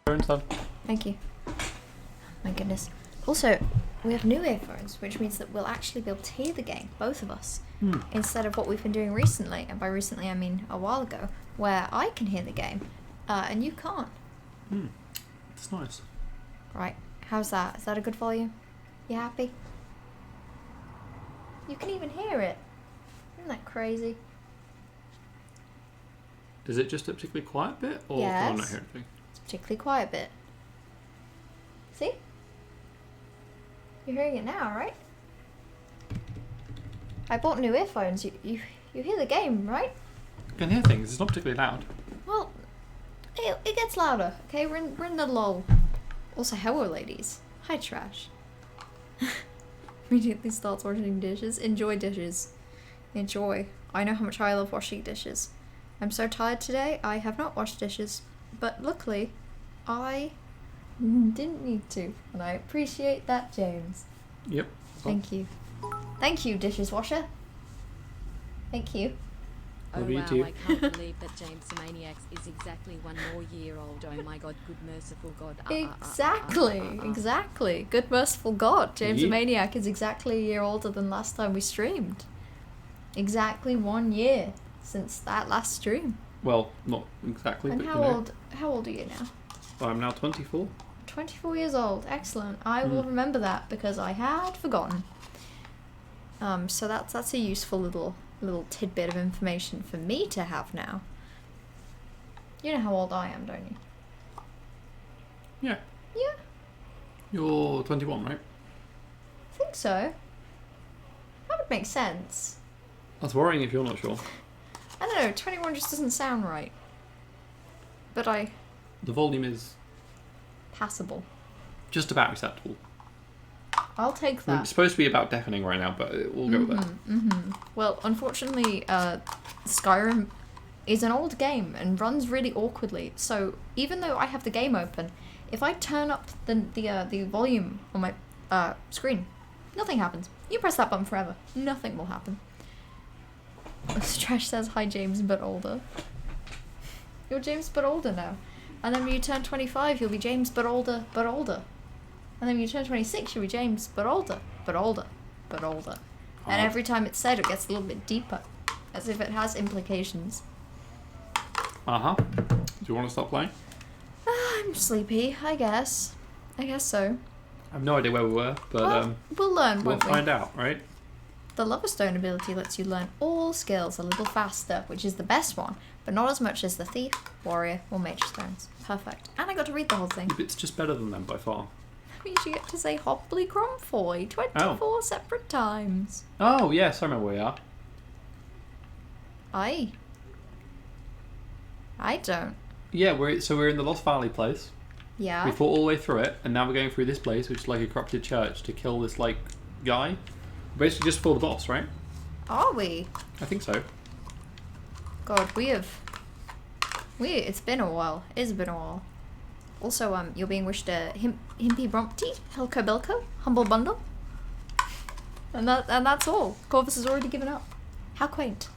Thank you. My goodness. Also, we have new earphones, which means that we'll actually be able to hear the game, both of us, instead of what we've been doing recently, and by recently I mean a while ago, where I can hear the game, and you can't. It's nice. Right, how's that? Is that a good volume? You happy? You can even hear it. Isn't that crazy? Is it just a particularly quiet bit, or Yes. can I not hear anything? It's a particularly quiet bit. See? You're hearing it now, right? I bought new earphones. You hear the game, right? I can hear things. It's not particularly loud. Well, it gets louder. Okay, we're in the lull. Also, hello, ladies. Hi, trash. Immediately starts washing dishes. Enjoy dishes. Enjoy. I know how much I love washing dishes. I'm so tired today. I have not washed dishes, but luckily, I didn't need to, and I appreciate that, James. Yep. Thank you. Thank you, dishwasher. Thank you. Oh Love you wow, too. I can't believe that James the Maniacs is exactly 1 more year old. Oh my god, good merciful god. Exactly. Good merciful God. James the Yeah. Maniac is exactly a year older than last time we streamed. Exactly 1 year since that last stream. Well, not exactly, And but how old are you now? I'm now 24. 24 years old. Excellent. I will remember that because I had forgotten. So that's a useful little tidbit of information for me to have now. You know how old I am, don't you? Yeah. Yeah, You're 21, right? I think so. That would make sense. That's worrying if you're not sure. I don't know, 21 just doesn't sound right. But The volume is passable. just about acceptable. I'll take It's that. supposed to be about deafening right now, but we'll go with that. Well, unfortunately, Skyrim is an old game and runs really awkwardly. So even though I have the game open, if I turn up the volume on my screen, nothing happens. You press that button forever, nothing will happen. Trash says, "Hi James, but older." You're James, but older now. And then when you turn 25, you'll be James, but older, but older. And then when you turn 26, you'll be James, but older, but older, but older. And every time it's said, it gets a little bit deeper, as if it has implications. Do you want to stop playing? I'm sleepy, I guess. I guess so. I have no idea where we were, but Well, we'll learn, we'll won't we? find out, right? The Lover Stone ability lets you learn all skills a little faster, which is the best one, but not as much as the Thief, Warrior, or Mage Stones. Perfect. And I got to read the whole thing. It's just better than them by far. That means you get to say Hopley Cromfoy 24 separate times. Oh, yes, I remember where we are. I don't. Yeah, we're in the Lost Valley place. Yeah. We fought all the way through it, and now we're going through this place, which is like a corrupted church, to kill this, like, guy. Basically just for the boss, right? Are we? I think so. God, it's been a while. It's been a while. Also, you're being wished a Himpy Brompty, Helco Belco, Humble Bundle. And that's all. Corvus has already given up. How quaint.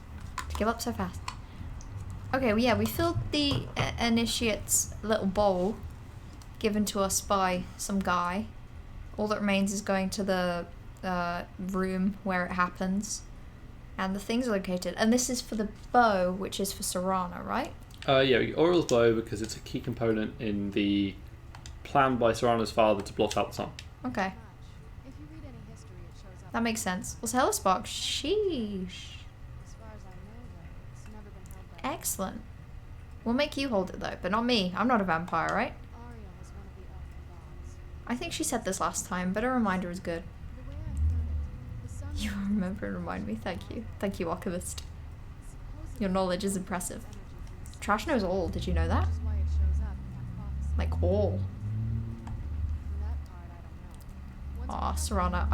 To give up so fast. Okay, well, yeah, we filled the initiate's little bowl given to us by some guy. All that remains is going to the room where it happens. And the things are located. And this is for the bow, which is for Serana, right? Yeah, Oral's bow, because it's a key component in the plan by Serana's father to blot out the sun. Okay. If you read any history, it shows up. That makes sense. Well, Hellspark, sheesh. As far as I know, though, it's never been held by Excellent. We'll make you hold it, though, but not me. I'm not a vampire, right? Ariel was one of the elven gods. I think she said this last time, but a reminder is good. The way I've heard it, the sun You remember and remind me. Thank you. Thank you, Archivist. Your knowledge is impressive. Trash knows all. Did you know that? Which is why it shows up in that prophecy. Like, all. And that part I don't know. Aw, Serana.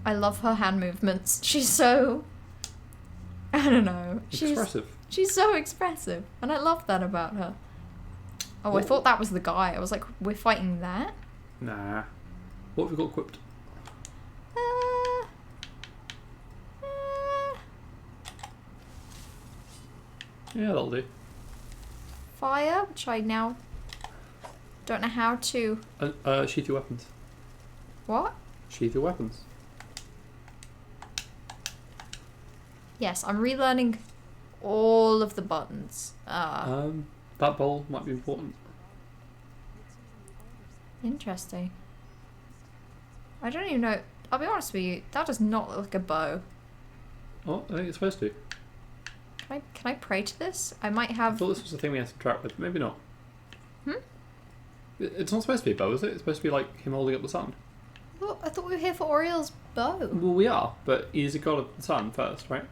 I love her hand movements. She's so... I don't know. Expressive. She's so expressive. And I love that about her. Oh, I What- thought that was the guy. I was like, we're fighting that? Nah. What have we got equipped? Uh, Yeah, that'll do. fire, which I now Don't know how to... Sheath your weapons. What? Sheath your weapons. Yes, I'm relearning all of the buttons. That bowl might be important. Interesting. I don't even know. I'll be honest with you, that does not look like a bow. Oh, I think it's supposed to. Can I pray to this? I might I have... thought this was the thing we had to interact with. Maybe not. Hmm? It's not supposed to be a bow, is it? It's supposed to be like him holding up the sun. I thought we were here for Oriel's bow. Well, we are, but he's a god of the sun first, right?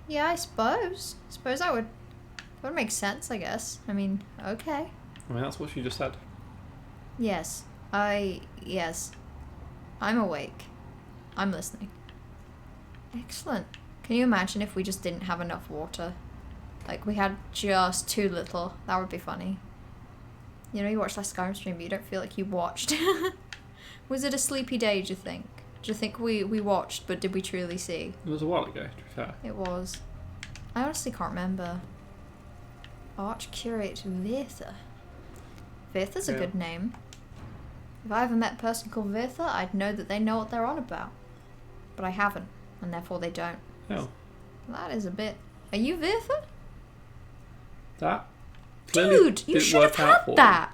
Yeah, I suppose. That would make sense, I guess. I mean, okay. I mean, that's what she just said. Yes. Yes. I'm awake. I'm listening. Excellent. Can you imagine if we just didn't have enough water? Like, we had just too little. That would be funny. You know, you watched that Skyrim stream, but you don't feel like you watched. Was it a sleepy day, do you think? Do you think we watched, but did we truly see? It was a while ago, to be fair. It was. I honestly can't remember. Archcurate Virtha. Virtha's a good name. If I ever met a person called Virtha, I'd know that they know what they're on about. But I haven't, and therefore they don't. Oh. That is a bit... Are you Virtha? That? Dude, you should have had that!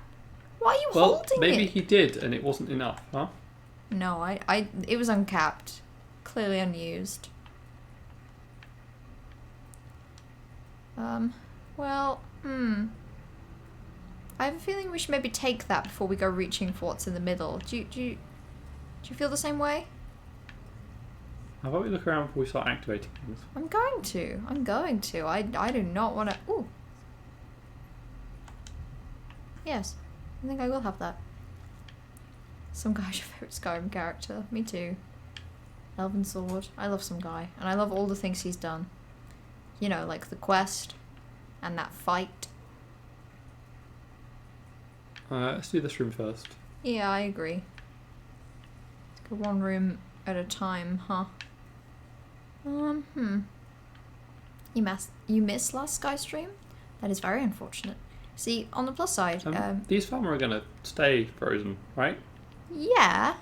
Why are you holding it? Maybe he did, and it wasn't enough, huh? No, it was uncapped. Clearly unused. Well, I have a feeling we should maybe take that before we go reaching for what's in the middle. Do you feel the same way? How about we look around before we start activating things? I'm going to. I do not want to... Ooh. Yes. I think I will have that. Some guy's your favourite Skyrim character. Me too. Elven Sword. I love some guy. And I love all the things he's done. You know, like the quest. And that fight. Let's do this room first. Yeah, I agree. Let's go one room at a time, huh? You missed last Sky stream? That is very unfortunate. See, on the plus side, these Farmer are gonna stay frozen, right? Yeah.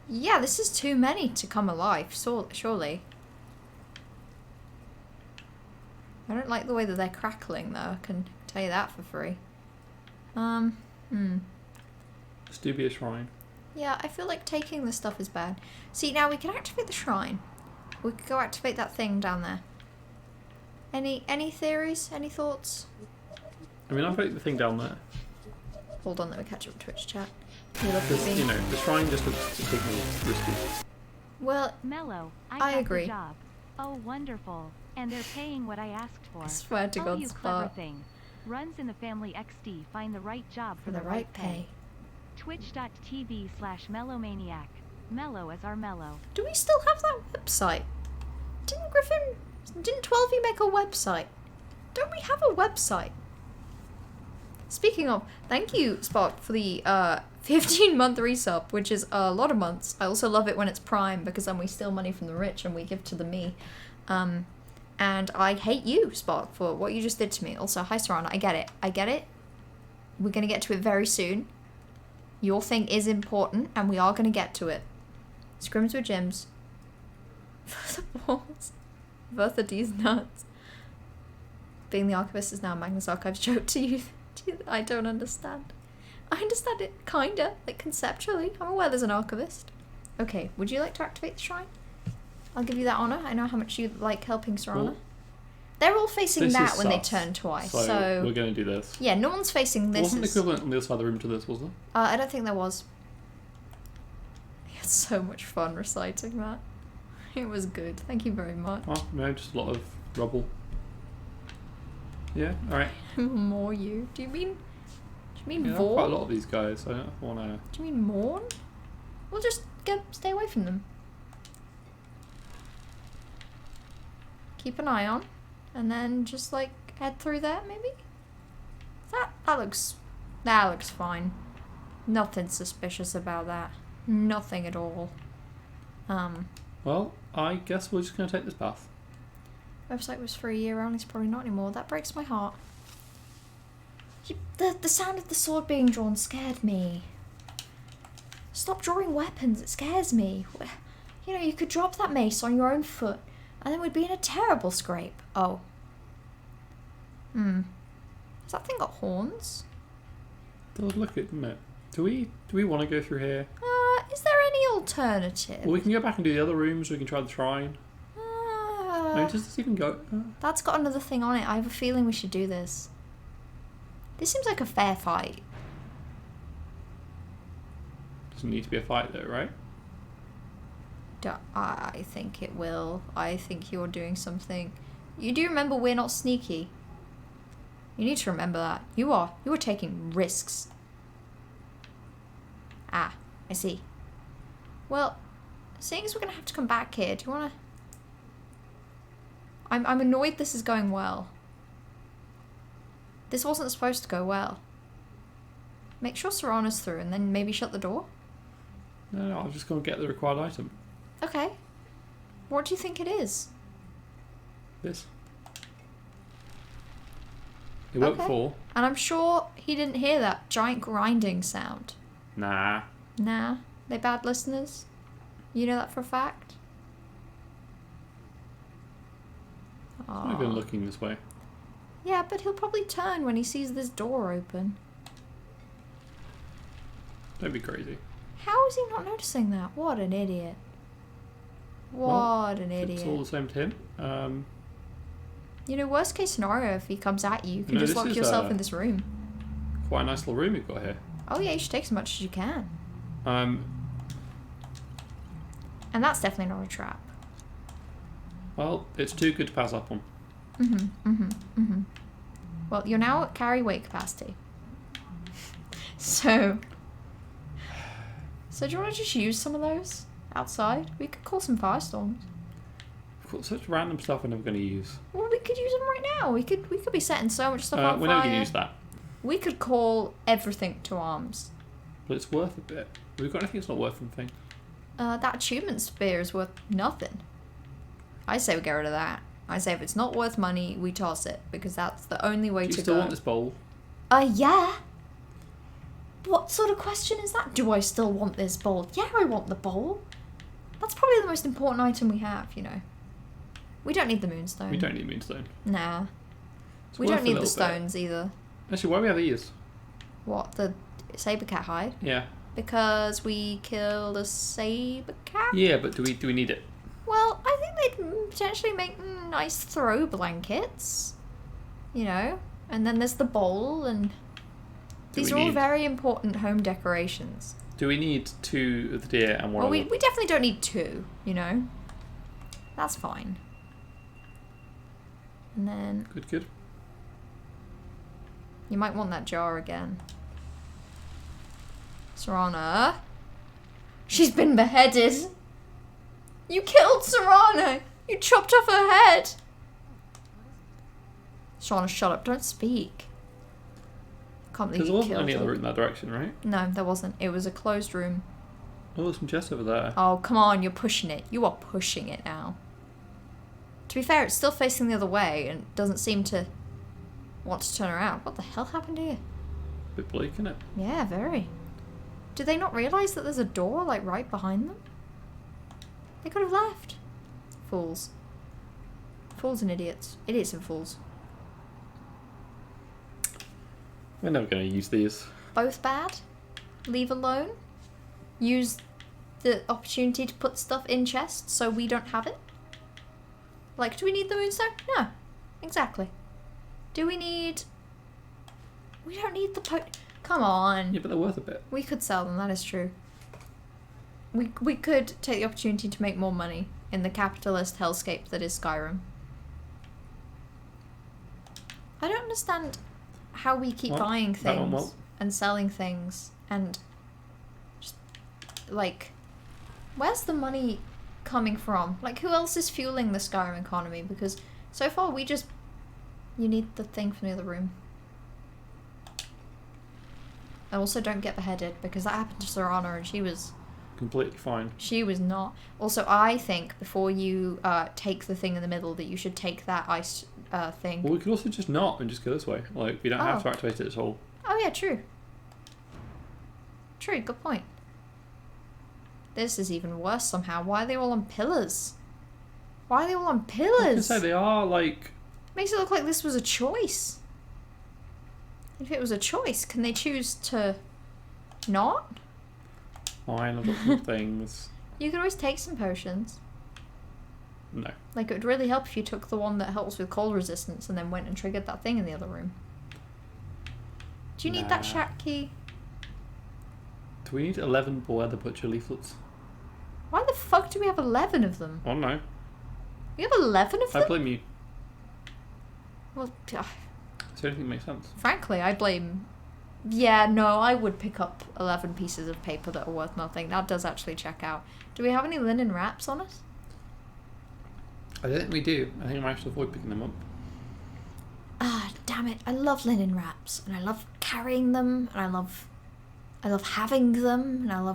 Yeah, this is too many to come alive, surely. I don't like the way that they're crackling, though. I can tell you that for free. Let's do be a shrine. Yeah, I feel like taking this stuff is bad. See, now we can activate the shrine. We could go activate that thing down there. Any theories? Any thoughts? I mean, I'll put the thing down there. Hold on, let me catch up with Twitch chat. You love Because, me. you know, the shrine just looks a bit more risky. Well, Mellow, I got agree. The job. Oh, wonderful. And they're paying what I asked for. I swear to Oh, God, you clever Spot. thing. Runs in the family XD. Find the right job For the right pay. Twitch.tv/mellowmaniac. Mellow as our mellow. Do we still have that website? Didn't 12e make a website? Don't we have a website? Speaking of, thank you, Spot, for the 15-month resub, which is a lot of months. I also love it when it's Prime, because then we steal money from the rich and we give to the me. And I hate you, Spot, for what you just did to me. Also, hi, Serana, I get it. We're going to get to it very soon. Your thing is important, and we are going to get to it. Scrims with Gyms. For the balls. Bertha D's nuts. Being the archivist is now a Magnus Archives joke to you. I don't understand. I understand it, kinda, like conceptually. I'm aware there's an archivist. Okay, would you like to activate the shrine? I'll give you that honour. I know how much you like helping Serana. Well, they're all facing this that is when they sus. turn twice, So, so... we're going to do this. Yeah, no one's facing There this. wasn't the equivalent on the other side of the room to this, was there? I don't think there was. I had so much fun reciting that. It was good. Thank you very much. Oh, no, just a lot of rubble. Yeah, alright. More you. Do you mean Yeah, Vaughn? quite a lot of these guys. I don't want to... Do you mean Morn? We'll just stay away from them. Keep an eye on. And then just like head through there maybe? That looks fine. Nothing suspicious about that. Nothing at all. Well, I guess we're just going to take this path. Website was for a year only, it's probably not anymore. That breaks my heart. The sound of the sword being drawn scared me. Stop drawing weapons, it scares me. You know, you could drop that mace on your own foot, and then we'd be in a terrible scrape. Oh. Has that thing got horns? Does look it, doesn't it? Do we want to go through here? Is there any alternative? Well, we can go back and do the other rooms. We can try the shrine. No, does this even go? That's got another thing on it. I have a feeling we should do this. This seems like a fair fight. Doesn't need to be a fight though, right? I think it will. I think you're doing something. You do remember we're not sneaky. You need to remember that. You are taking risks. Ah, I see. Well, seeing as we're gonna have to come back here, do you wanna... I'm annoyed this is going well. This wasn't supposed to go well. Make sure Serrano's through and then maybe shut the door? No, I'm just gonna get the required item. Okay. What do you think it is? This. It won't Okay. fall. And I'm sure he didn't hear that giant grinding sound. Nah. Nah, they bad listeners. You know that for a fact? I'm not even Aw. looking this way. Yeah, but he'll probably turn when he sees this door open. Don't be crazy. How is he not noticing that? What an idiot. What an idiot. It's all the same to him. You know, worst case scenario, if he comes at you, you can No, just this lock is, yourself in this room. Quite a nice little room you've got here. Oh yeah, you should take as much as you can. Um, And that's definitely not a trap. well, it's too good to pass up on. Well, you're now at carry weight capacity. So do you want to just use some of those outside? We could call some firestorms. We've got such random stuff we're never going to use. Well, we could use them right now. We could be setting so much stuff on We're fire. never going to use that. We could call everything to arms. But it's worth a bit. We've got anything that's not worth anything. That achievement spear is worth nothing. I say we get rid of that. I say if it's not worth money, we toss it because that's the only way Do you to still go. want this bowl? Yeah. What sort of question is that? Do I still want this bowl? Yeah, I want the bowl. That's probably the most important item we have, you know. We don't need the moonstone. We don't need moonstone. Nah. It's We worth don't a need the little bit. stones either. Actually, why do we have these? What, the saber cat hide? Yeah. Because we killed a saber cat? Yeah, but do we need it? Well, I think they'd potentially make nice throw blankets. You know? And then there's the bowl, and these are all very important home decorations. Do we need 2 of the deer and 1 Well, of we the... definitely don't need 2, you know? That's fine. And then Good. you might want that jar again. Serana. She's been beheaded. You killed Serana. You chopped off her head. Serana, shut up. Don't speak. Can't believe There you wasn't killed any her. other route in that direction, right? No, there wasn't. It was a closed room. Oh, there's some chests over there. Oh, come on. You're pushing it. You are pushing it now. To be fair, it's still facing the other way and doesn't seem to want to turn around. What the hell happened here? Bit bleak, isn't it? Yeah, very. Do they not realise that there's a door, like, right behind them? They could have left. Fools. Fools and idiots. Idiots and fools. We're never going to use these. Both bad. Leave alone. Use the opportunity to put stuff in chests so we don't have it. Like, do we need the moonstone? No. Exactly. Do we need... We don't need the Come on. Yeah, but they're worth a bit. We could sell them, that is true. We could take the opportunity to make more money in the capitalist hellscape that is Skyrim. I don't understand how we keep Well, buying that one things won't. and selling things and just, like, where's the money coming from? Like, who else is fueling the Skyrim economy? Because so far we just... You need the thing from the other room. And also don't get beheaded, because that happened to Serana and she was completely fine. She was not. Also, I think before you take the thing in the middle that you should take that ice thing. Well, we could also just not and just go this way. Like, we don't have to activate it at all. Oh yeah, true. True, good point. This is even worse somehow. Why are they all on pillars? Why are they all on I was pillars? gonna say, they are, like... Makes it look like this was a choice. If it was a choice, can they choose to not? Fine, I've got some things. You could always take some potions. No. Like, it would really help if you took the one that helps with cold resistance and then went and triggered that thing in the other room. Do you need that Nah. shack key? Do we need 11 Beware the Butcher leaflets? Why the fuck do we have 11 of them? I don't know. We have 11 of I them? blame you. Well, So anything makes sense. frankly, I blame... Yeah, no, I would pick up 11 pieces of paper that are worth nothing. That does actually check out. Do we have any linen wraps on us? I don't think we do. I think I might have to avoid picking them up. Ah, damn it. I love linen wraps. And I love carrying them. And I love having them. And I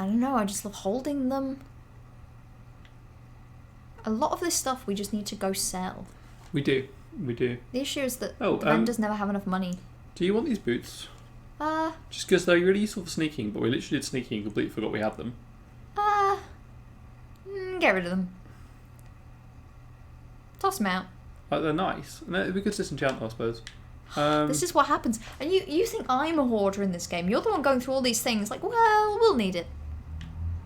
don't know, I just love holding them. A lot of this stuff we just need to go sell. We do. We do. The issue is that Oh, the vendors never have enough money. Do you want these boots? Uh, Just because they're really useful for sneaking, but we literally did sneaking and completely forgot we had them. get rid of them. Toss them out. They're nice. No, we could disenchant them, I suppose. This is what happens. And you think I'm a hoarder in this game. You're the one going through all these things like, well, we'll need it.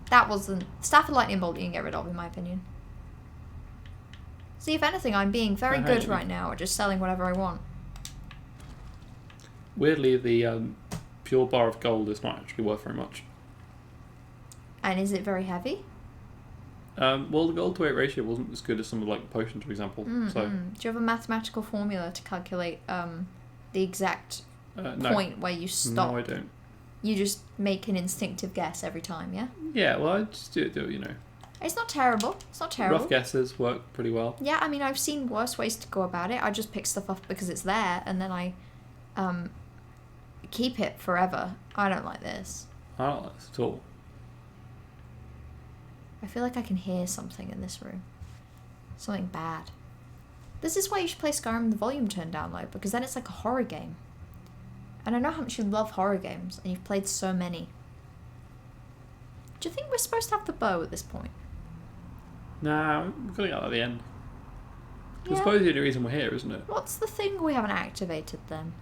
That wasn't... Staff of Lightning Bolt you can get rid of, in my opinion. See, if anything, I'm being very I good hate right now at just selling whatever I want. Weirdly, the pure bar of gold is not actually worth very much. And is it very heavy? Well, the gold to weight ratio wasn't as good as some of like potions, for example. So Do you have a mathematical formula to calculate the exact no. point where you stop? No, I don't. You just make an instinctive guess every time, yeah? Yeah, well, I just do it, you know. It's not terrible. It's not terrible. Rough guesses work pretty well. Yeah, I mean, I've seen worse ways to go about it. I just pick stuff up because it's there, and then I keep it forever. I don't like this. I don't like this at all. I feel like I can hear something in this room. Something bad. This is why you should play Skyrim with the volume turned down low, because then it's like a horror game. And I know how much you love horror games, and you've played so many. Do you think we're supposed to have the bow at this point? Nah, we've got to get at the end. I Yeah. suppose the only reason we're here, isn't it? What's the thing we haven't activated then?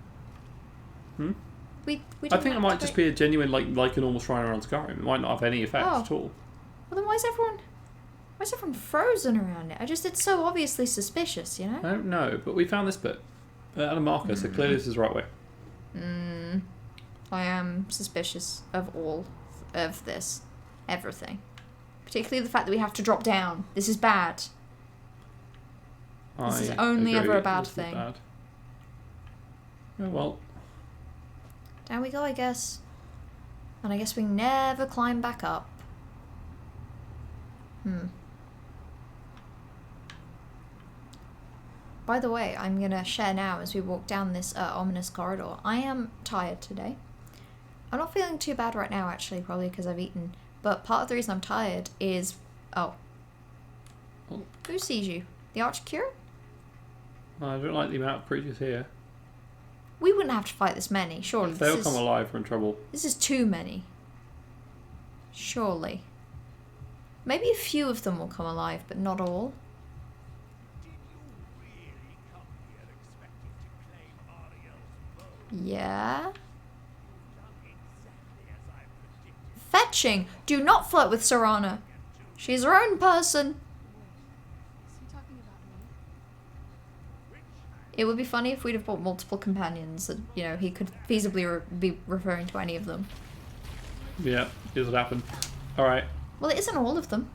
Hmm? We I didn't think it might just activate- be a genuine, like a normal shrine around Skyrim. It might not have any effect Oh. at all. Well, then why is everyone it's so around it? It's so obviously suspicious, you know? I don't know, but we found this bit at a marker, so clearly this is the right way. I am suspicious of all of this. Everything. Particularly the fact that we have to drop down. This is bad. This is I only agree, ever a bad this is thing. bad. Oh, well, Down we go, I guess. And I guess we never climb back up. By the way, I'm gonna share now as we walk down this ominous corridor. I am tired today. I'm not feeling too bad right now, actually, probably because I've eaten. But part of the reason I'm tired is... Oh. Oh. Who sees you? The Archcurate? I don't like the amount of creatures here. We wouldn't have to fight this many, surely. If they'll come alive, we're in trouble. This is too many. Surely. Maybe a few of them will come alive, but not all. Yeah? Fetching! Do not flirt with Serana. She's her own person. Is he talking about me? It would be funny if we'd have brought multiple companions and, you know, he could feasibly be referring to any of them. Yeah, here's what happened. Alright. Well, it isn't all of them.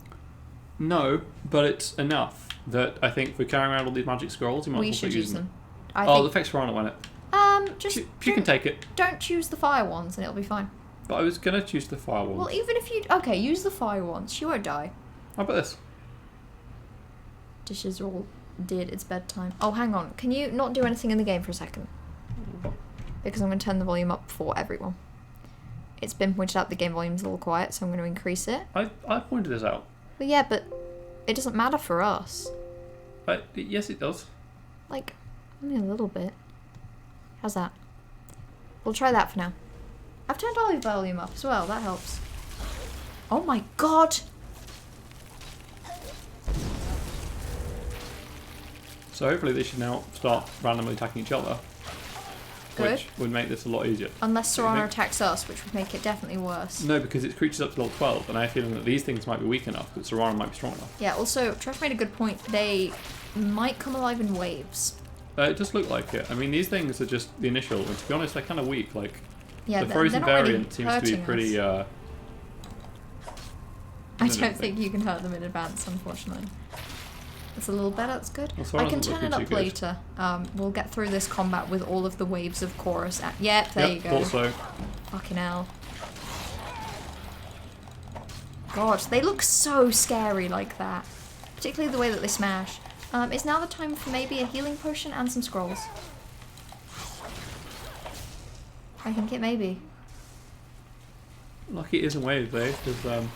No, but it's enough that I think if we're carrying around all these magic scrolls, you might We as well should start use using them. them. I Oh, think, the effects were on it, wasn't it? just She can take it. don't choose the fire ones and it'll be fine. But I was going to choose the fire ones. Well, even if you... Okay, use the fire ones. She won't die. How about this? Dishes are all did. It's bedtime. Oh, hang on. Can you not do anything in the game for a second? Because I'm going to turn the volume up for everyone. It's been pointed out the game volume's a little quiet, so I'm going to increase it. I pointed this out. But yeah, but it doesn't matter for us. Yes, it does. Like, only a little bit. How's that? We'll try that for now. I've turned all the volume up as well, that helps. Oh my god! So hopefully they should now start randomly attacking each other. Good. Which would make this a lot easier. Unless What do you Serana think? attacks us, which would make it definitely worse. No, because it's creatures up to level 12, and I have a feeling that these things might be weak enough, but Serana might be strong enough. Yeah, also, Trev made a good point. They might come alive in waves. It does look like it. I mean, these things are just the initial, and to be honest, they're kind of weak. Like, Yeah, the they're frozen not really variant seems to be hurting pretty. us. I don't think. think you can hurt them in advance, unfortunately. It's a little better, that's good. Well, I Serana's can not turn it looking up too good. later. We'll get through this combat with all of the waves of chorus. Yep, there you Yep, go. thought so. Fucking hell. God, they look so scary like that. Particularly the way that they smash. Is now the time for maybe a healing potion and some scrolls? I think it may be. Lucky it isn't waves, though, because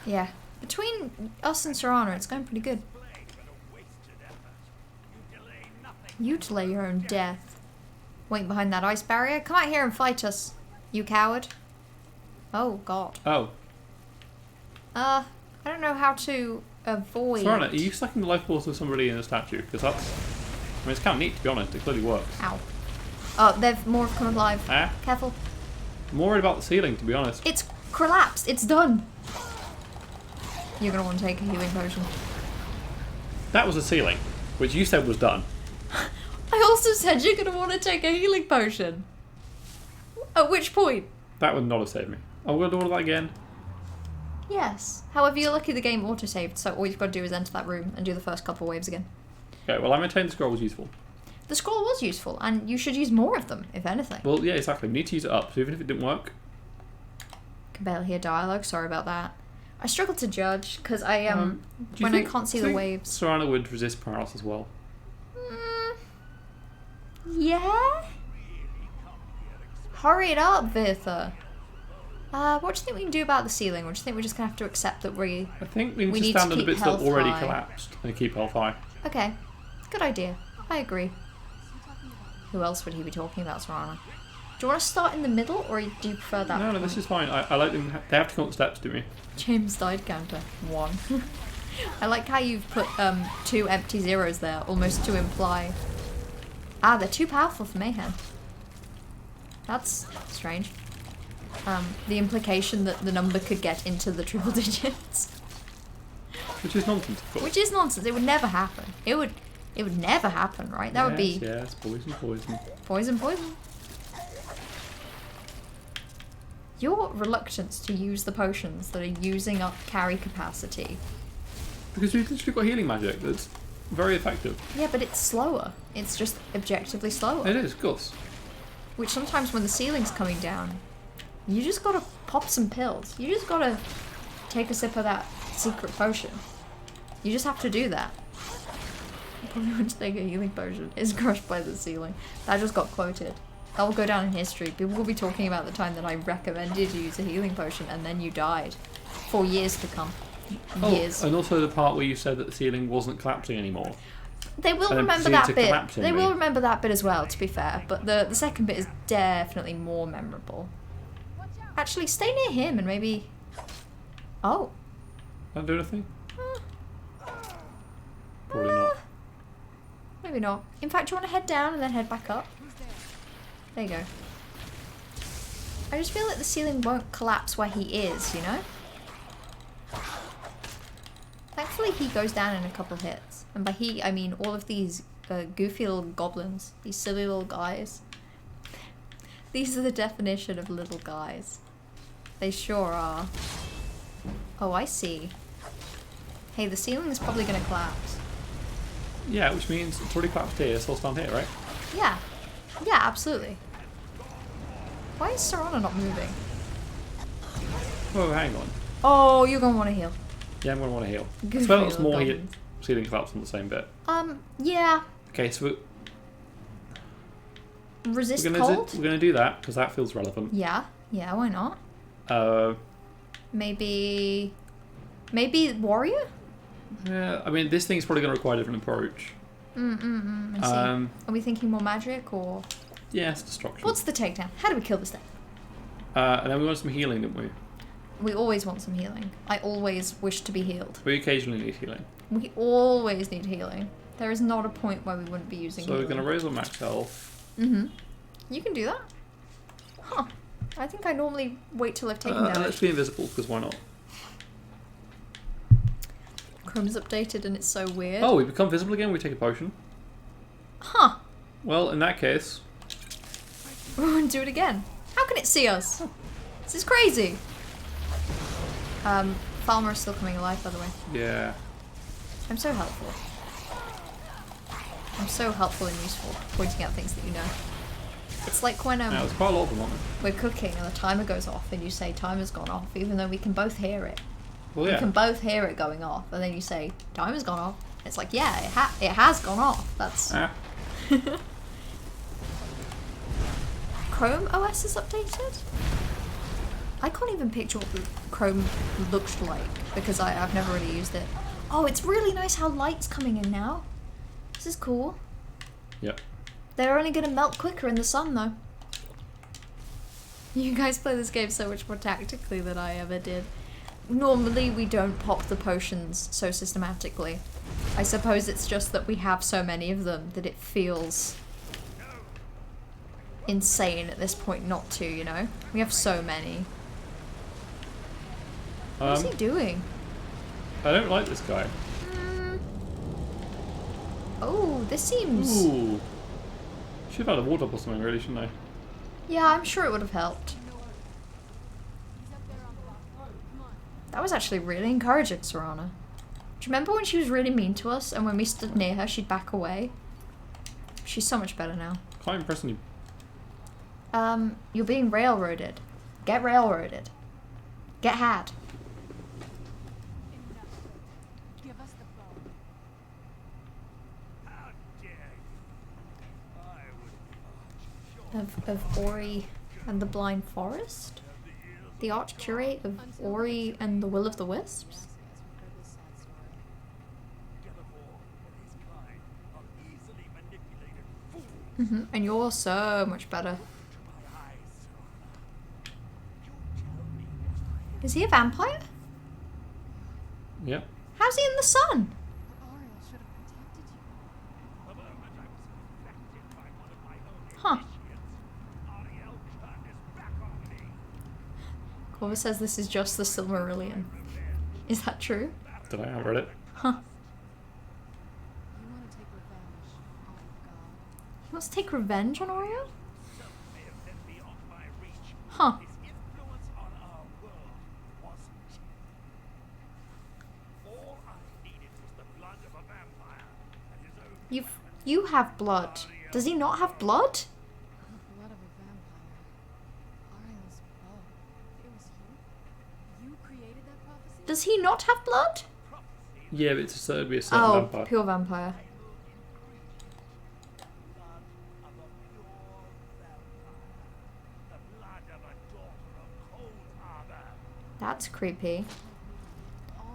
Yeah. Between us and Serana, it's going pretty good. You delay your own death. Waiting behind that ice barrier? Come out here and fight us, you coward. Oh, God. oh, I don't know how to avoid... Serana, are you sucking the life force of somebody in a statue? Because that's, I mean, it's kind of neat to be honest. It clearly works. Ow. Oh, they've more have come alive. Ah, Careful. I'm worried about the ceiling, to be honest. It's collapsed. It's done. You're going to want to take a healing potion. That was the ceiling, which you said was done. I also said you're going to want to take a healing potion. At which point? That would not have saved me. I'm going to do all of that again. Yes. However, you're lucky the game auto-saved, so all you've got to do is enter that room and do the first couple waves again. Okay, well, I maintain the scroll was useful. The scroll was useful, and you should use more of them, if anything. Well, yeah, exactly. We need to use it up, so even if it didn't work... Can barely hear dialogue, sorry about that. I struggle to judge, because I, do you when I think- can't see do the you think waves. Serana would resist paralysis well. Yeah? Hurry it up, Virtha. What do you think we can do about the ceiling? Or do you think we're just going to have to accept that we... I think we need We to need to stand on the keep bits that health already high. collapsed and keep health high. Okay, good idea. I agree. Who else would he be talking about, Serana? Do you want to start in the middle, or do you prefer that? No, point? this is fine. I like them. They have to come up the steps to me. James died counter 1. I like how you've put 2 empty zeros there, almost to imply... Ah, they're too powerful for Mayhem. That's strange. The implication that the number could get into the triple digits. Which is nonsense, of course. Which is nonsense. It would never happen. It would never happen, right? That would be Yes, poison. poison. Your reluctance to use the potions that are using up carry capacity. Because we've literally got healing magic that's very effective. Yeah, but it's slower. It's just objectively slower. It is, of course. Which sometimes when the ceiling's coming down, you just gotta pop some pills. You just gotta take a sip of that secret potion. You just have to do that. Probably want to take a healing potion. Is crushed by the ceiling. That just got quoted. That will go down in history. People will be talking about the time that I recommended you use a healing potion and then you died. For years to come. Years. Oh, and also the part where you said that the ceiling wasn't collapsing anymore. They will and then remember proceeded that to bit. collapse on They me. will remember that bit as well, to be fair. But the second bit is definitely more memorable. Actually, stay near him and maybe... Oh. Don't do anything? Probably not. Maybe not. In fact, do you want to head down and then head back up? There you go. I just feel like the ceiling won't collapse where he is, you know? Thankfully, he goes down in a couple hits. And by he, I mean all of these goofy little goblins. These silly little guys. These are the definition of little guys. They sure are. Oh, I see. Hey, the ceiling is probably going to collapse. Yeah, which means it's already collapsed here, so I'll stand here, right? Yeah. Yeah, absolutely. Why is Serana not moving? Oh, hang on. Oh, you're going to want to heal. Yeah, I'm going to want to heal. Good I suppose for that's you, more goblins. ceiling collapse on the same bit. Yeah. Okay, so Resist we're cold? gonna do that because that feels relevant. Yeah. Yeah, why not? Maybe warrior? Yeah, I mean, this thing's probably going to require a different approach. I see. Are we thinking more magic or? Yeah, it's destruction. What's the takedown? How do we kill this thing? And then we want some healing, didn't we? We always want some healing. I always wish to be healed. We occasionally need healing. We always need healing. There is not a point where we wouldn't be using So healing. we're going to raise our max health. You can do that. Huh. I think I normally wait till I've taken damage. Let's be invisible, because why not? Chrome's updated and it's so weird. Oh, we become visible again, we take a potion. Huh. Well, in that case... Do it again. How can it see us? This is crazy. Falmer is still coming alive, by the way. Yeah. I'm so helpful. I'm so helpful and useful, pointing out things that you know. It's like when Yeah, there's quite a lot of them, aren't there? we're cooking and the timer goes off and you say timer's gone off, even though we can both hear it. Well, We yeah. can both hear it going off, and then you say timer's gone off. It's like, yeah, it has gone off. That's Ah. Chrome OS is updated? I can't even picture what the Chrome looked like because I've never really used it. Oh, it's really nice how light's coming in now. This is cool. Yep. They're only gonna melt quicker in the sun though. You guys play this game so much more tactically than I ever did. Normally we don't pop the potions so systematically. I suppose it's just that we have so many of them that it feels insane at this point not to, you know? We have so many. What's he doing? I don't like this guy. Oh, this seems... Ooh. Should have had a ward up or something, really, shouldn't I? Yeah, I'm sure it would have helped. That was actually really encouraging, Serana. Do you remember when she was really mean to us and when we stood near her, she'd back away? She's so much better now. Quite impressing you. You're being railroaded. Get railroaded. Get had. Give us the bone. How dare you? I would Of Ori and the Blind Forest? The Arch Curate of Ori and the Will of the Wisps? And you're so much better. Is he a vampire? Yep. How's he in the sun? Ariel should have protected you. Huh. Corvus says this is just the Silmarillion. Is that true? Did I read it? Huh. You want to take revenge on God? He wants to take revenge on Oreo? Huh. You have blood. Does he not have blood? The blood of a vampire. Ariel's bow. It was you? You created that prophecy? Does he not have blood? Yeah, but it's it'd be a certain Oh, vampire. pure vampire. That's creepy.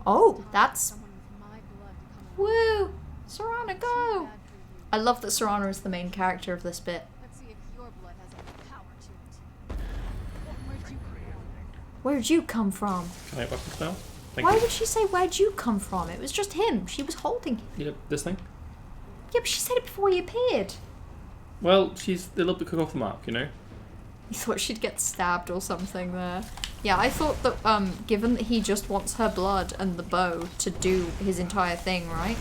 Oh, that's... Someone with my blood to come along. Woo! Serana, go! Bad for you. I love that Serana is the main character of this bit. Let's see if your blood has any power to it. Where'd you come from? Where'd you come from? Can I get weapons now? Thank Why you. would she say, where'd you come from? It was just him. She was holding him. Yep, this thing? Yeah, but she said it before he appeared. Well, she's a little bit quick off the mark, you know? You thought she'd get stabbed or something there. Yeah, I thought that, given that he just wants her blood and the bow to do his entire thing, right?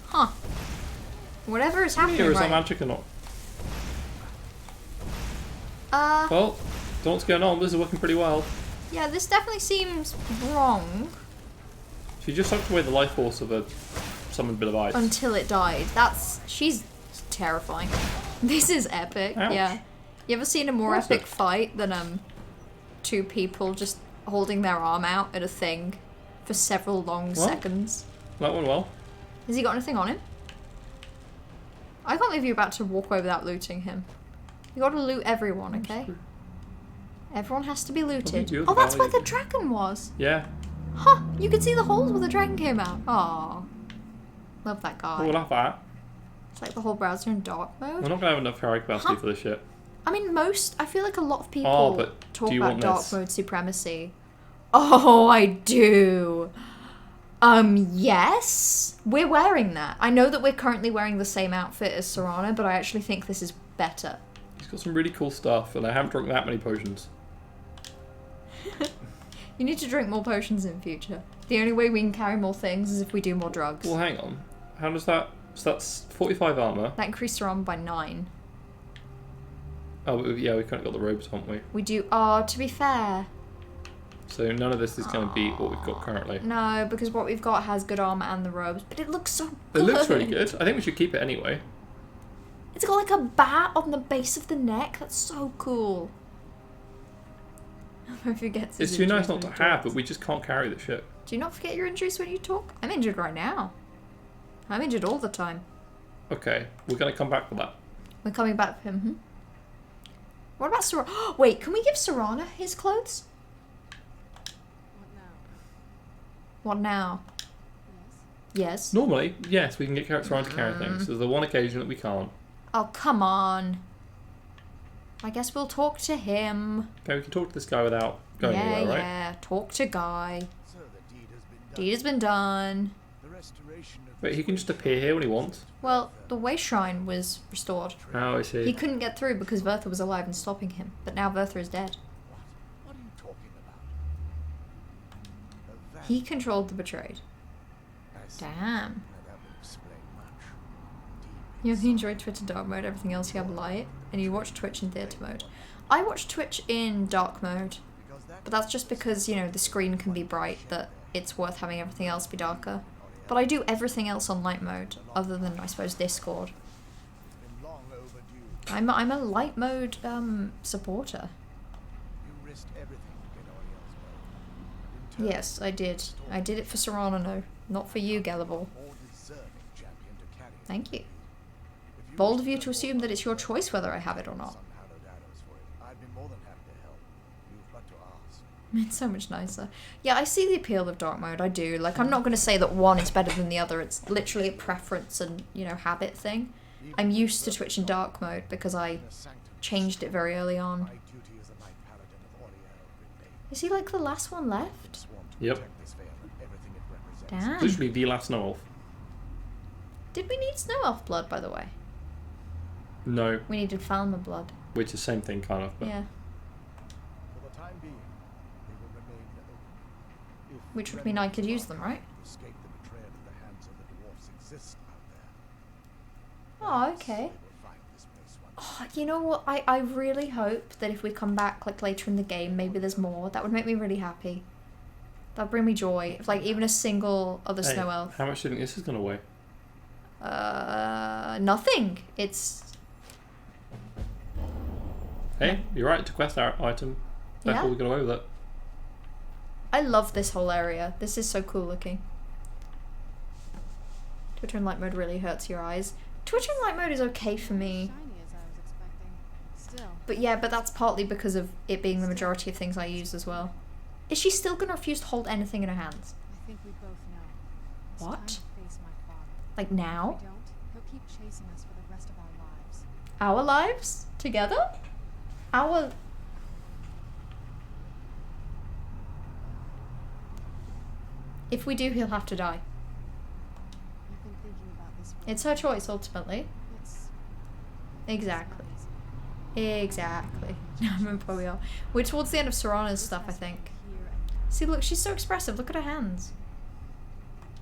Huh. Whatever is happening Here, is that right. magic or not? Uh, Well, don't know what's going on. This is working pretty well. yeah, this definitely seems wrong She just sucked away the life force of a summoned bit of ice. until it died. She's terrifying. This is epic, Ouch. yeah. You ever seen a more What's epic it? fight than, two people just holding their arm out at a thing for several long seconds? That went well. Has he got anything on him? I can't believe you're about to walk away without looting him. You gotta loot everyone, okay? Everyone has to be looted. do Oh, that's where value. the dragon was. Yeah. Huh, you could see the holes where the dragon came out. Aw. Love that guy. We'll have that. It's like the whole browser in dark We're mode. not gonna have enough carry capacity Huh? for this shit. I mean, I feel like a lot of people Oh, but talk do you about want dark this? mode supremacy. Oh, I do. Yes. We're wearing that. I know that we're currently wearing the same outfit as Serana, but I actually think this is better. He's got some really cool stuff, and I haven't drunk that many potions. You need to drink more potions in future. The only way we can carry more things is if we do more drugs. Well, hang on. How does that... So that's 45 armor. That increased our armor by 9. Oh, yeah, we kind of got the robes, haven't we? We do... Oh, to be fair... So none of this is going to beat what we've got currently. No, because what we've got has good armor and the robes, but it looks so It good. looks really good. I think we should keep it anyway. It's got like a bat on the base of the neck. That's so cool. I forget. It's too nice not to have, but we just can't carry the shit. Do you not forget your injuries when you talk? I'm injured right now. I'm injured all the time. Okay, we're going to come back for that. We're coming back for him. Hmm? What about Serana? Wait, can we give Serana his clothes? What now? What now? Yes. Yes. Normally, yes, we can get characters around to carry things. There's the one occasion that we can't. Oh, come on. I guess we'll talk to him. Okay, we can talk to this guy without going anywhere, right? Yeah. Talk to Guy. So the deed has been done. Deed has been done. The restoration of But this he can just wasteland appear here when he wants. Well, the way shrine was restored. Oh, I He see. couldn't get through because Vertha was alive and stopping him. But now Vertha is dead. What are you talking about? A He controlled the betrayed. I see. Damn. Now that would explain much. You only enjoy Twitch in dark mode, everything else you have light, and you watch Twitch in theatre mode. I watch Twitch in dark mode, but that's just because, you know, the screen can be bright, that it's worth having everything else be darker. But I do everything else on light mode, other than, I suppose, Discord. Been long overdue. I'm a light mode supporter. You risked everything to get Oriel's bow. In turn, Yes, I did. I did it for Serana, no. Not for you, Gallivor. more deserving champion to carry it. Thank you. If you Bold wish of you to to assume that it's your choice whether I have it or not. some hallowed arrows for it, I'd be more than happy to help. You've but to ask. It's so much nicer. Yeah, I see the appeal of dark mode, I do. Like, I'm not going to say that one is better than the other. It's literally a preference and, you know, habit thing. I'm used to Twitch in dark mode because I In a sanctum, changed it very early on. my duty as a knight paladin of Oriel remains. Is he like the last one left? Sworn to Yep. protect this vale and everything it represents. Damn. Literally the last snow elf. Did we need Snow Elf blood, by the way? No, We needed Falmer blood. which is the same thing, kind of. But Yeah. For the time being, they will remain open. If Which would mean I could use them, right? to escape the betrayal at the hands of the dwarfs exists out there. Oh, okay. They will find this place once. Oh, you know what? I really hope that if we come back, like, later in the game, maybe there's more. That would make me really happy. That'd bring me joy. If, like, even a single other Hey, Snow Elf. how much do you think this is going to weigh? Nothing. It's... Hey, you're right, it's a quest item. Therefore Yeah. we got away with it. I love this whole area. This is so cool looking. Twitch in light mode really hurts your eyes. Twitch in light mode is okay for me. Shiny as I was expecting. Still. But yeah, but that's partly because of it being the majority of things I use as well. Is she still going to refuse to hold anything in her hands? I think we both know. It's What? time to face my father. Like If we now? don't, he'll keep chasing us for the rest of our lives. Our lives? Together? Our... If we do, he'll have to die. I've been thinking about this for a It's her choice, ultimately. while. It's Exactly. not easy. Exactly. I remember where we are. We're towards the end of Serana's stuff, I This has to think. be here and See, look, she's so expressive. Look at her hands.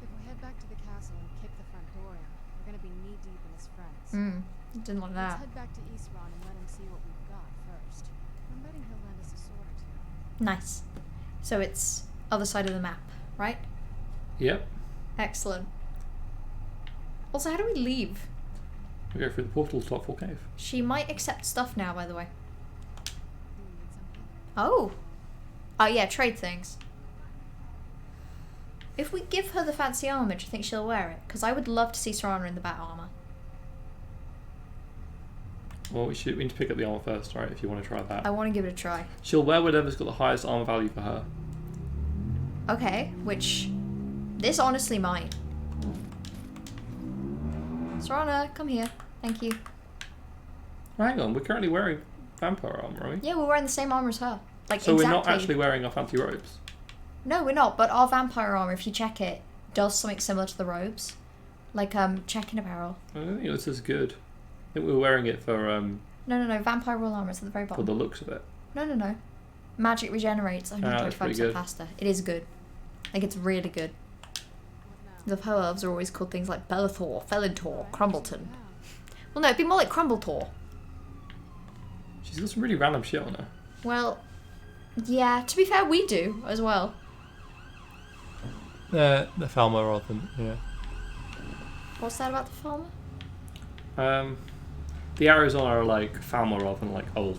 if we head back to the castle and kick the front door in, we're gonna be knee deep in his friends. Didn't like Let's that. head back to Eastron and let him see what we've got first. I'm betting he'll lend us a sword or two. Nice. So it's other side of the map, right? Yep. Excellent. Also, how do we leave? We go through the portal to Top 4 Cave. She might accept stuff now, by the way. Do you need something? Oh. Oh, yeah, trade things. If we give her the fancy armor, do you think she'll wear it? Because I would love to see Serana in the bat armor. Well, we need to pick up the armor first, right? If you want to try that. I want to give it a try. She'll wear whatever's got the highest armor value for her. Okay, which... This honestly might. Serana, come here. Thank you. Hang on, we're currently wearing vampire armor, are we? Yeah, we're wearing the same armor as her. Like, So exactly. we're not actually wearing our fancy robes. No, we're not, but our vampire armor, if you check it, does something similar to the robes. Like, check-in apparel. I don't think this is good. I think we were wearing it for No, vampire royal armor is at the very for bottom. the looks of it. No. Magic regenerates that's pretty 125% good. faster. It is good. Like, it's really good. The Poe elves are always called things like Bellator, Felintor, Crumbleton. Well, no, it'd be more like Crumbletor. She's got some really random shit on her. Well, yeah, to be fair, we do as well. The Falmer rather than, yeah. What's that about the farmer? The arrows on her are like Falmer rather than like old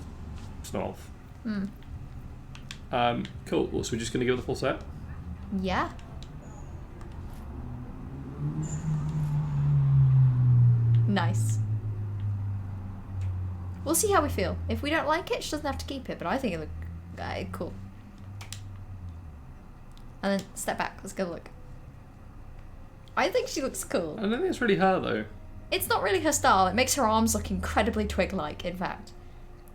Snow Elf. Cool. Well, so we're just going to give it the full set? Yeah. Nice. We'll see how we feel. If we don't like it, she doesn't have to keep it, but I think it looks cool. And then step back, let's go look. I think she looks cool. I don't think it's really her though. It's not really her style. It makes her arms look incredibly twig-like, in fact.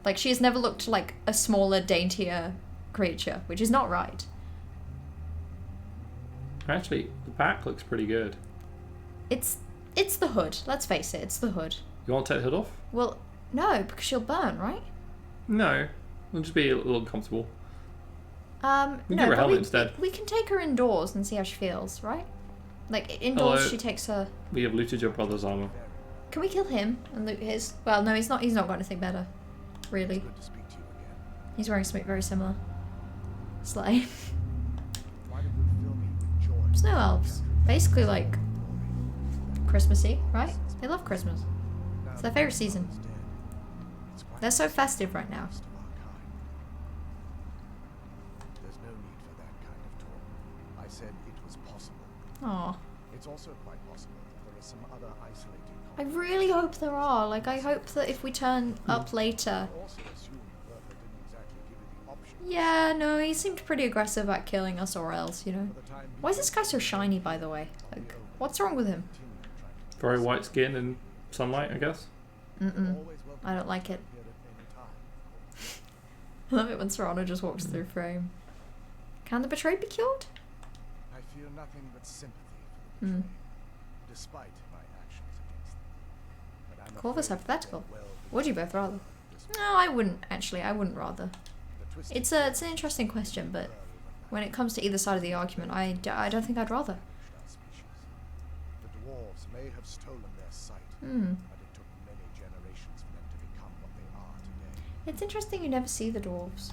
Like, she has never looked like a smaller, daintier creature, which is not right. Actually, the back looks pretty good. It's the hood. Let's face it, it's the hood. You want to take the hood off? Well, no, because she'll burn, right? No. It'll just be a little uncomfortable. We can give her a helmet instead. We can take her indoors and see how she feels, right? Like, indoors Hello. she takes her... We have looted your brother's armor. Can we kill him and loot his? Well, no, he's not got anything better. Really. Good to speak to you again. He's wearing something very similar. Slay. Why did you fill me with joy? Snow elves. Basically, like, Christmassy, right? They love Christmas. It's their favourite season. They're so festive right now. There's no need for that kind of talk. I said it was possible. Aw. It's also quite possible that there are some other isolated I colonies. really hope there are. Like, I hope that if we turn up later... I also assumed Bertha didn't exactly give you the option. Yeah, no, he seemed pretty aggressive at killing us or else, you know. For the time being, Why is this guy so shiny, by the way? Like, what's wrong with him? continue trying to Very white skin and sunlight, I guess. Mm-mm. always welcome I don't like it. here at any time, of course. I love it when Serrano just walks through frame. Can the betrayed be cured? I feel nothing but sympathy for the Hmm. betrayed, despite my actions against them. But I'm Corvus afraid hypothetical. they're well Would you both rather? this No, I wouldn't, actually. I wouldn't rather. the twisted It's an interesting question, but when it comes to either side of the argument, I don't think I'd rather. our species. The dwarves may have stolen their sight, Hmm. but it took many generations for them to become what they are today. It's interesting you never see the dwarves.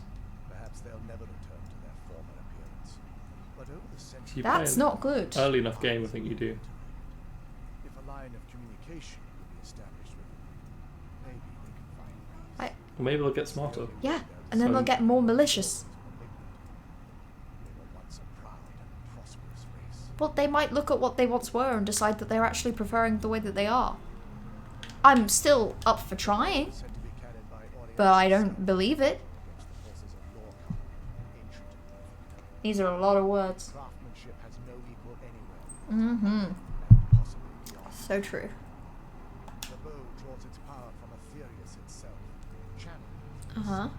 Perhaps they'll never return to their former appearance. But over the centuries, You That's play an not good. Early enough game, I think you do. if a line of communication could be established with them, maybe they can find peace. Or maybe they'll get smarter. Yeah, and then So- they'll get more malicious. They were once a proud and prosperous race. Well, they might look at what they once were and decide that they're actually preferring the way that they are. I'm still up for trying, Said to be carried by but I don't believe it. against the forces of Lorca, ancient and perfect. These are a lot of words. Craftsmanship has no equal anywhere, Mm-hmm. and possibly beyond. So true. The bow draws its power from Aetherius itself, channeled. Uh-huh.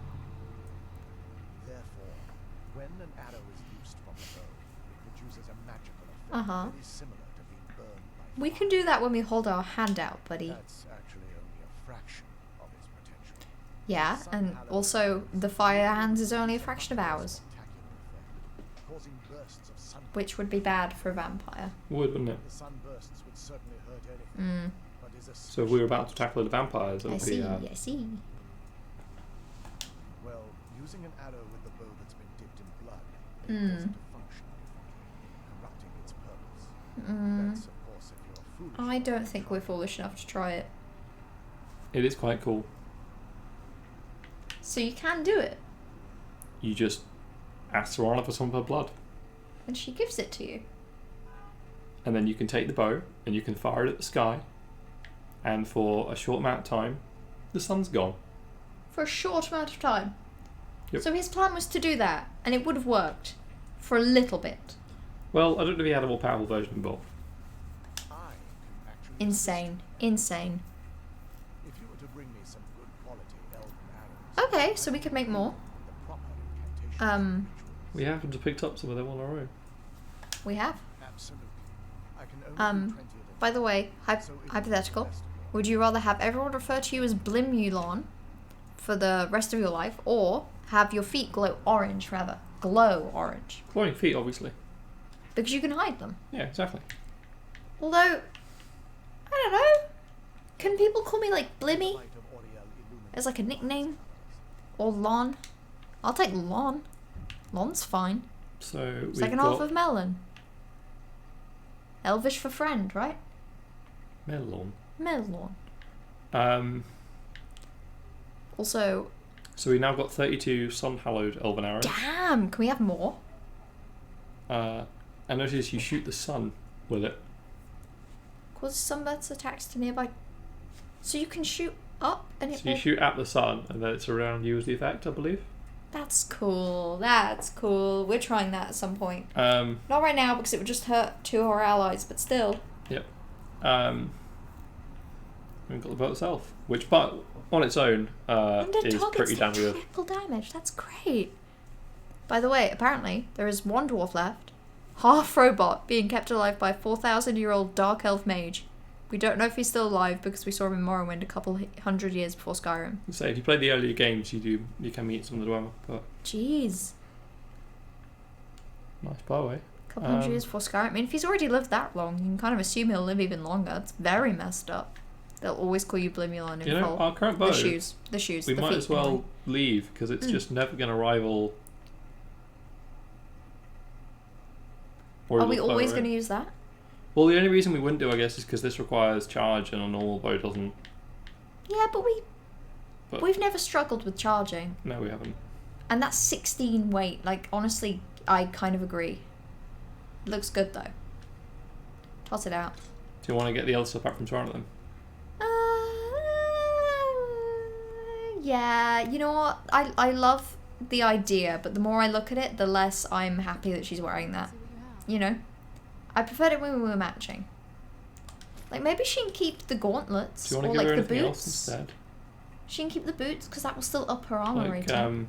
Therefore, when an arrow is loosed from the bow, it produces a magical effect Uh-huh. very similar to being burned by We fire. can do that when we hold our hand out, buddy. That's actually only a fraction of its potential. Yeah, and also the fire hands is only a fraction of ours, Spectacular effect, causing bursts of sun. which would be bad for a vampire. Would, wouldn't it? The sunbursts would certainly hurt anything, Mm, but is So if we were about to tackle the vampires, it I would see, be I see. well, using an arrow with the bow that's been dipped in blood Mm. enables it to function differently, corrupting its purpose. Mm, That's, of course, if you're foolish. I enough don't to think try we're foolish enough to try it. it is quite cool. So you can do it, You just ask Serana for some of her blood, and she gives it to you. and then you can take the bow and you can fire it at the sky, and for a short amount of time, The sun's gone. For a short amount of time. Yep. So his plan was to do that, and it would have worked. For a little bit. Well, I don't know if he had a more powerful version of both. I can actually Insane. Insane. If you were to bring me some good quality elven arrows, Okay, so we could make more. the proper incantation We happen to picked up some of them on our own. We have. absolutely. I can only do 20 at a By the way, time, so it would be hypothetical. best of all. Would you rather have everyone refer to you as Blimulon for the rest of your life, or have your feet glow orange forever? Glow orange. Glowing feet, obviously. Because you can hide them. Yeah, exactly. Although, I don't know. Can people call me like Blimmy Light of Oriel illuminates as like a nickname? Or Lon? I'll take Lon. Lon's fine. So we've Second got half of Melon. Elvish for friend, right? melon. Melon. Also, So we now got 32 sun-hallowed elven arrows. damn, can we have more? I noticed you shoot the sun with it. Causes sunbursts attacks to nearby. So you can shoot up and it So you will... shoot at the sun, and then it's around you as the effect, I believe. That's cool. That's cool. We're trying that at some point. Um, Not right now because it would just hurt two of our allies, but still. Yep. We've got the bow itself, which, but on its own, And it is targets pretty the damn good. triple damage. That's great. By the way, apparently there is one dwarf left, half robot, being kept alive by a 4,000-year-old dark elf mage. We don't know if he's still alive because we saw him in Morrowind a couple hundred years before Skyrim. So if you play the earlier games, you can meet some of the dwemer, but Jeez. nice bow, eh? Couple hundred years before Skyrim. I mean, if he's already lived that long, you can kind of assume he'll live even longer. It's very messed up. They'll always call you Blimulon in You know, full. our current bow, The shoes. The shoes. we the might feet as well anyway. leave, because it's just never going to rival... Are we Warrior's bow, always right? going to use that? Well, the only reason we wouldn't do, I guess, is because this requires charge and a normal bow doesn't. Yeah, but But- we've never struggled with charging. No, we haven't. And that's 16 weight. Like, honestly, I kind of agree. Looks good, though. Toss it out. Do you want to get the other stuff back from Toronto then? Yeah, you know what? I love the idea, but the more I look at it, the less I'm happy that she's wearing that. See what you have. You know? I preferred it when we were matching. Like, maybe she can keep the gauntlets. Do you want or, to give like, her the anything boots. else instead? She can keep the boots, because that will still up her armor Like, rating.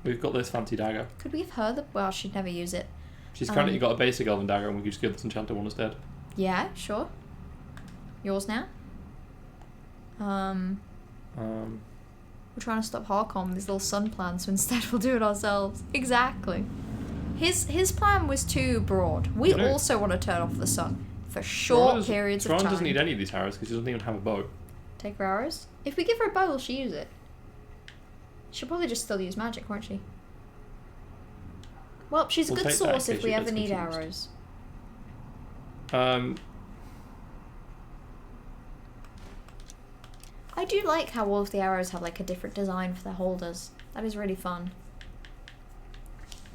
we've got this fancy dagger. Could we give her the... Well, she'd never use it. She's currently got a basic elven dagger, and we could just give this enchanted one instead. Yeah, sure. Yours now? We're trying to stop Harcom with his little sun plan, so instead we'll do it ourselves. Exactly. His plan was too broad. We I know. also want to turn off the sun for short periods of Toronto time. doesn't need any of these arrows because she doesn't even have a bow. Take her arrows? If we give her a bow, will she use it? She'll probably just still use magic, won't she? Well, she's a We'll good take that in source if case we she ever gets need confused. arrows. I do like how all of the arrows have like a different design for their holders. That is really fun.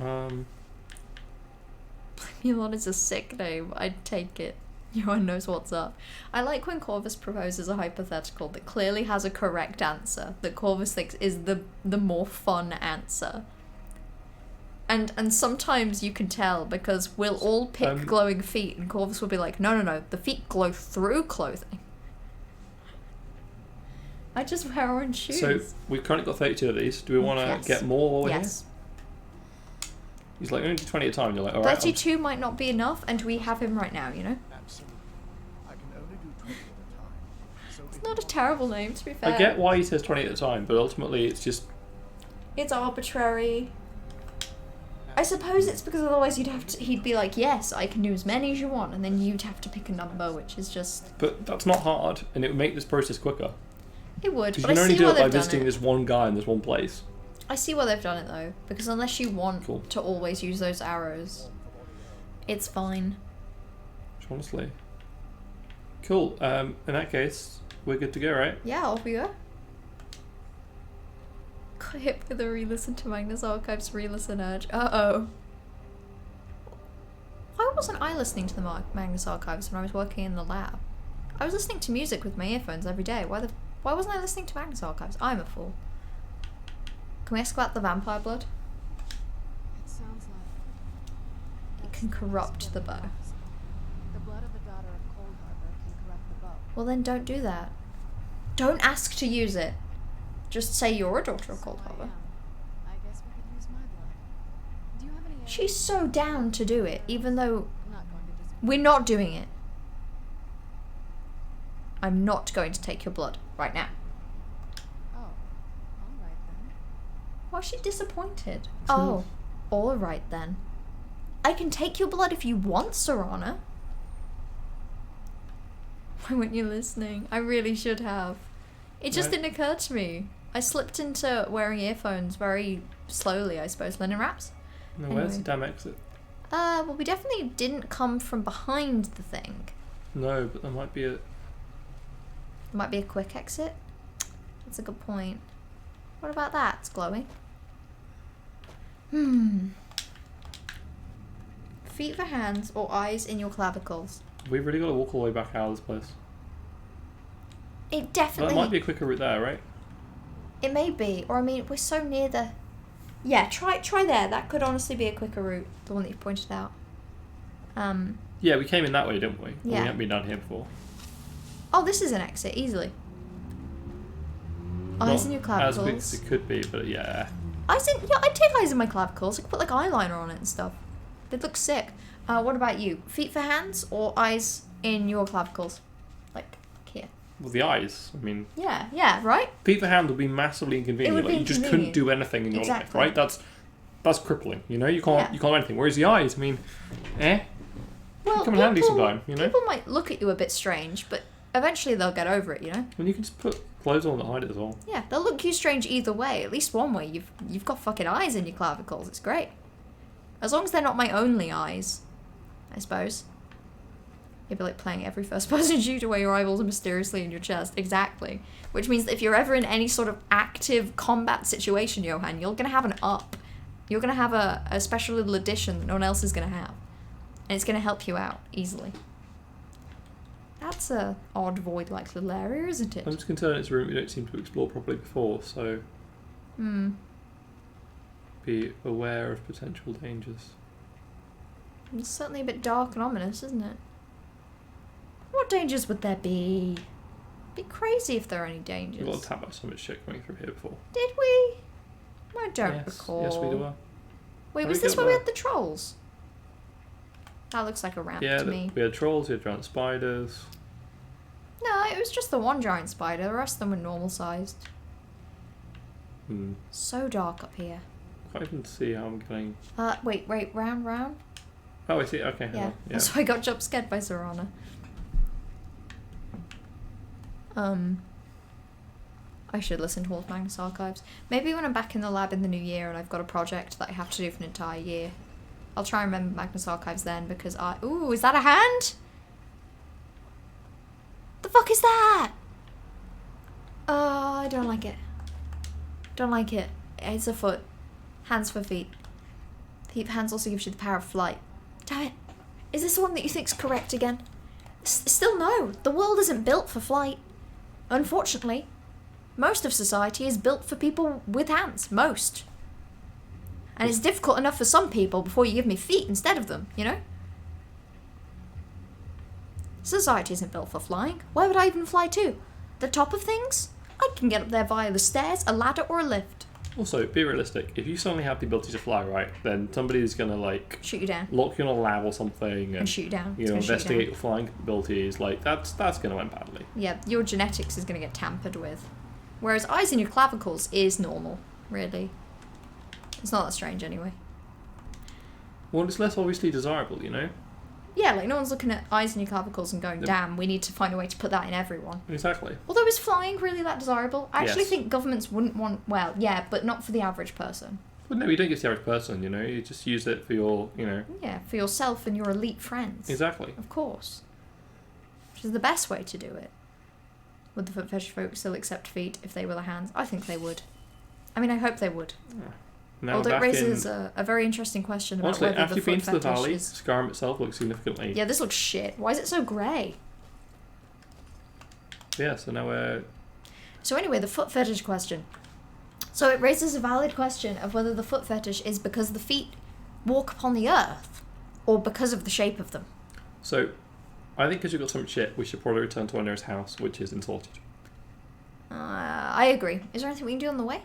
Elon is a sick name. I'd take it. No one knows what's up. I like when Corvus proposes a hypothetical that clearly has a correct answer, that Corvus thinks is the more fun answer. And sometimes you can tell because we'll all pick glowing feet and Corvus will be like, no, the feet glow through clothing. I just wear orange shoes. So we've currently got 32 of these. Do we want to Yes. get more while we're Yes. here? He's like, only do 20 at a time. You're like, all right. 32 might not be enough, and we have him right now, you know? Absolutely. I can only do 20 at a time. So It's if not a you terrible name, to be fair. I get why he says 20 at a time, but ultimately it's just... It's arbitrary. I suppose it's because otherwise he'd be like, yes, I can do as many as you want, and then you'd have to pick a number, which is just... But that's not hard, and it would make this process quicker. It would, Because but you can I only see do why it by they've done visiting it. this one guy in this one place. I see why they've done it, though, because unless you want Cool. to always use those arrows, it's fine. Honestly. Cool. In that case, we're good to go, right? Yeah, off we go. Got hit with a re-listen to Magnus Archives re-listen urge. Uh-oh. Why wasn't I listening to the Magnus Archives when I was working in the lab? I was listening to music with my earphones every day. Why wasn't I listening to Magnus Archives? I'm a fool. Can we ask about the vampire blood? It sounds like It can corrupt the bow. the blood of the daughter of Cold Harbor can corrupt the bow. Well then don't do that. Don't ask to use it. Just say you're a daughter of Cold So I Harbor. am. I guess we could use my blood. Do you have any She's so down to do it, even though I'm not going to just we're not doing it. I'm not going to take your blood right now. Oh. Alright then. Why is she disappointed? Oh, alright then. I can take your blood if you want, Serana. Why weren't you listening? I really should have. It just No. didn't occur to me. I slipped into wearing earphones very slowly, I suppose. Linen wraps? No, where's Anyway. the damn exit? Well, we definitely didn't come from behind the thing. No, but there might be a... Might be a quick exit. That's a good point. What about that? It's glowing. Feet for hands or eyes in your clavicles. We've really got to walk all the way back out of this place. It That definitely... might be a quicker route there, right? It may be. Or, I mean, we're so near the... Yeah, try there. That could honestly be a quicker route. The one that you pointed out. Yeah, we came in that way, didn't we? Or Yeah. we haven't been down here before. Oh, this is an exit. Easily. Eyes in your As big clavicles. as it could be, but yeah. Eyes in... Yeah, I'd take eyes in my clavicles. I could put, like, eyeliner on it and stuff. They'd look sick. What about you? Feet for hands or eyes in your clavicles? Like, here. Well, the eyes. I mean, Yeah, right? feet for hand would be massively inconvenient. It would Like, be you just couldn't inconvenient. do anything in your Exactly. life, right? That's crippling. You know, you can't Yeah. you can't do anything. Whereas the eyes, I mean, Well, come in handy sometime, you know? People might look at you a bit strange, but eventually they'll get over it, you know? And you can just put clothes on that hide it as well. Yeah, they'll look you strange either way. At least one way. You've got fucking eyes in your clavicles. It's great. As long as they're not my only eyes, I suppose. You'd be like playing every first-person shooter where your eyeballs are mysteriously in your chest. Exactly. Which means that if you're ever in any sort of active combat situation, Johan, you're going to have an up. You're going to have a special little addition that no one else is going to have. And it's going to help you out easily. That's a odd void-like little area, isn't it? I'm just concerned it's a room we don't seem to explore properly before, so be aware of potential dangers. It's certainly a bit dark and ominous, isn't it? What dangers would there be? Be crazy if there are any We've dangers. got to tap out so much shit coming through here before. Did we? I don't yes, recall. Yes, we do. Wait, How was did we this get where we there? had the trolls? That looks like a ramp Yeah, to me. we had trolls, we had giant spiders. No, it was just the one giant spider. The rest of them were normal sized. So dark up here. Can't even see how I'm getting. Wait, round. Oh, I see. Okay, hang Yeah. on. Yeah. That's why I got jump scared by Serana. I should listen to all of Magnus Archives. Maybe when I'm back in the lab in the new year and I've got a project that I have to do for an entire year, I'll try and remember Magnus Archives then because Ooh, is that a hand? The fuck is that? Oh, I don't like it. Don't like it. It's a foot. Hands for feet. Feet for hands also gives you the power of flight. Damn it. Is this the one that you think's correct again? Still no. The world isn't built for flight. Unfortunately. Most of society is built for people with hands. Most. And it's difficult enough for some people before you give me feet instead of them, you know? Society isn't built for flying. Where would I even fly to? The top of things? I can get up there via the stairs, a ladder, or a lift. Also, be realistic. If you suddenly have the ability to fly, right, then somebody's gonna like Shoot you down. lock you in a lab or something And shoot you down. you It's know, gonna shoot you investigate down. your flying abilities. Like that's gonna end badly. Yeah, your genetics is going to get tampered with. Whereas eyes in your clavicles is normal, really. It's not that strange anyway. Well, it's less obviously desirable, you know. Yeah, like no one's looking at eyes in your clavicles and going, damn, we need to find a way to put that in everyone. Exactly. Although is flying really that desirable? I actually Yes. think governments wouldn't want, well, yeah, but not for the average person. But no, you don't get the average person. You know, you just use it for your, you know. Yeah, for yourself and your elite friends. Exactly. Of course. Which is the best way to do it. Would the foot fetish folk still accept feet if they were the hands? I think they would. I mean, I hope they would. Now Although it back raises in. a very interesting question about Honestly, whether after the you've been foot to the fetish valley, is... Skyrim itself looks significantly. Yeah, this looks shit. Why is it so grey? Yeah, so now we're... So anyway, the foot fetish question. So it raises a valid question of whether the foot fetish is because the feet walk upon the earth, or because of the shape of them. So, I think because you've got so much shit, we should probably return to our nearest house, which is in Solitude. I agree. Is there anything we can do on the way?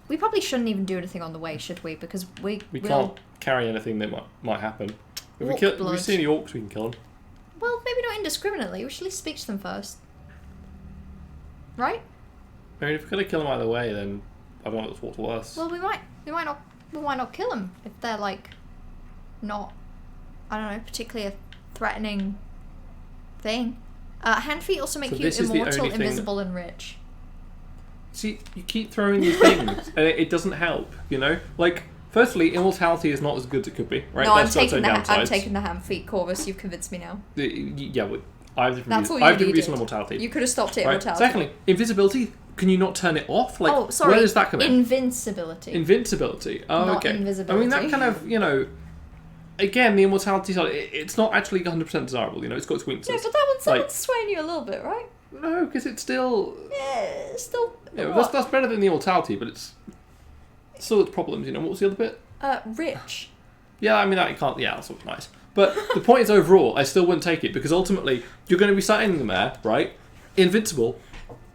We probably shouldn't even do anything on the way, should we? Because we can't carry anything that might happen. If Orc if blood. we see any orcs, we can kill them. Well, maybe not indiscriminately. We should at least speak to them first. Right? I mean, if we're going to kill them either way, then I don't know what's worse. Well, we might not kill them if they're like not, I don't know, particularly a threatening thing. Hand feet also make So you this is the immortal, only thing invisible, and rich. See, you keep throwing these things, and it doesn't help, you know? Like, firstly, immortality is not as good as it could be, right? No, I'm That's got its own I'm downsides. taking the hand feet, Corvus. You've convinced me now. Yeah, well, I have different That's views. all I you have different views needed. on immortality. You could have stopped it at Right. mortality. Secondly, invisibility. Can you not turn it off? Like, Oh, sorry. where does that come in? Invincibility. Invincibility. Oh, Not okay. invisibility. I mean, that kind of, you know, again, the immortality side, it's not actually 100% desirable, you know, it's got its weaknesses. No, but that one's Like- swaying you a little bit, right? No, because it's still... Yeah, it's still. Yeah, what? that's better than the immortality, but it's still its problems, you know. What was the other bit? Rich. Yeah, I mean, that you can't... Yeah, that's all nice. But the point is, overall, I still wouldn't take it, because ultimately, you're going to be sat in there, right, invincible,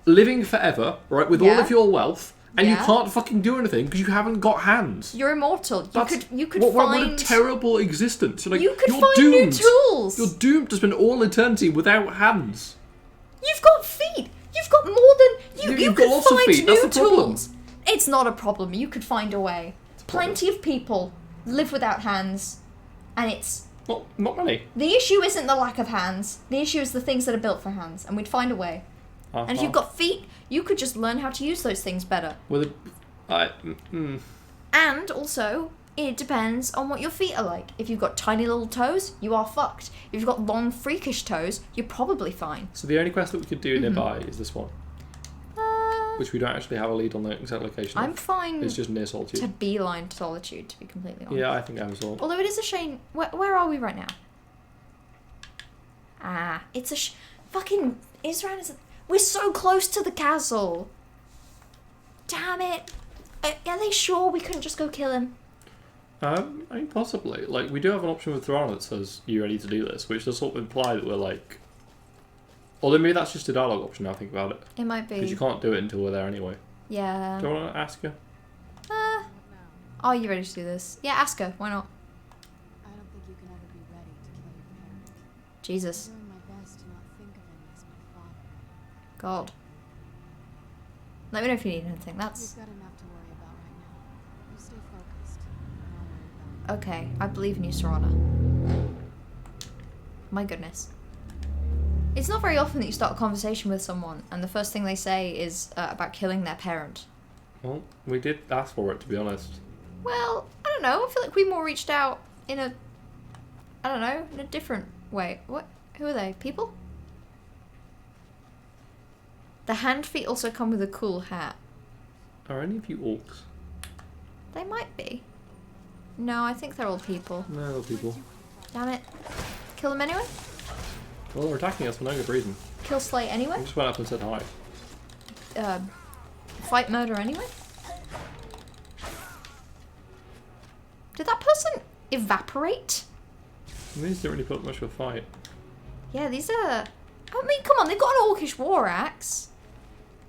living forever, right, with all Yeah. of your wealth, and you Yeah. can't fucking do anything because you haven't got hands. You're immortal. You could what find. a terrible existence. Like, you could you're find doomed. new tools. You're doomed to spend all eternity without hands. You've got feet. You've got more than you. You've You got could lots of find feet. new That's the problem. tools. It's not a problem. You could find a way. problem. Plenty of people live without hands, and it's Not many. the issue isn't the lack of hands. The issue is the things that are built for hands, and we'd find a way. And if you've got feet, you could just learn how to use those things better. And also, it depends on what your feet are like. If you've got tiny little toes, you are fucked. If you've got long, freakish toes, you're probably fine. So the only quest that we could do nearby is this one, Uh, which we don't actually have a lead on the exact location I'm of. fine It's just near Solitude. to beeline solitude, to be completely honest. Yeah, I think I was all. Although it is a shame. Where are we right now? It's a fucking Israel is. We're so close to the castle. Damn it! Are they sure we couldn't just go kill him? I mean, possibly. Like, we do have an option with Thorana that says, "You ready to do this?" Which does sort of imply that we're like. Although maybe that's just a dialogue option. Now I think about it, It might be. because you can't do it until we're there anyway. Yeah. Do you want to ask her? Are you ready to do this? Yeah, ask her. Why not? I don't think you can ever be ready to kill your parent. Jesus. I'm doing my best to not think of him as my father. God. Let me know if you need anything. You've That's got enough to worry about right now. You stay focused, and I'll worry about it. okay. I believe in you, Serana. My goodness. It's not very often that you start a conversation with someone and the first thing they say is about killing their parent. Well, we did ask for it, to be honest. Well, I don't know. I feel like we more reached out in a, I don't know, in a different way. What? Who are they? People? The hand feet also come with a cool hat. Are any of you orcs? They might be. No, I think they're all people. No, they're people. Damn it. Kill them anyway? Well, they're attacking us for no good reason. Kill, slay I anyway? just went up and said hi. Fight, murder anyway? Did that person evaporate? These didn't really put much of a fight. Yeah, these are... I mean, come on, they've got an orcish war axe.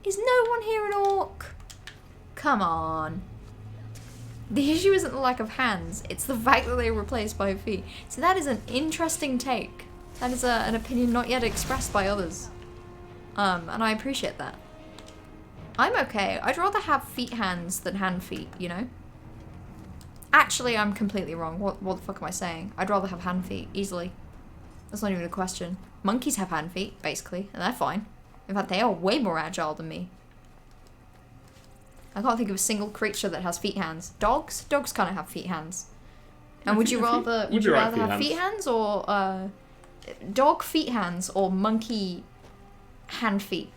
Is no one here an orc? Come on. The issue isn't the lack of hands, it's the fact that they were replaced by feet. So that is an interesting take. That is an opinion not yet expressed by others. And I appreciate that. I'm okay. I'd rather have feet hands than hand feet, you know? Actually, I'm completely wrong. What the fuck am I saying? I'd rather have hand feet, easily. That's not even a question. Monkeys have hand feet, basically, and they're fine. In fact, they are way more agile than me. I can't think of a single creature that has feet hands. Dogs? Dogs kind of have feet hands. And would you rather have feet hands or dog feet hands or monkey hand feet?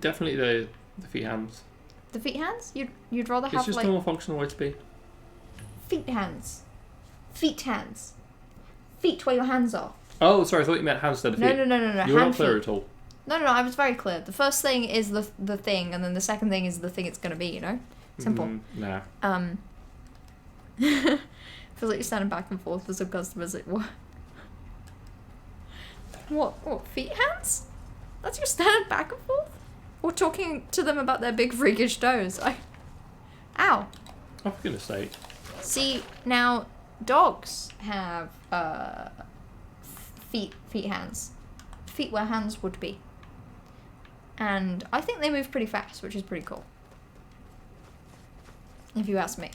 Definitely the feet hands. The feet hands? You'd rather It's have just like a more functional way to be. feet hands. Feet hands. Feet where your hands are. Oh, sorry, I thought you meant hands instead of feet. No. You were hand not clear feet. at all. No, I was very clear. The first thing is the thing, and then the second thing is the thing it's gonna be. You know, simple. Nah. Feels like you're standing back and forth with some customers at work. What? Feet hands? That's your standing back and forth? Or talking to them about their big freakish toes? Ow. Oh, for goodness sake. See, now dogs have feet hands. Feet where hands would be. And I think they move pretty fast, which is pretty cool. If you ask me.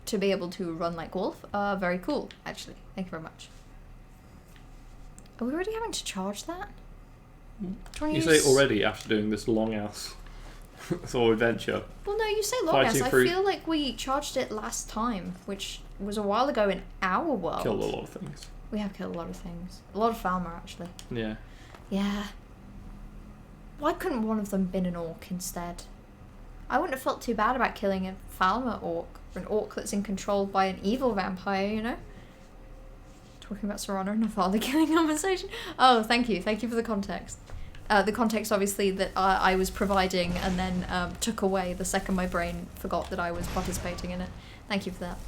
To be able to run like wolf, very cool, actually. Thank you very much. Are we already having to charge that? You say already after doing this long ass sort of adventure. Well, no, you say long ass. Fighting I through- feel like we charged it last time, which was a while ago in our world. Killed a lot of things. We have killed a lot of things. A lot of Falmer, actually. Yeah. Yeah. Why couldn't one of them been an orc instead? I wouldn't have felt too bad about killing a Falmer orc, or an orc that's in control by an evil vampire, you know? Talking about Serrano and a father killing conversation. Oh, thank you for the context. The context, obviously, that I was providing and then took away the second my brain forgot that I was participating in it. Thank you for that.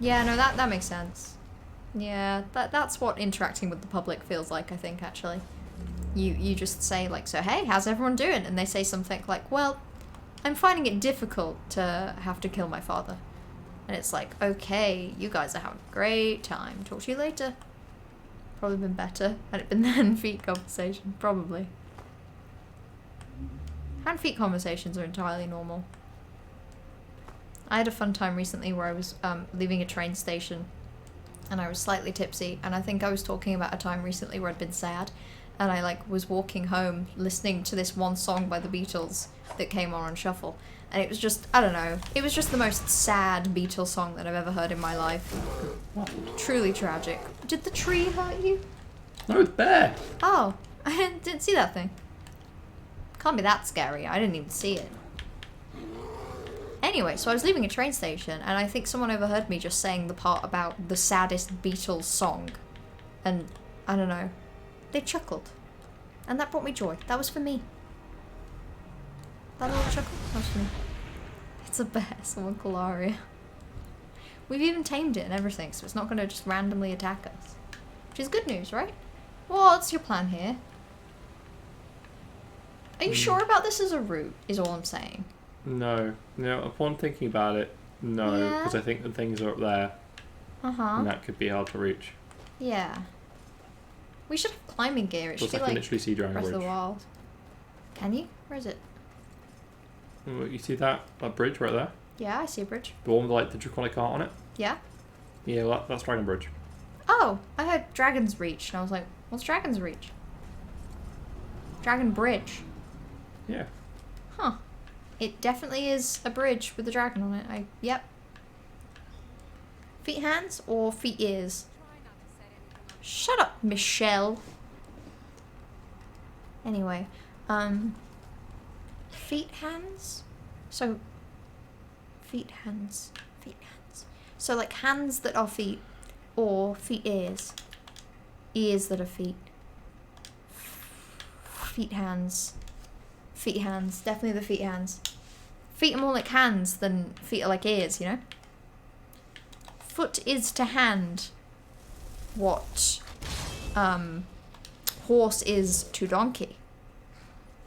Yeah, no, that makes sense. Yeah, that's what interacting with the public feels like, I think, actually. You just say, like, so hey, how's everyone doing? And they say something like, well, I'm finding it difficult to have to kill my father. And it's like, okay, you guys are having a great time. Talk to you later. Probably been better had it been the hand feet conversation. Probably. Hand feet conversations are entirely normal. I had a fun time recently where I was leaving a train station and I was slightly tipsy, and I think I was talking about a time recently where I'd been sad, and I like was walking home listening to this one song by the Beatles that came on shuffle, and it was just, I don't know, it was just the most sad Beatles song that I've ever heard in my life. Truly tragic. Did the tree hurt you? No, it's bear. Oh, I didn't see that thing. Can't be that scary. I didn't even see it. Anyway, so I was leaving a train station, and I think someone overheard me just saying the part about the saddest Beatles song. And, I don't know, they chuckled. And that brought me joy. That was for me. That little chuckle? That was for me. It's a bear, someone call Aria. We've even tamed it and everything, so it's not going to just randomly attack us. Which is good news, right? What's your plan here? Are you sure about this as a route, is all I'm saying? No. Upon thinking about it, no. Yeah? Because I think the things are up there, Uh-huh. and that could be hard to reach. Yeah. We should have climbing gear. It should Plus, be I can like literally see Dragon Breath of the Bridge. Wild. Can you? Where is it? You see that bridge right there? Yeah, I see a bridge. The one with like the draconic art on it? Yeah? Yeah, well, that's Dragon Bridge. Oh, I heard Dragon's Reach, and I was like, what's Dragon's Reach? Dragon Bridge. Yeah. Huh. It definitely is a bridge with a dragon on it. Yep. Feet hands or feet ears? Shut up, Michelle. Anyway, feet hands? So, feet hands. So like hands that are feet, or feet ears. Ears that are feet. Feet hands. Feet hands. Definitely the feet hands. Feet are more like hands than feet are like ears, you know? Foot is to hand what horse is to donkey.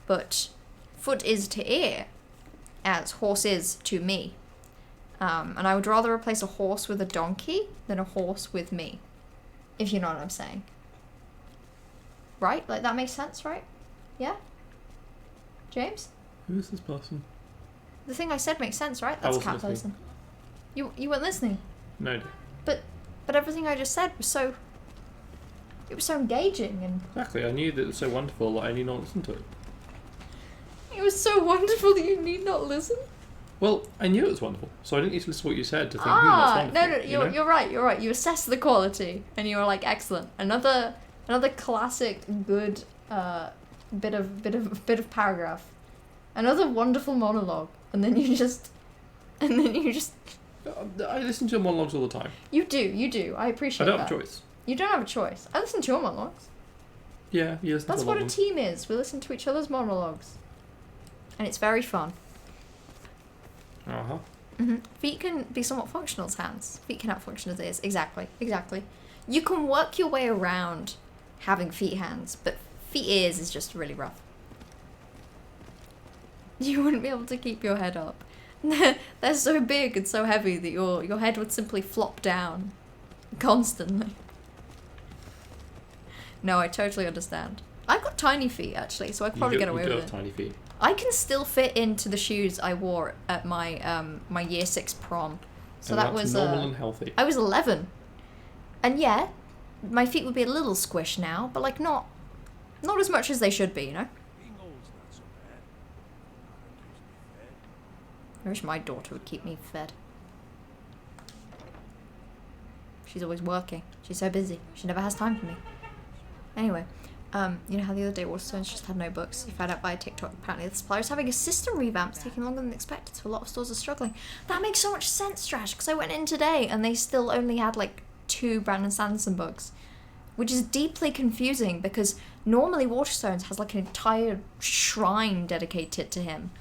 But foot is to ear as horse is to me. And I would rather replace a horse with a donkey than a horse with me. If you know what I'm saying. Right? Like that makes sense, right? Yeah? James? Who is this person? The thing I said makes sense, right? I That's a wasn't cat listening. person. You weren't listening. No. But everything I just said was so... It was so engaging, and Exactly. I knew that it was so wonderful that I need not listen to it. it was so wonderful that you need not listen. Well, I knew it was wonderful, so I didn't need to listen to what you said to think, that's Ah, wonderful. no, you know? you're right. You assessed the quality, and you were like, excellent. Another classic good bit of paragraph. Another wonderful monologue, and then you just I listen to monologues all the time. You do. I I appreciate don't that. have a choice. You don't have a choice. I listen to your monologues. Yeah, you listen That's to a what lot a of them. team is. We listen to each other's monologues. And it's very fun. Uh-huh. Feet can be somewhat functional as hands. Feet can function as ears. Exactly. You can work your way around having feet hands, but feet ears is just really rough. You wouldn't be able to keep your head up. They're so big and so heavy that your head would simply flop down constantly. No, I totally understand. I've got tiny feet actually, so I could probably get away you do with have it. tiny feet. I can still fit into the shoes I wore at my my year 6 prom. So And that that's was normal and healthy. I was 11. And yeah, my feet would be a little squished now, but like not as much as they should be, you know? Being old's not so bad. Mother keeps me fed. I wish my daughter would keep me fed. She's always working. She's so busy. She never has time for me. Anyway, you know how the other day Waterstones just had no books? You found out via TikTok. Apparently the supplier's having a system revamp. It's taking longer than expected, so a lot of stores are struggling. That makes so much sense, Trash, because I went in today and they still only had like 2 Brandon Sanderson books. Which is deeply confusing because normally Waterstones has like an entire shrine dedicated to him.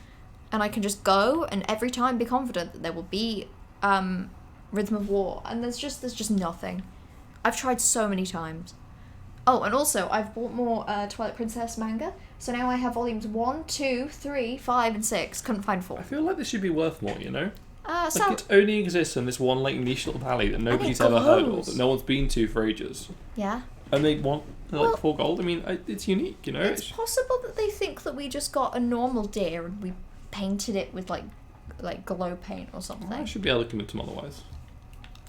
And I can just go and every time be confident that there will be Rhythm of War. And there's just nothing. I've tried so many times. Oh, and also, I've bought more Twilight Princess manga, so now I have volumes 1, 2, 3, 5, and 6. Couldn't find 4. I feel like this should be worth more, you know? So, Like it only exists in this one like niche little valley that nobody's it ever heard of, glows. that no one's been to for ages. yeah. And they want like Well, 4 gold. I mean, it's unique, you know? It's possible that they think that we just got a normal deer and we painted it with, like glow paint or something. I should be able to convince them otherwise.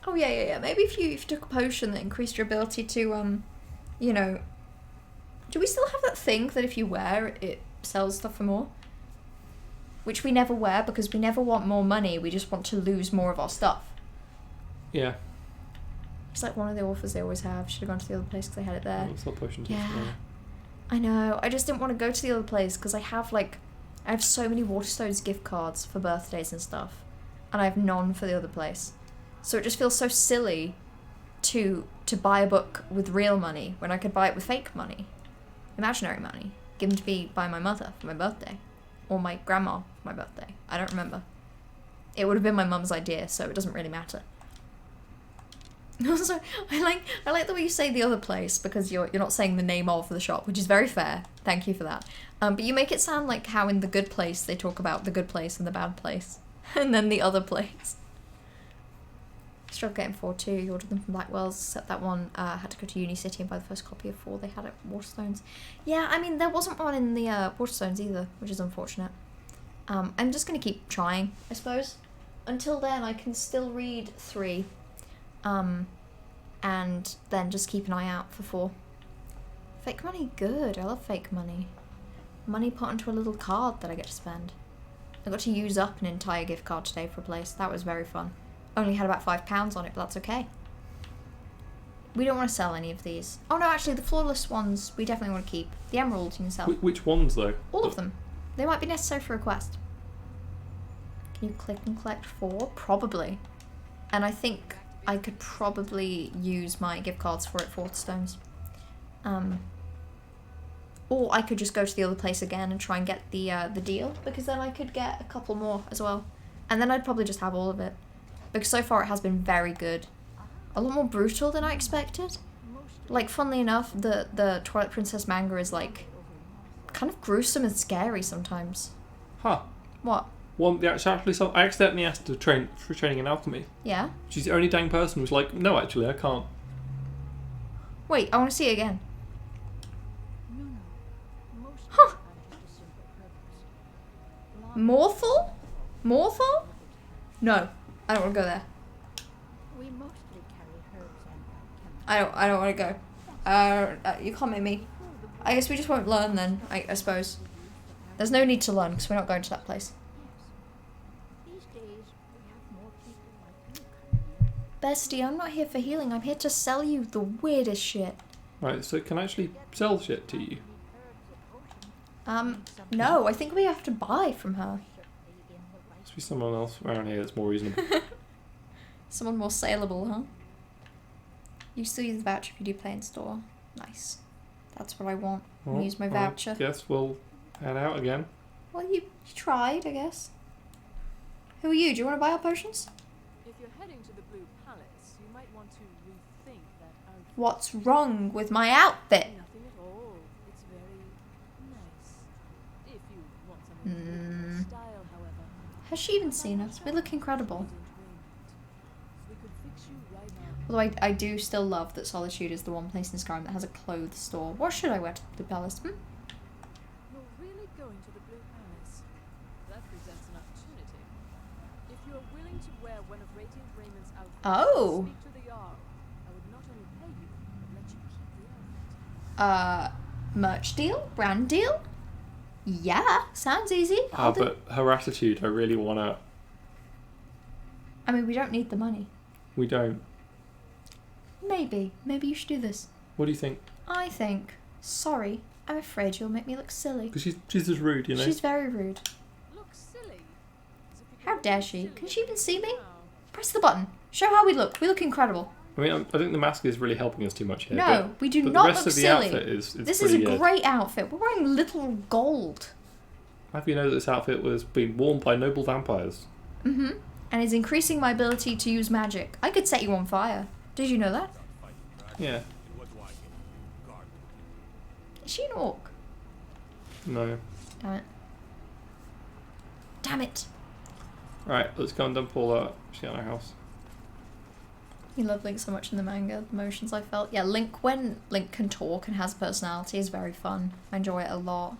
Oh, yeah. Maybe if you took a potion that increased your ability to, you know... Do we still have that thing that if you wear, it sells stuff for more? Which we never wear because we never want more money, we just want to lose more of our stuff. Yeah. It's like one of the offers they always have. Should have gone to the other place because they had it there. It's not potions. Yeah. I know. I just didn't want to go to the other place because I have so many Waterstones gift cards for birthdays and stuff. And I have none for the other place. So it just feels so silly to buy a book with real money when I could buy it with fake money. Imaginary money. Given to me by my mother for my birthday. Or my grandma for my birthday. I don't remember. It would have been my mum's idea, so it doesn't really matter. Also, I like the way you say the other place because you're not saying the name of the shop, which is very fair. Thank you for that. But you make it sound like how in The Good Place they talk about the good place and the bad place, and then the other place. Struggle getting 4 too. You ordered them from Blackwell's, except that one had to go to Uni City and buy the first copy of 4 they had at Waterstones. Yeah, I mean there wasn't one in the Waterstones either, which is unfortunate. I'm just gonna keep trying, I suppose. Until then, I can still read 3. And then just keep an eye out for 4. Fake money, good. I love fake money. Money put onto a little card that I get to spend. I got to use up an entire gift card today for a place. That was very fun. Only had about £5 on it, but that's okay. We don't want to sell any of these. Oh no, actually, the flawless ones we definitely want to keep. The emeralds you can sell. Which ones though? All of them. They might be necessary for a quest. Can you click and collect 4? Probably. And I think I could probably use my gift cards for it for Waterstones. Or I could just go to the other place again and try and get the deal, because then I could get a couple more as well. And then I'd probably just have all of it. Because so far it has been very good. A lot more brutal than I expected. Like, funnily enough, the Twilight Princess manga is, like, kind of gruesome and scary sometimes. Huh. What? One, I accidentally asked to train for training in alchemy. Yeah? She's the only dang person who's like, no, actually, I can't. Wait, I want to see it again. Huh. Morthal? Morthal? No, I don't want to go there. We mostly carry herbs and I don't want to go. You can't make me. I guess we just won't learn then, I suppose. There's no need to learn because we're not going to that place. these days we have more people like you coming here. Bestie, I'm not here for healing. I'm here to sell you the weirdest shit. Right, so can I actually sell shit to you? No, I think we have to buy from her. Must be someone else around here that's more reasonable. Someone more saleable, huh? You still use the voucher if you do play in store. Nice. That's what I want. Well, Use my voucher. I guess we'll head out again. Well, you tried, I guess. Who are you? Do you want to buy our potions? If you're heading to the Blue Palace, you might want to rethink that outfit. What's wrong with my outfit? Nothing at all. It's very nice. If you want something with more style, however. Has she even seen us? We look incredible. We could fix you right now. Although I do still love that Solitude is the one place in Skyrim that has a clothes store. What should I wear to the palace? You're really going to the Blue Palace. That presents an opportunity. If you're willing to wear one of Radiant Raymond's outfits, Oh. speak to the Jarl. I would not only pay you, but let you keep the outfit. Merch deal? Brand deal? Yeah, sounds easy. I'll do. But her attitude, I really want to... I mean, we don't need the money. We don't. Maybe you should do this. What do you think? I think. Sorry, I'm afraid you'll make me look silly. Because she's just rude, you know? She's very rude. Look silly. As if you How could dare look she? silly Can she even see me? now. Press the button. Show how we look. We look incredible. I mean, I think the mask is really helping us too much here. No, we do but not the rest look of the silly. outfit is This is pretty a good. great outfit. We're wearing little gold. How do you know that this outfit was being worn by noble vampires? Mm-hmm. And is increasing my ability to use magic. I could set you on fire. Did you know that? Yeah. Is she an orc? No. Damn it. Damn it. Alright, let's go and dump all that shit on our house. You love Link so much in the manga. The emotions I felt. Yeah, Link, when Link can talk and has a personality, is very fun. I enjoy it a lot.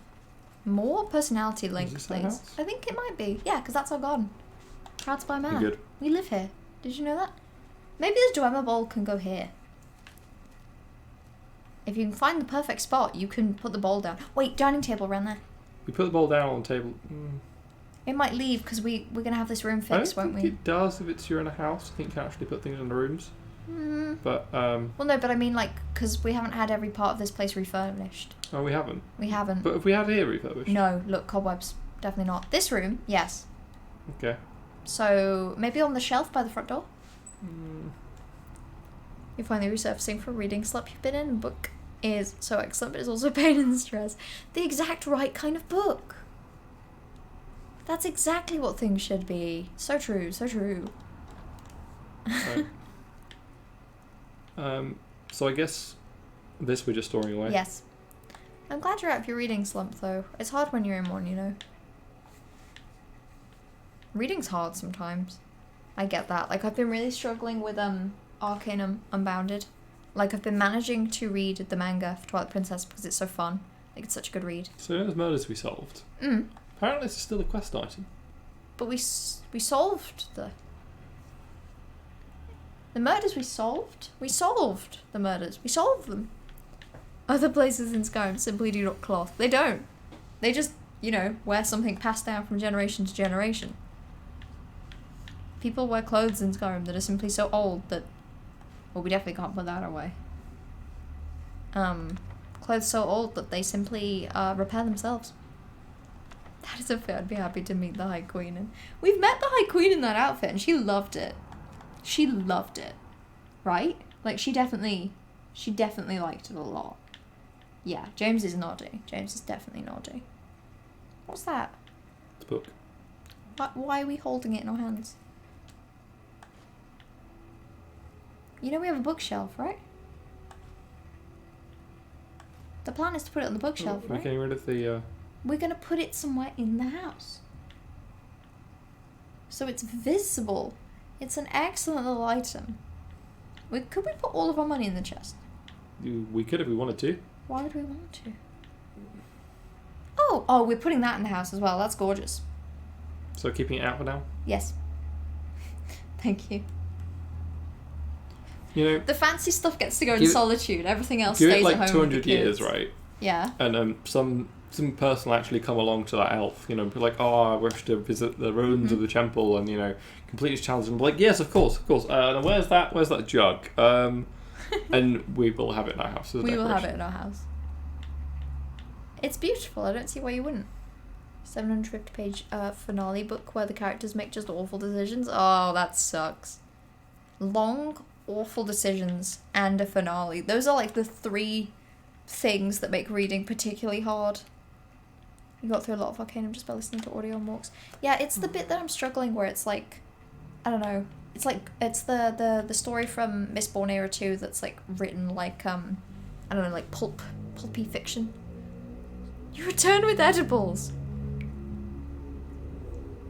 More personality, Link, this our please. house? I think it might be. Yeah, because that's our garden. Proud to buy man. Good. We live here. Did you know that? Maybe the Dwemer bowl can go here. If you can find the perfect spot, you can put the bowl down. Wait, dining table around there. We put the bowl down on the table. It might leave because we're going to have this room I fixed, don't won't think we? it does if you're in a house. I think you can actually put things in the rooms. Mm. But, Well, no, but I mean, like, because we haven't had every part of this place refurbished. oh, we haven't. We haven't. But if we had here refurbished. No, look, cobwebs. Definitely not. This room, yes. Okay. So, maybe on the shelf by the front door? You're finally resurfacing for a reading slump you've been in. The book is so excellent, but it's also pain and stress. The exact right kind of book. That's exactly what things should be. So true, so true. Right. So I guess this we're just storing away. Yes. I'm glad you're out of your reading slump, though. It's hard when you're in one, you know. Reading's hard sometimes. I get that. Like, I've been really struggling with Arcanum Unbounded. Like, I've been managing to read the manga for Twilight Princess because it's so fun. Like, it's such a good read. So those murders we solved. Mm. Apparently this is still a quest item. But we solved the murders we solved? We solved the murders. We solved them. Other places in Skyrim simply do not cloth. They don't. They just, you know, wear something passed down from generation to generation. People wear clothes in Skyrim that are simply so old that... Well, we definitely can't put that away. Clothes so old that they simply repair themselves. That is a fit I'd be happy to meet the High Queen in. We've met the High Queen in that outfit and she loved it. She loved it. Right? Like, she definitely liked it a lot. Yeah, James is nodding. James is definitely nodding. What's that? The book. Why are we holding it in our hands? You know we have a bookshelf, right? The plan is to put it on the bookshelf, We're right? getting rid of the... We're going to put it somewhere in the house. So it's visible. It's an excellent little item. Could we put all of our money in the chest? We could if we wanted to. Why would we want to? Oh, we're putting that in the house as well. That's gorgeous. So keeping it out for now. Yes. Thank you. You know, The fancy stuff gets to go in Give it- solitude. Everything else give stays it at home like with 200 the years, kids. right? Yeah. And some person will actually come along to that elf, you know, be like, oh, I wish to visit the ruins of the temple, and, you know, complete his challenge, and be like, yes, of course. Now where's that jug? And we will have it in our house as a We will have decoration. it in our house. It's beautiful. I don't see why you wouldn't. 750-page finale book where the characters make just awful decisions. Oh, that sucks. long, awful decisions and a finale. Those are like the 3 things that make reading particularly hard. You got through a lot of Arcanum just by listening to audio on walks. Yeah, it's the bit that I'm struggling where it's like, I don't know. It's like, it's the story from Mistborn Era 2 that's like written like, I don't know, like pulpy fiction. You return with edibles. Do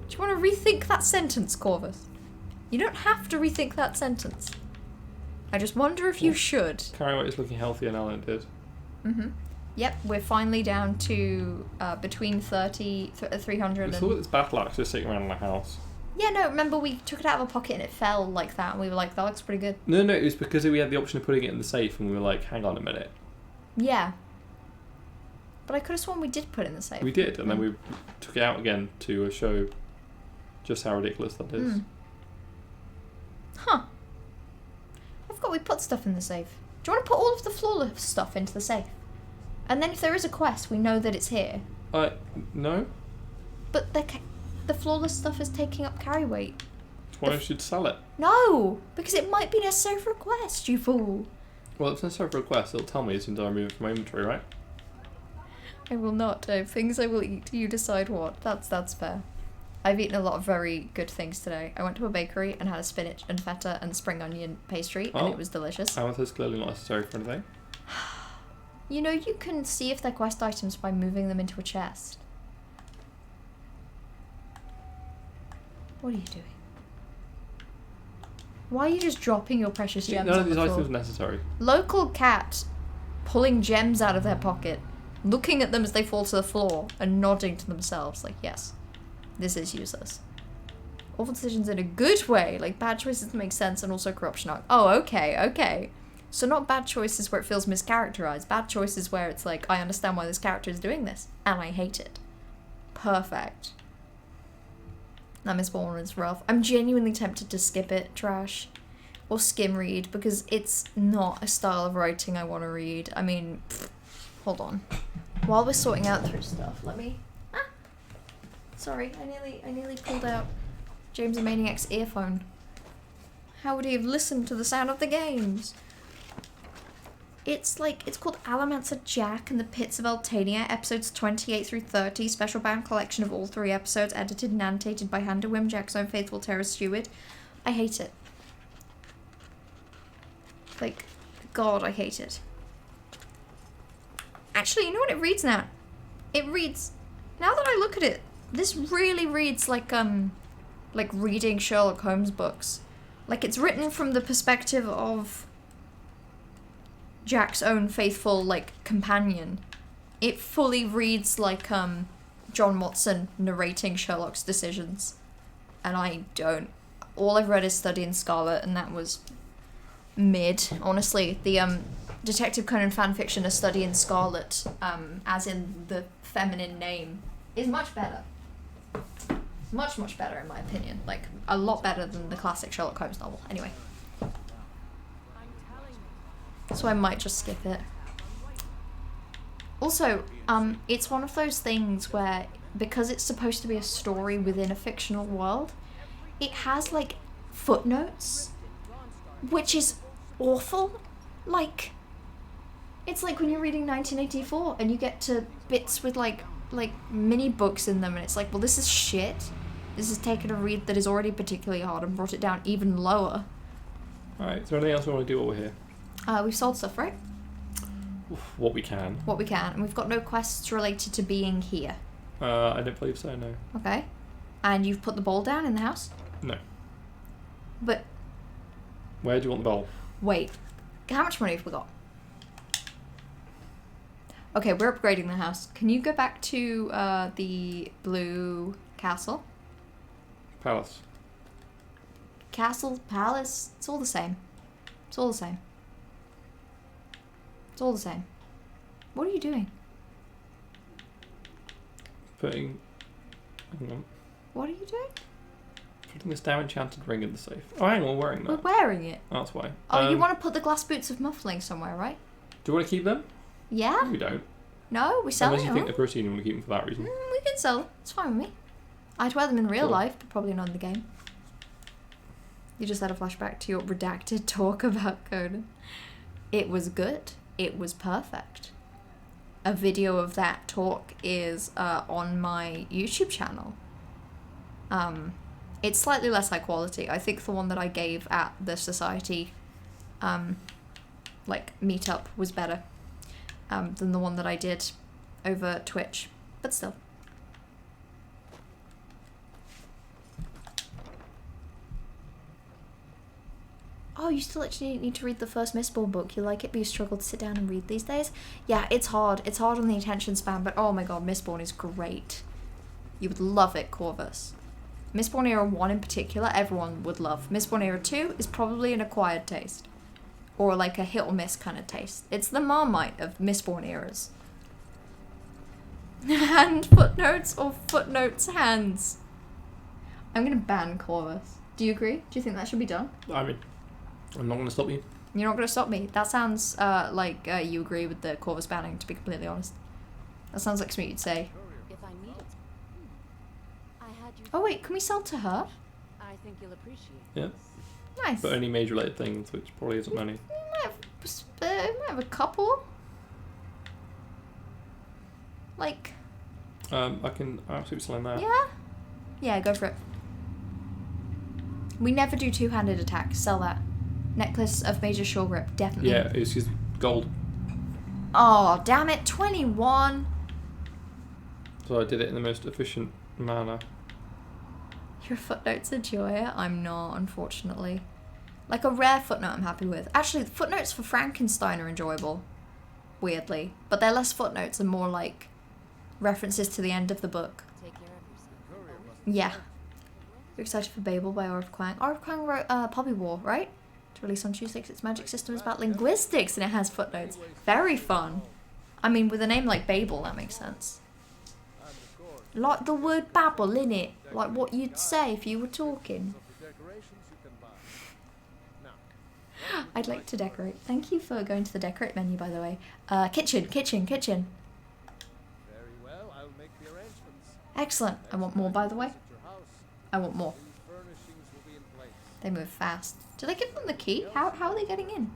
you want to rethink that sentence, Corvus? You don't have to rethink that sentence. I just wonder if you should. Carry weight is looking healthier now than it did. Mm-hmm. Yep, we're finally down to between 300 We and... saw this battle axe just sitting around in the house. Yeah, no, remember we took it out of a pocket and it fell like that and we were like, that looks pretty good. No, it was because we had the option of putting it in the safe and we were like, hang on a minute. Yeah. But I could have sworn we did put it in the safe. We did, and then we took it out again to show just how ridiculous that is. Huh. I forgot we put stuff in the safe. Do you want to put all of the flawless stuff into the safe? And then if there is a quest, we know that it's here. No. But the flawless stuff is taking up carry weight. Why don't you sell it? No! Because it might be necessary for a quest, you fool. Well, if it's necessary for a quest, it'll tell me as soon as I remove it from my inventory, right? I will not. Things I will eat, you decide what. That's fair. I've eaten a lot of very good things today. I went to a bakery and had a spinach and feta and spring onion pastry, and it was delicious. Amethyst is clearly not necessary for anything. You know, you can see if they're quest items by moving them into a chest. What are you doing? Why are you just dropping your precious gems None on of these the floor? items are necessary. Local cat pulling gems out of their pocket, looking at them as they fall to the floor, and nodding to themselves like, yes, this is useless. Awful decisions in a good way, like bad choices that make sense and also corruption arc. Oh, okay. So not bad choices where it feels mischaracterized, bad choices where it's like, I understand why this character is doing this, and I hate it. Perfect. That Mistborn is rough. I'm genuinely tempted to skip it, trash, or skim read, because it's not a style of writing I want to read. I mean, hold on. While we're sorting out through stuff, let me... Sorry, I nearly pulled out James the Maniac's earphone. How would he have listened to the sound of the games? It's called Alamancer Jack and the Pits of Eltania, episodes 28 through 30, special bound collection of all 3 episodes, edited and annotated by Handawim, Jack's own faithful terror steward. I hate it. Like, God, I hate it. Actually, you know what it reads now? It reads, now that I look at it, this really reads like reading Sherlock Holmes books. Like, it's written from the perspective of Jack's own faithful, like, companion. It fully reads like, John Watson narrating Sherlock's decisions. And I don't. All I've read is Study in Scarlet, and that was mid. Honestly, the, Detective Conan fanfiction, A Study in Scarlet, as in the feminine name, is much better. Much, much better, in my opinion. Like, a lot better than the classic Sherlock Holmes novel. Anyway. So I might just skip it. Also, it's one of those things where, because it's supposed to be a story within a fictional world, it has, like, footnotes, which is awful. Like, it's like when you're reading 1984 and you get to bits with, like mini books in them, and it's like, well, this is shit. This has taken a read that is already particularly hard and brought it down even lower. Alright, is there anything else we want to do while we're here? We've sold stuff, right? What we can. What we can. And we've got no quests related to being here. I don't believe so, no. Okay. And you've put the bowl down in the house? No. But... Where do you want the bowl? Wait. How much money have we got? Okay, we're upgrading the house. Can you go back to the blue castle? Palace. Castle, palace, it's all the same. It's all the same. It's all the same. What are you doing? Hang on. What are you doing? Putting this down enchanted ring in the safe. Oh, hang on, we're wearing that. We're wearing it. That's why. Oh, you want to put the glass boots of muffling somewhere, right? Do you want to keep them? Yeah? No, we don't. No, we sell Unless you them. think they're pretty and you want to keep them for that reason. We can sell them. It's fine with me. I'd wear them in real Cool. life, but probably not in the game. You just had a flashback to your redacted talk about Conan. It was good. It was perfect. A video of that talk is on my YouTube channel. It's slightly less high quality. I think the one that I gave at the society like meetup was better than the one that I did over Twitch, but still. Oh, you still actually need to read the first Mistborn book. You like it, but you struggle to sit down and read these days? Yeah, it's hard. It's hard on the attention span, but oh my god, Mistborn is great. You would love it, Corvus. Mistborn Era 1 in particular, everyone would love. Mistborn Era 2 is probably an acquired taste. Or like a hit or miss kind of taste. It's the Marmite of Mistborn eras. Hand footnotes or footnotes hands? I'm gonna ban Corvus. Do you agree? Do you think that should be done? I mean, I'm not going to stop you. You're not gonna stop me. That sounds like you agree with the Corvus banning, to be completely honest. That sounds like something you'd say. If I need it. I had you. Oh wait, can we sell to her? I think you'll appreciate. Yeah. Nice. But only mage related things, which probably isn't many. We might have a couple. Like, I can absolutely sell in that. yeah? Yeah, go for it. We never do two-handed attacks. Sell that. Necklace of Major Shore Grip, definitely. Yeah, it's just gold. Oh, damn it, 21. So I did it in the most efficient manner. Your footnotes are joy. I'm not, unfortunately. Like a rare footnote I'm happy with. Actually, the footnotes for Frankenstein are enjoyable. Weirdly. But they're less footnotes and more like references to the end of the book. Take care of yourself. Yeah. You're excited for Babel by R of Quang. R of Quang wrote Poppy War, right? To release on Tuesday 'cause its magic system is about linguistics and it has footnotes. Very fun. I mean, with a name like Babel, that makes sense. Like the word babble, innit? Like what you'd say if you were talking. I'd like to decorate. Thank you for going to the decorate menu, by the way. Kitchen. Very well, I'll make the arrangements. Excellent. I want more, by the way. At your house, I want more. these furnishings will be in place. They move fast. Did I give them the key? How are they getting in?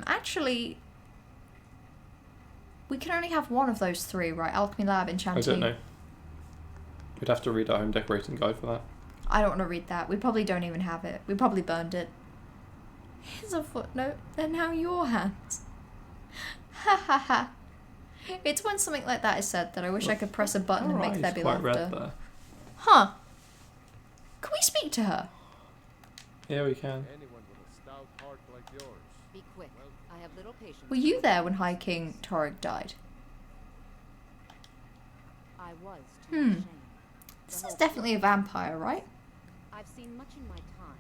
Actually, we can only have one of those three, right? Alchemy Lab, I Enchanting. don't know. We'd have to read our home decorating guide for that. I don't want to read that. We probably don't even have it. We probably burned it. Here's a footnote. They're now your hands. Ha ha ha. It's when something like that is said that I wish I could press a button and make there be quite laughter. red there. Huh. Can we speak to her? Yeah, we can. Anyone with a stout heart like yours. Be quick. I have little patience. Were you there when High King Torog died? I was. Hmm. To my shame. This The is whole- definitely a vampire, right? I've seen much in my time,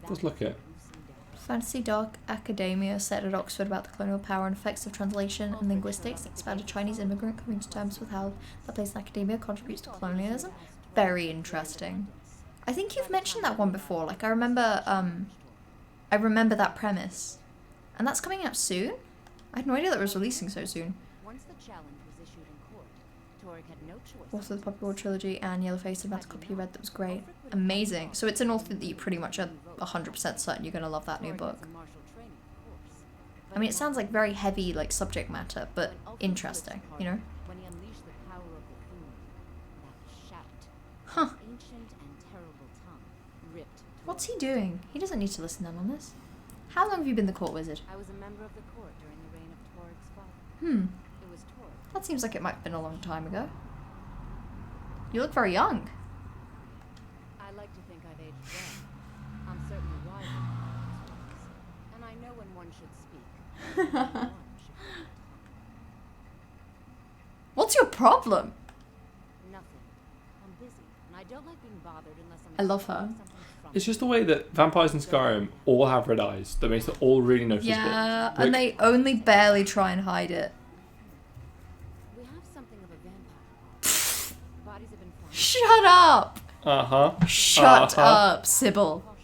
but Let's that look at it. loosened down. Fantasy Dark Academia set at Oxford about the colonial power and effects of translation and linguistics. It's about a Chinese immigrant coming to terms with how the place in academia contributes to colonialism. Very interesting. I think you've mentioned that one before. Like I remember that premise, and that's coming out soon. I had no idea that it was releasing so soon. Once the challenge was issued in court, Torg had no choice. Also, the Poppy War trilogy and Yellowface, the amount copy you read that was great, amazing. So it's an author that you pretty much are 100% certain you're gonna love that new Torg book. has a martial training course. I mean, it sounds like very heavy, like subject matter, but When Ulfric interesting. split You know? apart, When he unleashed the power of the Thune, that shout, Huh? ancient and terrible tongue, ripped. What's he Torg's doing? He doesn't need to listen in on this. How long have you been the court wizard? I was a member of the court during the reign of Torg's father. It was Torg. That seems like it might have been a long time ago. You look very young. I like to think I've aged well. I'm certainly wiser than I once was. And I know when one should speak. and when one should not. What's your problem? Nothing. I'm busy, and I don't like being bothered unless I'm I love her. expecting something from It's just the way that vampires in Skyrim all have red eyes that makes it all really noticeable. Yeah, Like, and they only barely try and hide it. We have something of a vampire. Bodies have been found. Shut up! Uh-huh. Shut Uh-huh. up, Sybil. Caution.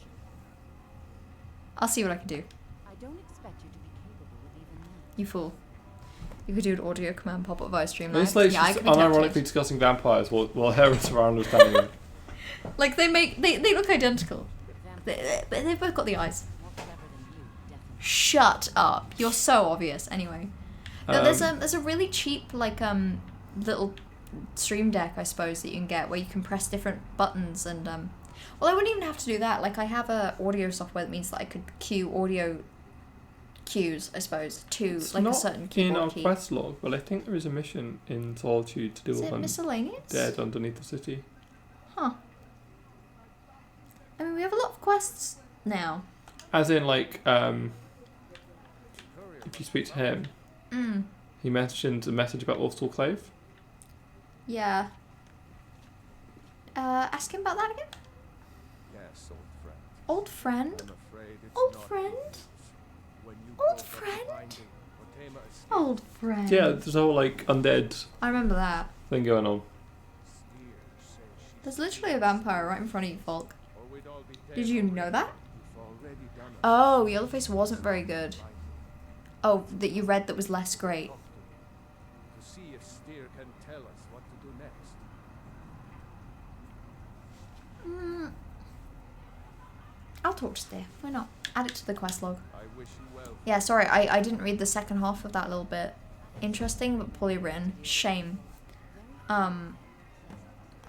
I'll see what I can do. I don't expect you to be capable of even that. You fool. You could do an audio command pop-up via It's Streamlabs. like Yeah, I she's could be tempted. unironically discussing vampires while Harris around was standing there. Like, they look identical. Vampires They've both got the eyes. more clever than you, definitely. Shut up. You're so obvious. Anyway. No, there's a really cheap, like, little stream deck, I suppose, that you can get where you can press different buttons and, well, I wouldn't even have to do that. Like, I have a audio software that means that I could cue audio cues, I suppose, to, It's like, not a certain in keyboard our key. quest log, but I think there is a mission in Solitude to do Is with it them miscellaneous? dead underneath the city. Huh. I mean, we have a lot of quests now. As in, like, if you speak to him, he mentioned a message about Orbital Clave. Yeah. Ask him about that again? Yes, old friend. Old friend? I'm afraid it's Old not friend? yours. When you Old broke up the friend? binding, Otema escaped. Old friend. Yeah, there's a whole, like, undead I remember that. thing going on. Steer says she's There's literally a vampire right in front of you, Falk. or we'd all be dead Did you already. know that? You've already done us Oh, Yellowface wasn't very good. Oh, that you read that was less great. to see if Steer can tell us what to do next. I'll talk to Steer. Why not? Add it to the quest log. I wish you well. Yeah, sorry, I didn't read the second half of that little bit. Interesting, but poorly written. Shame.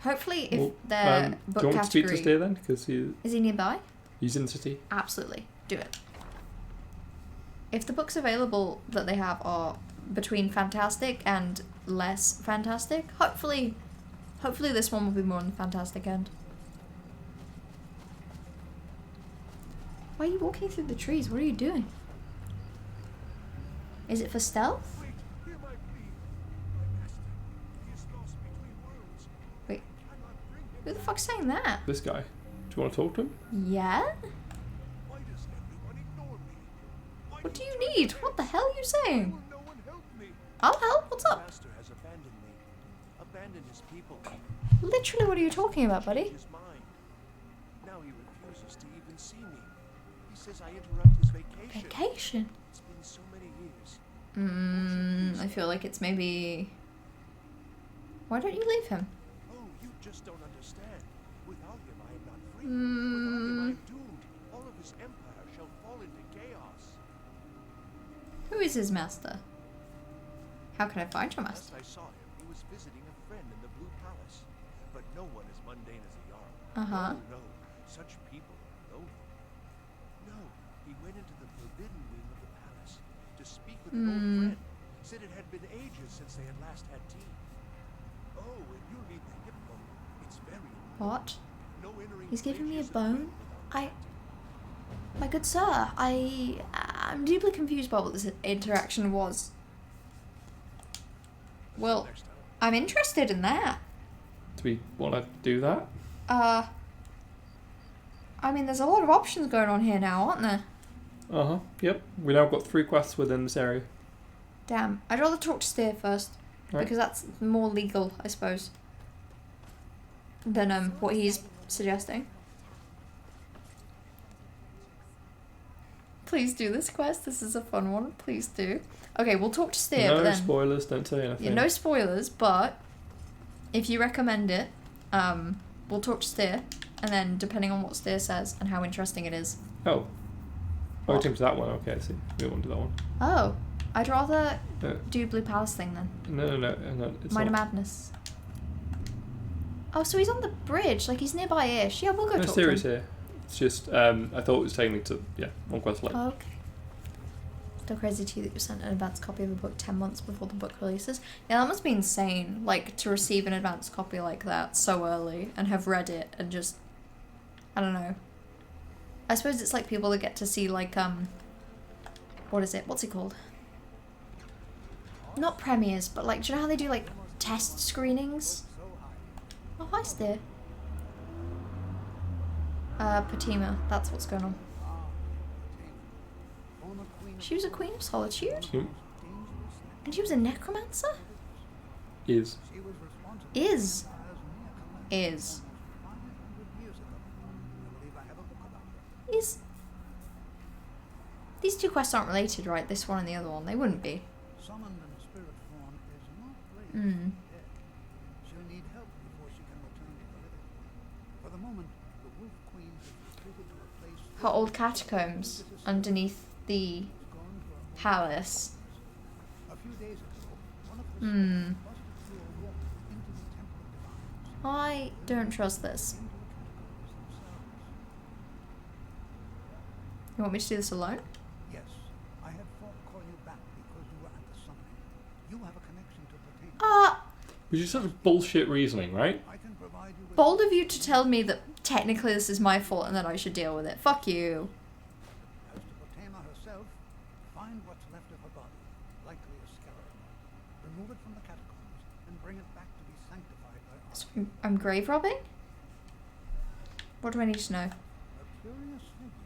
Hopefully if their do book you want me to speak to category... Steer then? Because Is he nearby? he's in the city. Absolutely. Do it. If the books available that they have are between fantastic and less fantastic, hopefully this one will be more on the fantastic end. Why are you walking through the trees? What are you doing? Is it for stealth? Wait, hear my plea. My master, he is lost between worlds. Wait, Cannot bring him. who the fuck's saying that? This guy. Do you want to talk to him? Yeah? Why does everyone ignore me? Why What do don't you I need? try? What the hell are you saying? Why will no one help me? I'll help. What's The up? master has abandoned me. Abandoned his people. Literally, what are you talking about, buddy? His mind. Now he refuses to even see me. He says I interrupt his vacation. Vacation? It's been so many years. I feel like it's maybe... Why don't you leave him? Oh, you just don't understand. Without him, I am not free. Without him, I am doomed. All of his empire shall fall into chaos. Who is his master? How can I find your Last master? I saw him, he was visiting a friend in the Blue Palace. But no one as mundane as a Jarl. Uh-huh. No, no. Such people are lonely. No, he went into the forbidden wing of the palace to speak with an old friend. Said it had been ages since they had last had tea. Oh, and you need the hip bone. It's very important. What? No entering He's giving me a glaciers of bone? wind without My good sir, I'm deeply confused by what this interaction was. Well, next time. I'm interested in that. Do we want to do that? I mean, there's a lot of options going on here now, aren't there? Uh-huh. Yep. We now got 3 quests within this area. Damn. I'd rather talk to Steer first. Right. Because that's more legal, I suppose. Than what he's suggesting. Please do this quest. This is a fun one. Please do. Okay, we'll talk to Steer, No but then... spoilers, don't say anything. Yeah, no spoilers, but if you recommend it, we'll talk to Steer, and then depending on what Steer says and how interesting it is. Oh. Oh, What? we jumped to that one. Okay, I see. We don't want to do that one. Oh, I'd rather No, do Blue Palace thing then. no. It's Minor not. Madness. Oh, so he's on the bridge, like he's nearby-ish. Yeah, we'll go No, talk Siri's to him. here. It's just, I thought it was taking me to, one quest late. Oh, okay. Still crazy to you that you sent an advance copy of a book 10 months before the book releases. Yeah, that must be insane, like, to receive an advance copy like that so early and have read it and just... I don't know. I suppose it's like people that get to see, like, what is it? What's it called? Not premieres, but, like, do you know how they do, like, test screenings? Oh, hi, Steer. Patima, that's what's going on. She was a Queen of Solitude? Hmm? And she was a necromancer? Is. Is. These two quests aren't related, right? This one and the other one. They wouldn't be. Hmm. She'll need help before she can return to the living. For the moment, the Wolf Queen has retreated to a place Her old catacombs underneath the gone to a palace. A few days ago, one of her Hmm. servants busted through a wall into the Temple of Divines, I don't trust this. into the catacombs themselves. You want me to do this alone? Yes, I had thought call you back because you were at the summoning. You have a connection to Platana. Which is such bullshit reasoning, right? I can provide you with Bold of you to tell me that technically this is my fault and that I should deal with it. Fuck you. As to Platana herself, find what's left of her body, likely a skeleton. Remove it from the catacombs and bring it back to be sanctified by us. So I'm grave robbing? What do I need to know? A curious figure.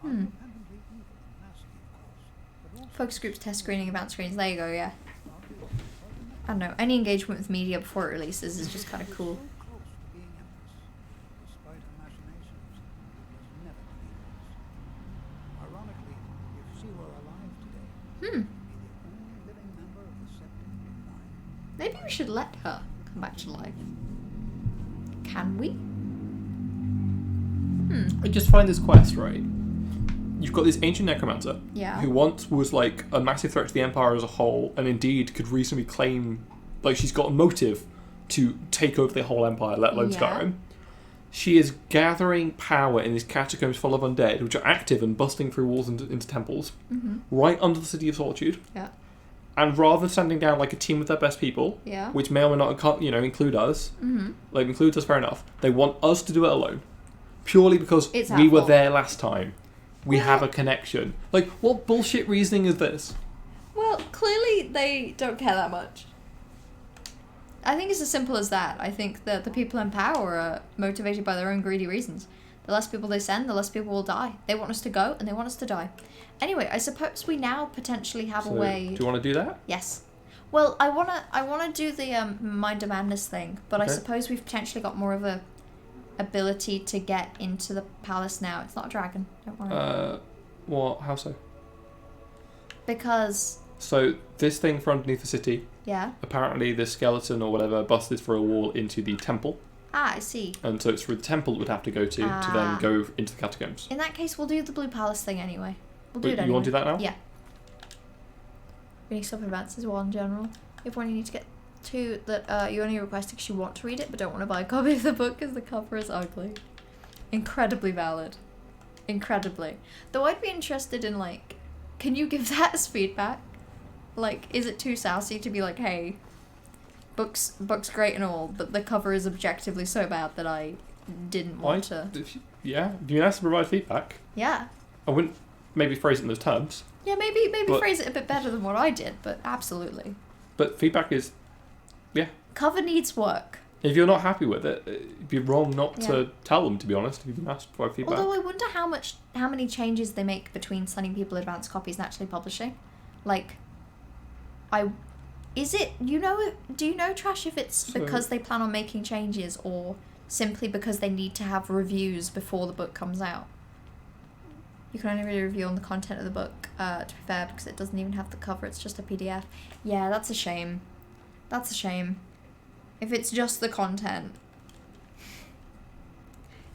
Independently evil and nasty, of course, but also Focus groups, test screening, advanced screens. There you go, yeah. obvious. I don't know. Any engagement with media before it releases is just kind of cool. So close to being empress. Despite her machinations, it was never to be hers. Ironically, if she were alive today, she'd be the only living member of the Septic line. Maybe we should let her come back to life. Can we? I just find this quest, right? You've got this ancient necromancer Yeah. who once was like a massive threat to the Empire as a whole, and indeed could reasonably claim, like, she's got a motive to take over the whole Empire, let alone Yeah. Skyrim. She is gathering power in these catacombs full of undead, which are active and busting through walls into temples, right under the City of Solitude. Yeah. And rather than sending down like a team of their best people, Yeah. which may or may not, include us, like includes us, fair enough. They want us to do it alone, purely because It's we our were fault. there last time. We have a Well- connection. Like, what bullshit reasoning is this? Well, clearly they don't care that much. I think it's as simple as that. I think that the people in power are motivated by their own greedy reasons. The less people they send, the less people will die. They want us to go, and they want us to die. Anyway, I suppose we now potentially have So, a way. do you want to do that? Yes. Well, I wanna do the Mind of Madness thing, but I Okay. suppose we've potentially got more of a ability to get into the palace now. It's not a dragon, don't worry. What? How so? Because So, this thing from underneath the city, yeah. apparently the skeleton or whatever busted through a wall into the temple, I see. and so it's through the temple it would have to go to Ah. then go into the catacombs. In that case, we'll do the Blue Palace thing anyway. We'll do Wait, it anyway. you want to do that now? Yeah. Reading stuff in advance is one general. You have one you need to get to that you only request because you want to read it but don't want to buy a copy of the book because the cover is ugly. Incredibly valid. Incredibly. Though I'd be interested in, like, can you give that as feedback? Like, is it too sassy to be like, hey, book's great and all, but the cover is objectively so bad that I didn't want to. Yeah, you asked to provide feedback. Yeah. I wouldn't maybe phrase it in those terms, Yeah, maybe But- phrase it a bit better than what I did, but absolutely. but feedback is, Cover needs work. if you're not happy with it, it'd be wrong not Yeah. to tell them, to be honest, if you've been asked for feedback. Although I wonder how many changes they make between sending people advanced copies and actually publishing. Like, do you know, Trash, if it's So- because they plan on making changes or simply because they need to have reviews before the book comes out? You can only really review on the content of the book, to be fair, because it doesn't even have the cover, it's just a PDF. Yeah, that's a shame. That's a shame. If it's just the content,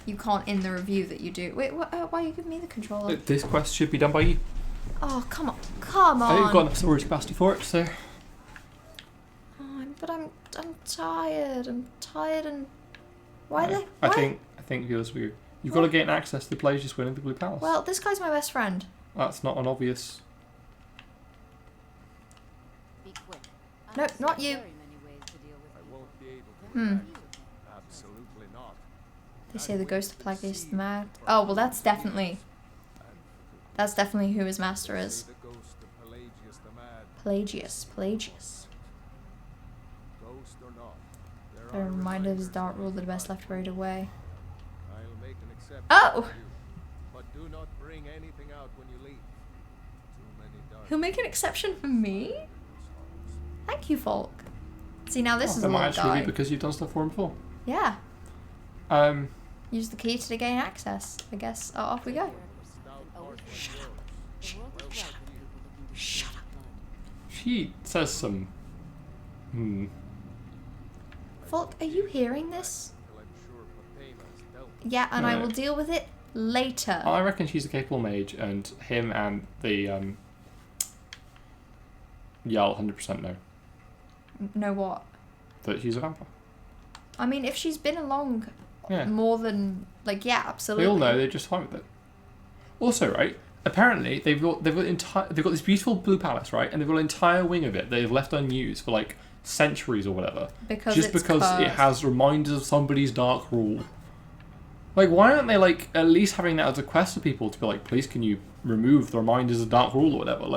you can't in the review that you do. Wait, why are you giving me the controller? This quest should be done by you. Oh, come on. Come I think you've got on. enough storage capacity for it, so... But I'm tired. I'm tired and... Why No, they... Why? I think viewers, you've got to gain access to the players you win in the Blue Palace. Well, this guy's my best friend. That's not an obvious... Be quick. I No, have not so you. very many ways to deal with I people. won't be able to Hmm. do that. Absolutely not. They say the ghost of Plagueis the mad. Oh, well, that's definitely who his master is. The ghost of Pelagius the mad. Pelagius. Ghost or not, there They're are reminded of his reminders dark rule that the best left buried away. I'll make an exception Oh! for you, but do not bring anything out when you leave. Too many dark He'll make an exception for me? Thank you, Folk. See, now this is a That might little actually guy. be because you've done stuff for him before. Yeah. Um, Use the key to gain access. I guess off we go. Shut up. The world is right for people looking to Shut save blood. she says some Hmm. Volk, are you hearing this? Till I'm sure Papaina's dealt. Yeah, and I No. will deal with it later. I reckon she's a capable mage, and him and the Jarl 100% know Know what? that she's a vampire. I mean, if she's been along Yeah. more than like, yeah, absolutely. They all know. They're just fine with it. Also, right? Apparently, they've got this beautiful blue palace, right? And they've got an entire wing of it they've left unused for like centuries or whatever, because just it's because it cursed. has reminders of somebody's dark rule. Like, why aren't they like at least having that as a quest for people to be like, please, can you remove the reminders of dark rule or whatever?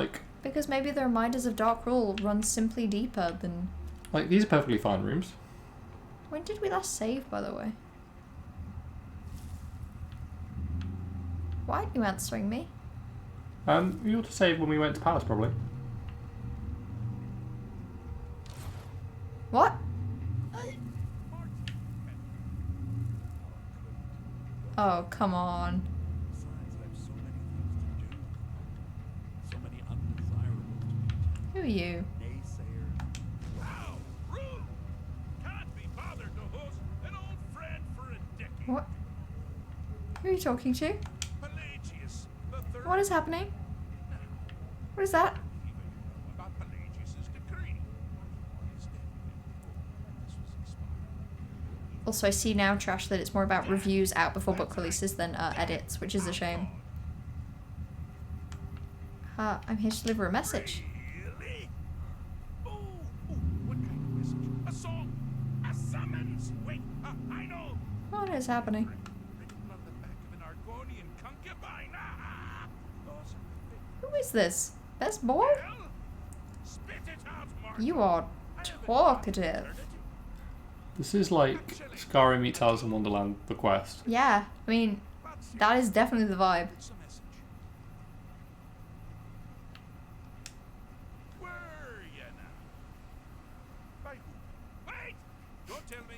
Because maybe the reminders of Dark Rule run simply deeper than. Like these are perfectly fine rooms. When did we last save, by the way? Why aren't you answering me? We ought to save when we went to palace, probably. What? Oh, come on. Besides, I have so many things to do. So many undesirables. Who are you? Naysayer. Wow, rude! Can't be bothered to host an old friend for a decade. What? Who are you talking to? Pelagius the Third. What is happening? What is that? Even know about Pelagius's decree. His death this was inspired. Also, I see now, Trash, that it's more about reviews out before book releases than edits, which is a shame. I'm here to deliver a message. Really? Oh, what kind of message? A song? A summons? Wait, I know. What is happening? Written on the back of an Argonian concubine. Those are the Who is this? Best boy? Well, spit it out, Mark. You are talkative. This is like Skyrim meets Alice in Wonderland, the quest. Yeah, I mean, that is definitely the vibe. It's a message. Where are you now? By who? Wait! Don't tell me.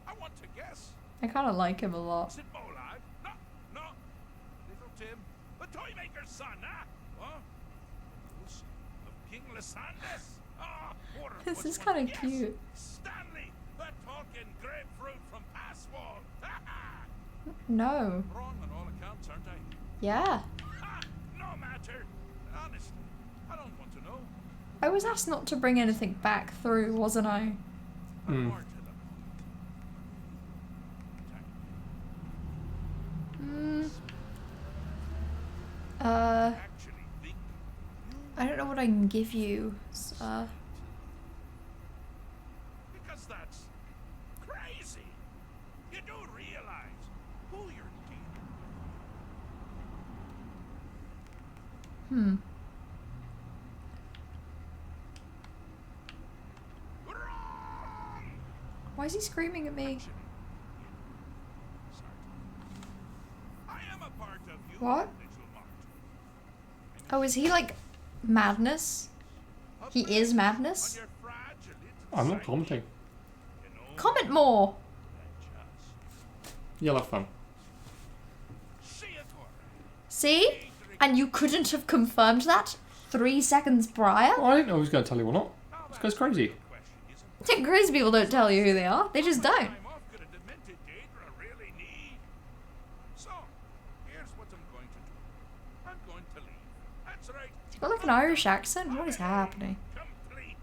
I want to guess. I kind of like him a lot. Is it Molad? No, no. Little Tim, the toy maker's son, huh? Huh? Who's of King Lysandas? Ah, what a- This what's is one? kind of Yes, cute. Stanley, the talking grapefruit from Passwall. No. Wrong on all accounts, aren't I? Yeah. Ha! No matter. Honestly, I don't want to know. I was asked not to bring anything back through, wasn't I? Hmm. More to the Mm. actually think I don't know what I can give you. because that's crazy. You do realize who you're dealing Hmm. with. Wrong! Why is he screaming at me? Actually, sorry. I am a part of you, What? little Mart. Oh, is he like madness? He is On madness? your fragile little I'm not psyche, commenting. you know, Comment more! that just You'll have fun. see it or See? And you couldn't have confirmed that 3 seconds prior? Oh, I didn't know he was going to tell you or not. This guy's crazy. question, isn't it? Crazy people don't tell you who they are. They just don't. Time off could a demented Daedra really need? So, here's what I'm going to do. I'm going to leave. That's right. He's got like an Irish accent. What is happening? Complete.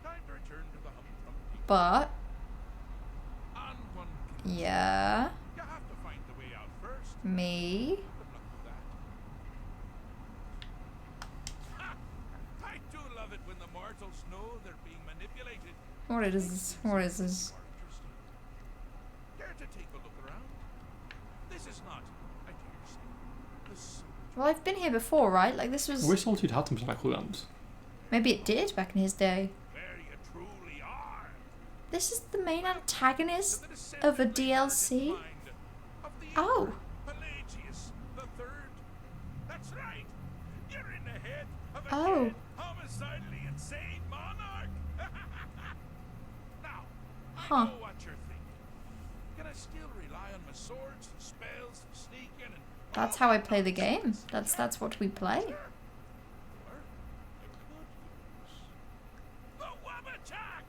Time to return to the humdrum people. But, On one condition. yeah, You have to find the way out first. me. Good luck with that. Ha! I do love it when the mortals know they're being manipulated. What is this? What is this? More interesting. Care to take a look around? This is not, I dare say, the sort. Well, I've been here before, right? Like, this I was... wish Solitude had some black lamps. Maybe it did back in his day. Where you truly are. This is the main antagonist To the descent of a of the DLC? mind of the Oh. Emperor Pelagius the Third. That's right. You're in the head of a Oh. dead, homicidally insane monarch. Now, I Huh. know what you're thinking. Can I still rely on my swords and spells and sneaking and That's how I play the game. That's what we play. Sure. Or I could use the Wabachak.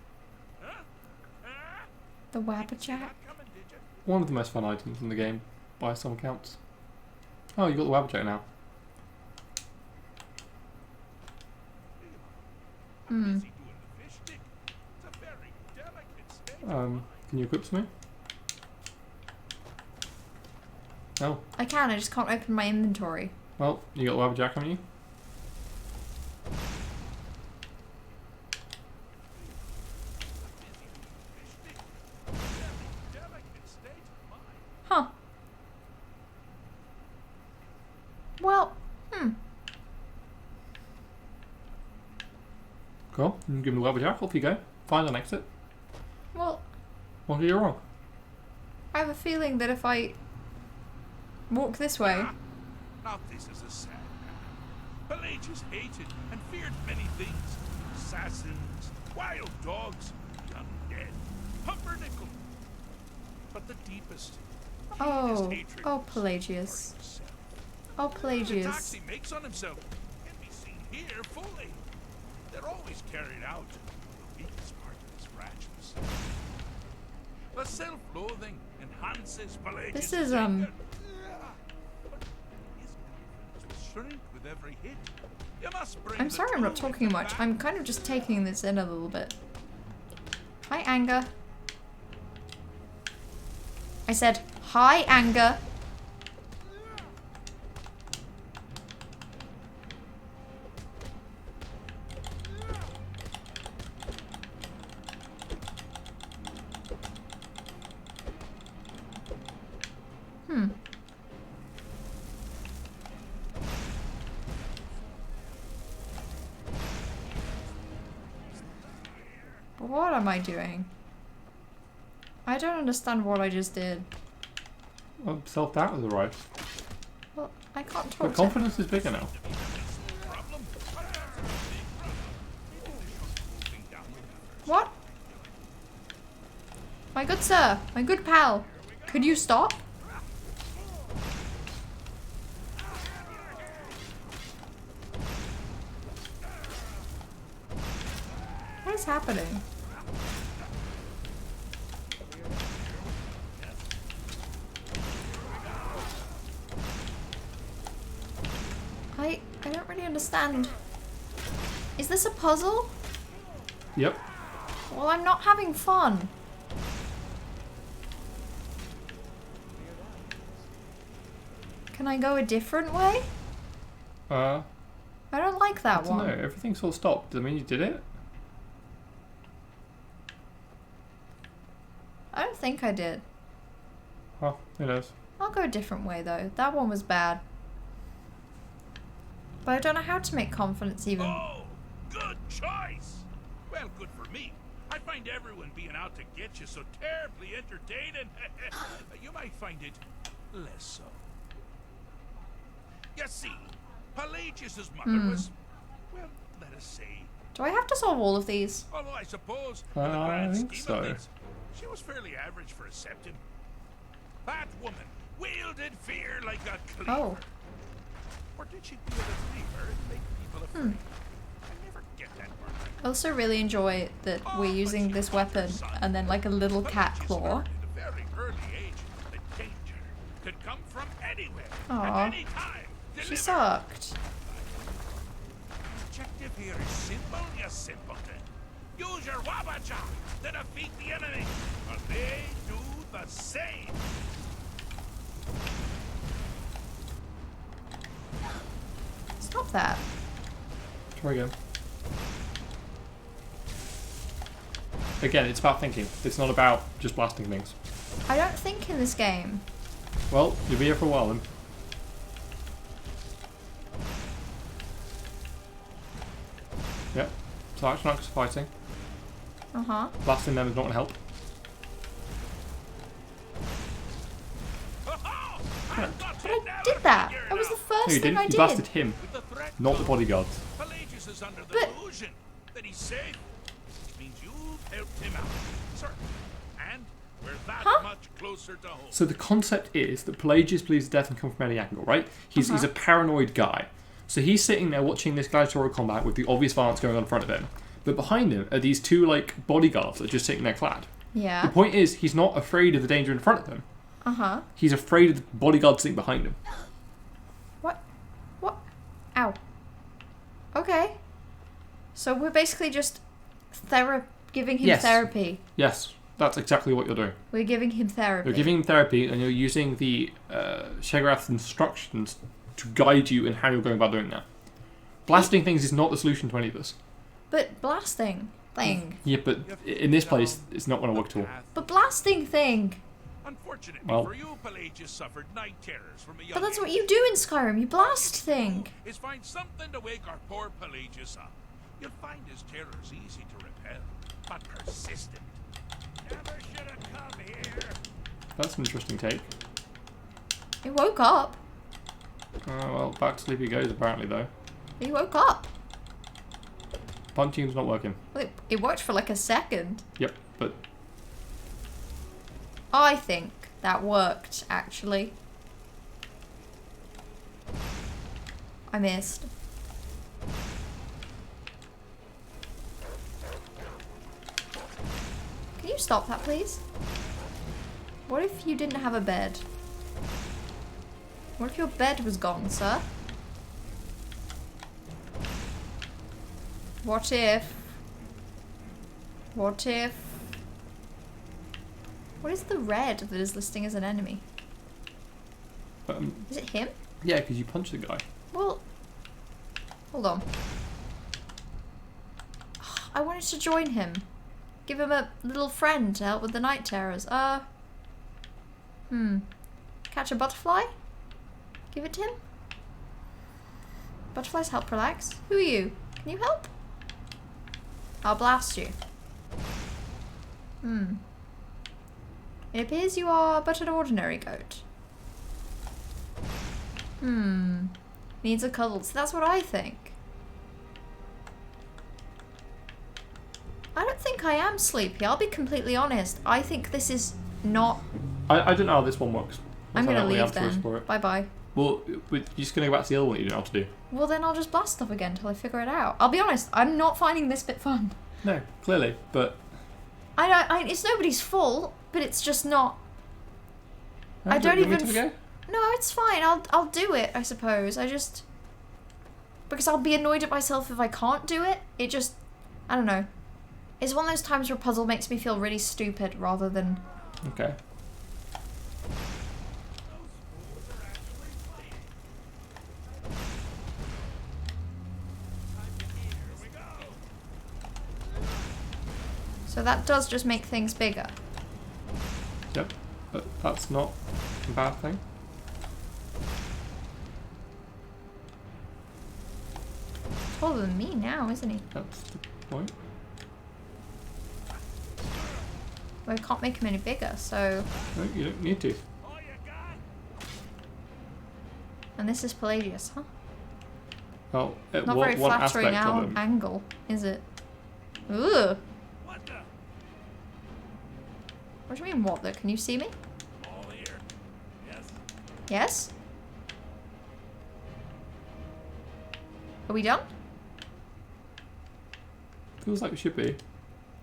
The Wabberjack? One of the most fun items in the game, by some accounts. Oh, you got the Wabberjack now. Hmm. Can you equip something? No. I can, I just can't open my inventory. Well, you got the Wabberjack, haven't you? Huh. Well, Cool. You can give him the Wabberjack, off you go. Find an exit. well, What could go wrong? I have a feeling that if I walk this way... Now this is a sad man. Pelagius hated and feared many things. Assassins, wild dogs, undead, pumpernickel. But the deepest, Oh, hatred oh was Pelagius. for himself. Oh The Pelagius. attacks he makes on himself can be seen here fully. They're always carried out the weakest part of his fractures. The self-loathing enhances Pelagius' This is, anger. But his confidence will shrink with every hit. You must bring I'm the sorry I'm not two talking into much. battle. I'm kind of just taking this in a little bit. Hi, anger. I said, hi, anger. What am I doing? I don't understand what I just did. Well, self-doubt has arrived. Well, I can't talk But to... confidence is bigger now. What? My good sir, my good pal, could you stop? What is happening? I don't really understand. Is this a puzzle? Yep. Well, I'm not having fun. Can I go a different way? I don't like that I don't know. one. Everything sort of stopped. Does that mean you did it? I don't think I did. Oh, who knows? I'll go a different way though. That one was bad. But I don't know how to make confidence even. Oh, good choice. Well, good for me. I find everyone being out to get you so terribly entertaining. You might find it less so. You see, Pelagius' mother was, well, let us say, Do I have to solve all of these? although I suppose in the I grand think scheme of so. things, she was fairly average for a septim. That woman wielded fear like a cleaver. Oh. Or did she wield a cleaver and make people afraid? I never get that part. I also really enjoy that we're using this weapon and then like a little cat Pelagius claw. learned at a very early age that danger could come from anywhere, Aw. at any time. She Deliver. sucked. Objective here is simple, you simpleton. Use your Wabberjack to defeat the enemy, but they do the same. Stop that. Try again. Again, it's about thinking. It's not about just blasting things. I don't think in this game. Well, you'll be here for a while then. Yep. So action acts fighting. Uh-huh. Blasting them is not going to help. But I did that. That was the No, first you thing didn't. I You did. blasted him, With the threat not the gone, bodyguards. Pelagius is under the But- illusion that he's safe, which means you've helped him out, sir. And we're that Huh? much closer to home. So the concept is that Pelagius believes death can come from any angle, right? He's a paranoid guy. So he's sitting there watching this gladiatorial combat with the obvious violence going on in front of him. But behind him are these two, like, bodyguards that are just sitting there clad. Yeah. The point is, he's not afraid of the danger in front of him. Uh-huh. He's afraid of the bodyguard sitting behind him. What? What? Ow. Okay. So we're basically just giving him Yes. therapy. Yes, that's exactly what you're doing. We're giving him therapy. You're giving him therapy, and you're using the Shagarath's instructions to guide you in how you're going about doing that. Blasting things is not the solution to any of this. But blasting thing. Yeah, but in this place, it's not going to work at all. But blasting thing. Unfortunately Well- for you, Pelagius suffered night terrors from a young But that's what age. you do in Skyrim. You blast thing. Is find something to wake our poor Pelagius up. You'll find his terrors easy to repel, but persistent. Never should have come here. That's an interesting take. He woke up. Well, back to sleep he goes, apparently, though. He woke up. Punching's not working. Well, it worked for like a second. Yep, but I think that worked, actually. I missed. Can you stop that, please? What if you didn't have a bed? What if your bed was gone, sir? What if? What if? What is the red that is listing as an enemy? Is it him? yeah, because you punched the guy. Well, hold on. I wanted to join him. Give him a little friend to help with the night terrors. Catch a butterfly? Give it to him? Butterflies help relax. Who are you? Can you help? I'll blast you. It appears you are but an ordinary goat. Needs a cuddle. So that's what I think. I don't think I am sleepy. I'll be completely honest. I think this is not... I don't know how this one works. I'm Let's going to find out when leave the answer is for then. it. Bye-bye. Well, you're just going to go back to the other one that you don't know how to do. Well, then I'll just blast stuff again until I figure it out. I'll be honest. I'm not finding this bit fun. No, clearly, but... It's nobody's fault, but it's just not... I don't you want me even... to go? No, it's fine. I'll do it, I suppose. I just... Because I'll be annoyed at myself if I can't do it. It just... I don't know. It's one of those times where puzzle makes me feel really stupid rather than... Okay. So that does just make things bigger. Yep, but that's not a bad thing. Taller than me now, isn't he? That's the point. Well, I can't make him any bigger, so... No, you don't need to. And this is Pelagius, huh? Well, Not very one flattering aspect of him. angle, is it? Ugh. What the? What do you mean, what the? Can you see me? All here. Yes. Yes? Are we done? Feels like we should be.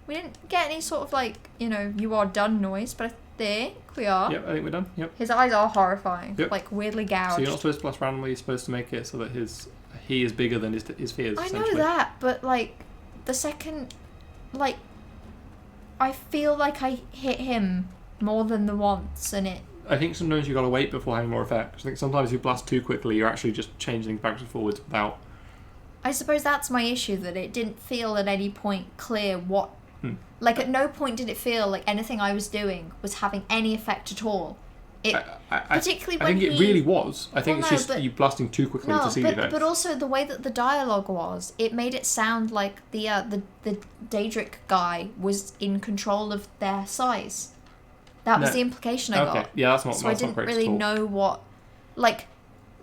We didn't get any sort of like, you are done noise, but I think we are. Yep, I think we're done. Yep. His eyes are horrifying. Yep. Like weirdly So gouged. you're not supposed to blast randomly, you're supposed to make it so that he is bigger than his fears, I know essentially. that, but like the second, like I feel like I hit him more than the once, and it. I think sometimes you gotta wait before having more effect. I think sometimes if you blast too quickly, you're actually just changing things backwards and forwards without. I suppose that's my issue, that it didn't feel at any point clear what. Like at no point did it feel like anything I was doing was having any effect at all. It particularly I when think it really was. I think Well, it's no, just but- you blasting too quickly No, to see the but effects. also the way that the dialogue was, it made it sound like the Daedric guy was in control of their size. That was No. the implication I Okay, got. yeah, that's not. So I That's not didn't great really at all. know what, like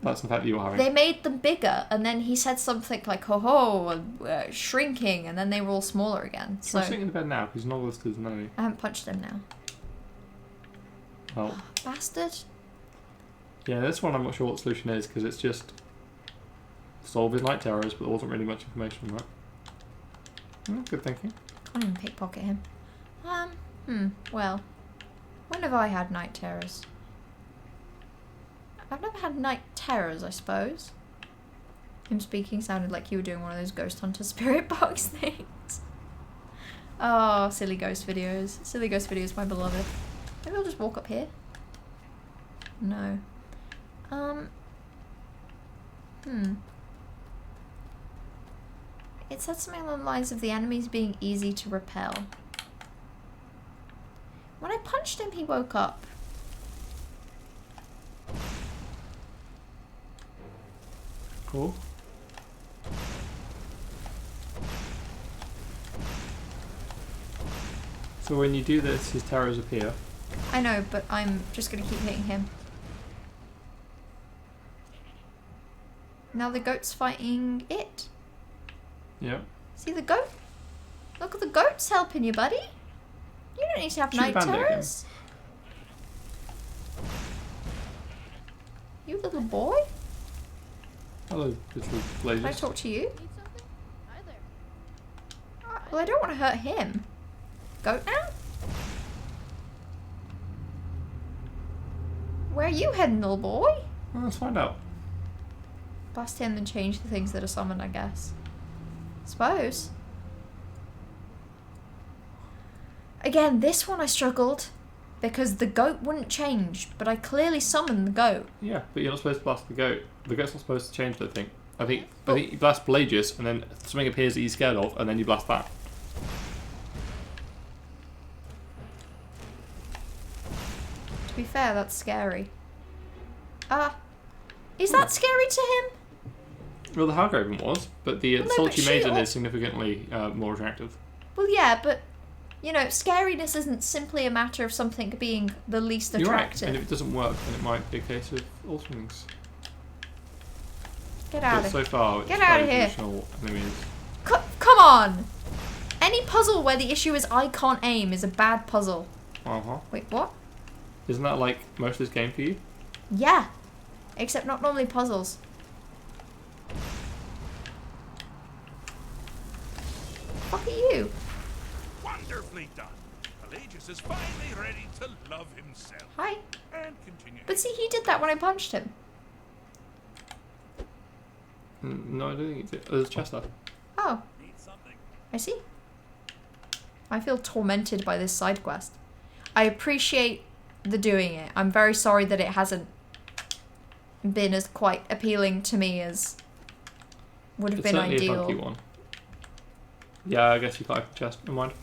That's the fact that you were having. they made them bigger, and then he said something like "ho ho," shrinking, and then they were all smaller again. So So I'm sitting in the bed now because he's not listed as an enemy. I haven't punched him now. Well, Bastard. yeah, this one I'm not sure what the solution is because it's just solve his night terrors, but there wasn't really much information on that. Good thinking. Can't even pickpocket him. Well. When have I had night terrors? I've never had night terrors, I suppose. Him speaking sounded like you were doing one of those ghost hunter spirit box things. Oh, silly ghost videos. Silly ghost videos, my beloved. Maybe I'll just walk up here. No. It said something along the lines of the enemies being easy to repel. When I punched him, he woke up. Cool. So when you do this, his terrors appear. I know, but I'm just gonna keep hitting him. Now the goat's fighting it. Yeah. See the goat? Look at the goats helping you, buddy. You don't need to have Shoot night the bandit terrors. You little boy? Hello, little blazes. Can I talk to you? Need something? Hi there. Well, I don't want to hurt him. Goat now? Where are you heading, little boy? Well, let's find out. Blast him and change the things that are summoned, I guess. Suppose. Again, this one I struggled because the goat wouldn't change, but I clearly summoned the goat. Yeah, but you're not supposed to blast the goat. The goat's not supposed to change that thing. I think you blast Pelagius, and then something appears that he's scared of, and then you blast that. To be fair, that's scary. Is that scary to him? Well, the Hargraven was, but the Well, no, Salty but Maiden she- is significantly more attractive. Well, yeah, but, you know, scariness isn't simply a matter of something being the least You're right, attractive. and if it doesn't work, then it might be a case of altering things. Get out But of so here. far, it's Get outta very here. traditional enemies. Come on! Any puzzle where the issue is I can't aim is a bad puzzle. Uh-huh. Wait, what? Isn't that like most of this game for you? Yeah. Except not normally puzzles. Fuck are you? Wonderfully done. Pelagius is finally ready to love himself. Hi. And continue. But see, he did that when I punched him. No, I don't think it did. There's a chest there. Oh, Need something. I see. I feel tormented by this side quest. I appreciate the doing it. I'm very sorry that it hasn't been as quite appealing to me as would have It's been certainly a ideal. funky one. Yeah, I guess you can't have the chest. Never mind.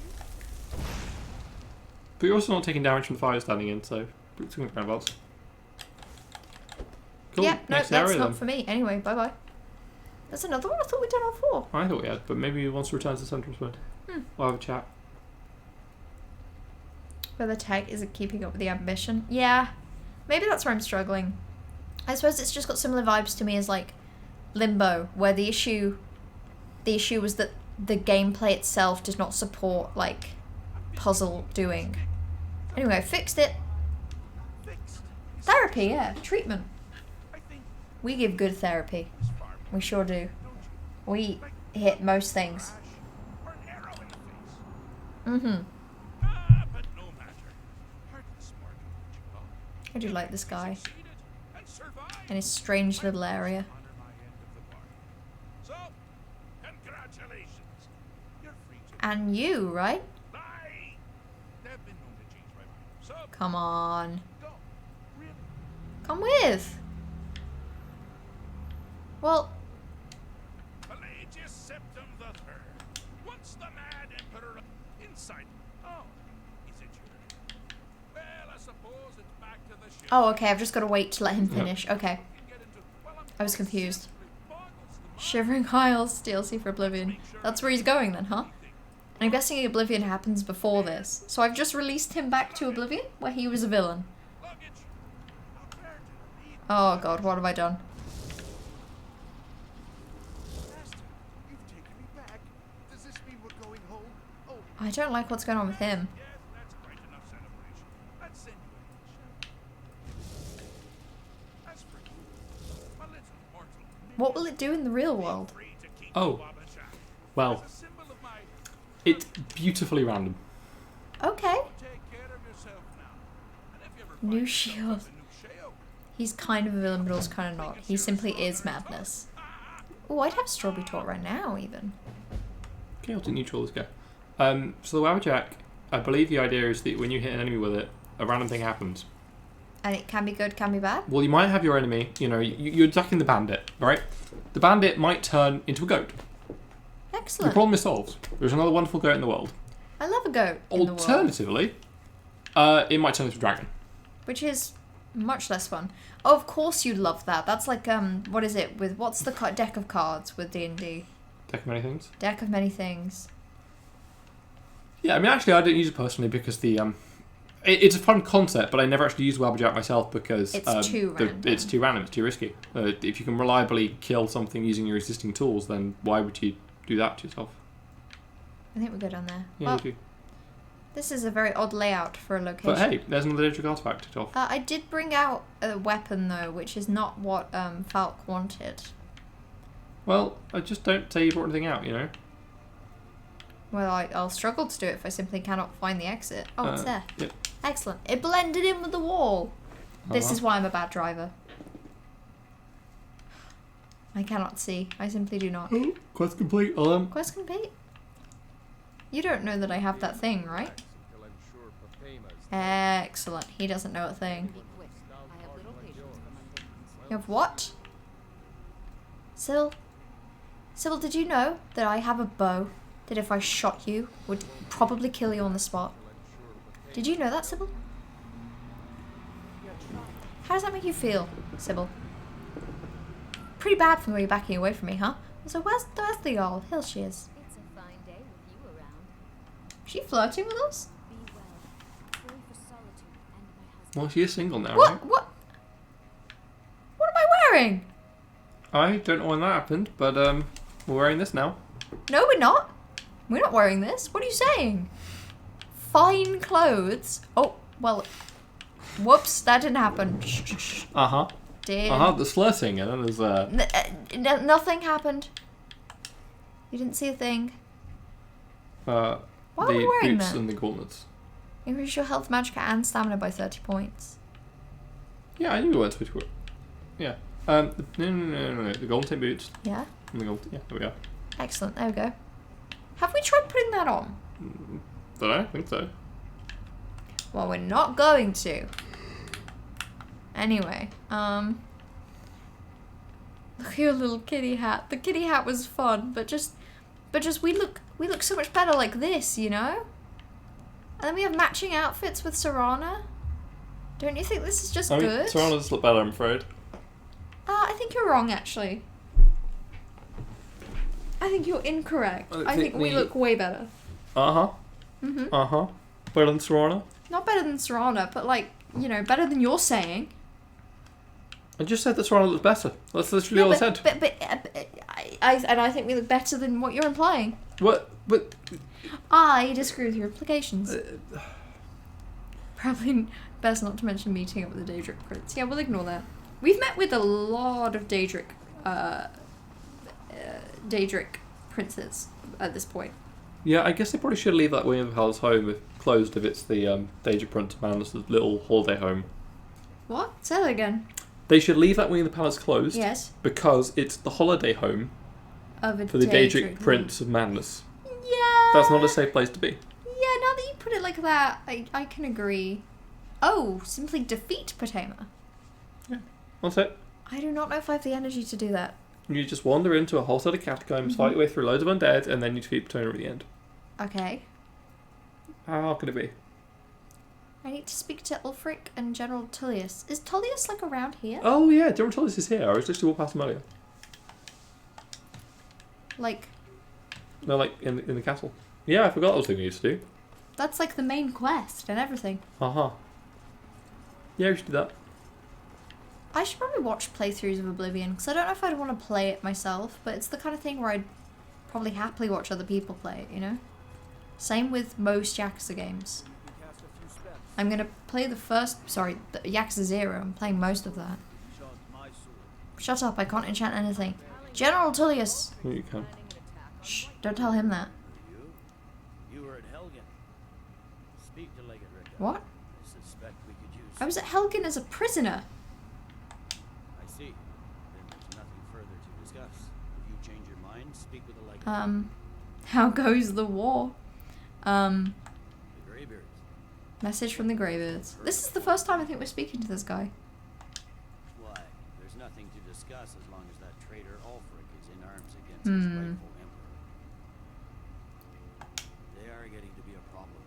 But you're also not taking damage from the fire standing in, so it's going to roundabouts. Cool. Yeah, no, Next that's area not then. for me. Anyway, bye-bye. There's another one? I thought we'd done all four. I thought we had, but maybe he wants to return to the centre of We'll have a chat. Where the tech isn't keeping up with the ambition. Yeah, maybe that's where I'm struggling. I suppose it's just got similar vibes to me as like Limbo, where the issue was that the gameplay itself does not support like puzzle doing. Anyway, I fixed it. Fixed. Therapy, yeah, treatment. I think We give good therapy. this farm, We sure do. don't you? We hit most things. Flash or an arrow in the face. Mm-hmm. But no matter. Hardly smart what you call. I do like this guy Succeeded and survived. and his strange little area. Honor my end of the bargain. So, congratulations. You're free to And you, right? lie. They've been known to change my mind. So, Come on. go. Really? Come with. Well, Pelagius Septim the Third. Once the mad emperor inside. Oh, is it your? Well, I suppose it's back to the ship. oh, okay, I've just got to wait to let him Yep. finish. Okay. We can get into- well, I was confused. simply boggles the mind. Shivering Isles, DLC for Oblivion. That's where he's going then, huh? And I'm guessing Oblivion happens before this. So I've just released him back to Oblivion, where he was a villain. Luggage. How rare to read. Oh god, what have I done? Master, you've taken me back. Does this mean we're going home? Oh, I don't like what's going on with him. yes, that's quite enough celebration. Let's send you a shell. As for you, a little mortal. What will it do in the real world? Free to keep Oh. you Abishai. Well, As a symbol of my it's beautifully random. Okay. take New shield. He's kind of a villain, but also kind of not. He simply is madness. Oh, I'd have strawberry tort right now, even. Okay, I'll do neutral. Let's go. So the Wabberjack, I believe the idea is that when you hit an enemy with it, a random thing happens. And it can be good, can be bad. Well, you might have your enemy. You know, you're attacking the bandit, right? The bandit might turn into a goat. The Excellent. problem is solved. There's another wonderful goat in the world. I love a goat in the world, Alternatively, it might turn into a dragon. which is much less fun. Oh, of course you love that. That's like what is it with what's the deck of cards with D&D? Deck of many things. Deck of many things. Yeah, I mean, actually, I don't use it personally because it's a fun concept, but I never actually used Wabberjack myself because It's too random. It's too random. It's too risky. If you can reliably kill something using your existing tools, then why would you do that to yourself? I think we're good on there. Yeah, Well, you do. this is a very odd layout for a location. But hey, there's another Daedric artifact to off. I did bring out a weapon though, which is not what Falk wanted. Well, I just don't say you brought anything out, you know? Well, I'll struggle to do it if I simply cannot find the exit. Oh, it's there. Yep. Excellent. It blended in with the wall. This is why I'm a bad driver. I cannot see. I simply do not. Quest complete. Quest complete. You don't know that I have that thing, right? Excellent. He doesn't know a thing. Be quick. I have little patience for mundane. You have what? Sybil? Sybil, did you know that I have a bow that if I shot you would probably kill you on the spot? Did you know that, Sybil? How does that make you feel, Sybil? Pretty bad from the way you're backing away from me, huh? So where's the girl? Here she is. It's a fine day with you around. Is she flirting with us? Be well. Pray for solitude and my husband. Well, she is single now, What? right? What am I wearing? I don't know when that happened, but we're wearing this now. No, we're not. We're not wearing this. What are you saying? Fine clothes. Oh, well. Whoops, that didn't happen. Shh, shh, shh. Uh-huh. Did. There's flirting, and then there's Nothing happened. You didn't see a thing. the Why are we wearing boots that? and the gauntlets. Increase your health, magicka, and stamina by 30 points. Yeah, I knew we weren't supposed to. Yeah. No. The gauntlet boots. Yeah? And the gauntlet. Yeah, there we go. Excellent, there we go. Have we tried putting that on? Don't know. I think so. Well, we're not going to. Anyway, look at your little kitty hat. The kitty hat was fun, but just we look so much better like this, you know? And then we have matching outfits with Serana. Don't you think this is just I mean, good? Serrano's look better, I'm afraid. I think you're wrong, actually. I think you're incorrect. I think we look way better. Uh-huh. Mhm. Uh-huh. Better than Serrano? Not better than Serana, but like, you know, better than you're saying. I just said that Serrano looks better. That's literally all I said. But I think we look better than what you're implying. What? But... I disagree with your implications. Probably best not to mention meeting up with the Daedric Prince. Yeah, we'll ignore that. We've met with a lot of Daedric princes at this point. Yeah, I guess they probably should leave that wing of the palace home closed if it's the Daedric Prince of Madness' little holiday home. What? Say that again. They should leave that wing of the palace closed. Yes. Because it's the holiday home Of a for the Daedric Prince of Madness. Yeah. That's not a safe place to be. Yeah, now that you put it like that, I can agree. Oh, simply defeat Potema. That's it. I do not know if I have the energy to do that. You just wander into a whole set of catacombs, fight your way through loads of undead, and then you defeat Potema at the end. Okay. How hard could it be? I need to speak to Ulfric and General Tullius. Is Tullius like around here? Oh yeah, General Tullius is here. I was just walking past him earlier. Like, No, like in the castle. Yeah, I forgot that was the thing we used to do. that's like the main quest and everything. Uh-huh. Yeah, we should do that. I should probably watch playthroughs of Oblivion, because I don't know if I'd want to play it myself, but it's the kind of thing where I'd probably happily watch other people play it, you know? Same with most Yakuza games. I'm going to play the Yakuza 0. I'm playing most of that. Shut up, I can't enchant anything. General Tullius! Oh, you can. Shh, don't tell him that. You were at Helgen. Speak to Legate Rick. What? I suspect we could use I was at Helgen as a prisoner. I see. Then there's nothing further to discuss. If you change your mind, speak with the like. How goes the war? The Greybeards. Message from the Greybeards. This is the first time I think we're speaking to this guy. Why? There's nothing to discuss as long as that traitor Ulfric is in arms against his rightful emperor. They are getting to be a problem.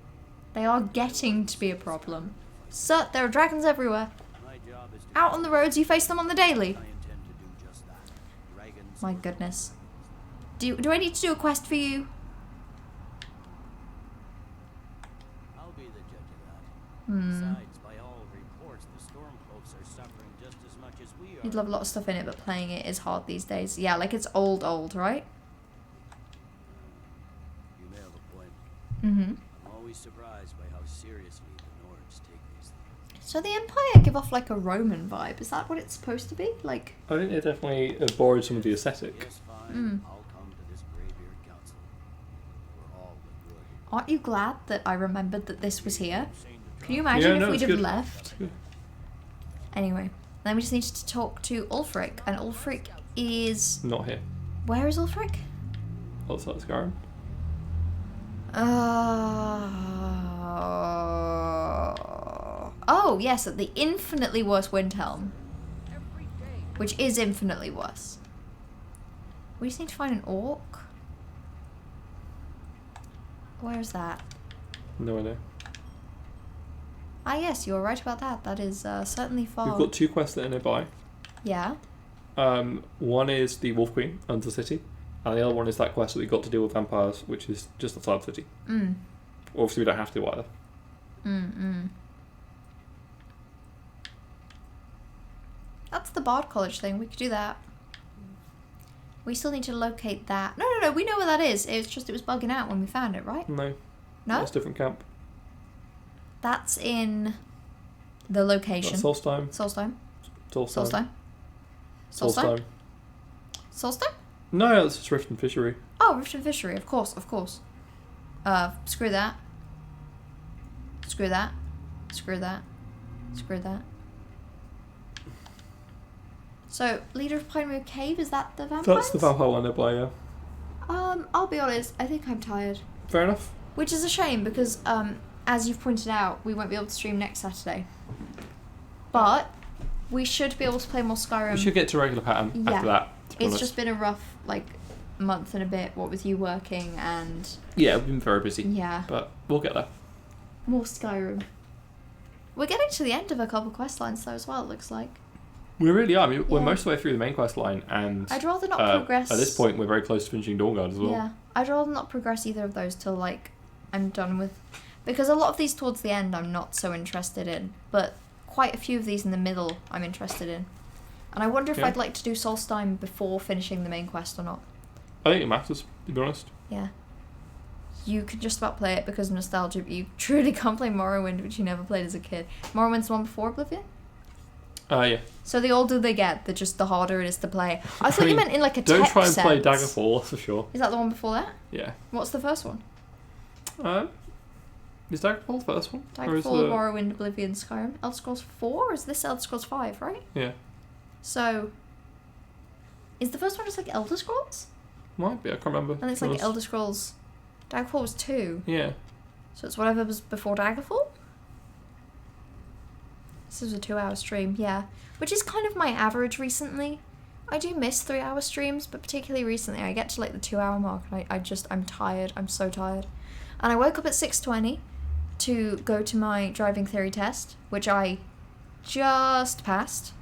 They are getting to be a problem. Sir, there are dragons everywhere. My job is to Out on the roads, you face them on the daily. I intend to do just that. Dragons. My goodness. Do I need to do a quest for you? I'll be the judge of that. Besides, by all reports, the Stormcloaks are suffering just as much as we are. You'd love a lot of stuff in it, but playing it is hard these days. Yeah, like it's old, right? You may have a point. Mm-hmm. I'm always surprised by how seriously the Nords take these things. So the Empire give off like a Roman vibe. Is that what it's supposed to be? Like, I think they definitely borrowed some of the aesthetic. Yes, fine. I'll come to this Greybeard Council. We're all the good. aren't you glad that I remembered that this was here? Saying to Can you imagine if no, we'd it's have good. left? Good. Anyway, then we just need to talk to Ulfric, and Ulfric is... Not here. Where is Ulfric? Outside Skyrim. Oh, yes, at the infinitely worse Windhelm. Which is infinitely worse. We just need to find an orc. Where's that? No idea. Ah, yes, you were right about that. That is certainly far. We've got 2 quests that are nearby. Yeah. One is the Wolf Queen under the city, and the other one is that quest that we got to deal with vampires, which is just outside the city. Obviously, we don't have to either. That's the Bard College thing. We could do that. We still need to locate that. No. We know where that is. It's just it was bugging out when we found it, right? No. No? That's a different camp. That's in the location. That's Solstheim. Solstheim. Solstheim. Solstheim. Solstheim. Solstheim? No, that's just Rift and Fishery. Oh, Rift and Fishery. Of course. Screw that. Screw that. Screw that. Screw that. So, Leader of Pinewood Cave, is that the vampires? That's the vampire one nearby, yeah. I'll be honest, I think I'm tired. Fair enough. Which is a shame because, as you've pointed out, we won't be able to stream next Saturday. But we should be able to play more Skyrim. We should get to regular pattern Yeah. after that. To be It's honest. just been a rough, month and a bit, what with you working and... Yeah, we've been very busy. Yeah. But we'll get there. More Skyrim. We're getting to the end of a couple quest lines though as well, it looks like. We really are. I mean, we're Yeah. most of the way through the main quest line, and I'd rather not progress... at this point, we're very close to finishing Dawnguard as well. Yeah. I'd rather not progress either of those till, I'm done with... Because a lot of these towards the end I'm not so interested in, but quite a few of these in the middle I'm interested in. And I wonder if Yeah. I'd like to do Solstheim before finishing the main quest or not. I think it matters, to be honest. Yeah. You can just about play it because of nostalgia, but you truly can't play Morrowind, which you never played as a kid. Morrowind's the one before Oblivion? Yeah. So the older they get, the harder it is to play. I thought I you mean, meant in a Don't tech try and play sense. Daggerfall, that's for sure. Is that the one before that? Yeah. What's the first one? Is Daggerfall the first one? Or is Daggerfall, Morrowind, Oblivion, Skyrim. Elder Scrolls 4? Or is this Elder Scrolls 5, right? Yeah. So, is the first one just Elder Scrolls? Might be, I can't remember. And it's to be honest. Elder Scrolls... Daggerfall was 2. Yeah. So it's whatever was before Daggerfall? This is a 2-hour stream, yeah. Which is kind of my average recently. I do miss 3-hour streams, but particularly recently I get to the 2-hour mark and I'm tired. I'm so tired. And I woke up at 6:20 to go to my driving theory test, which I just passed.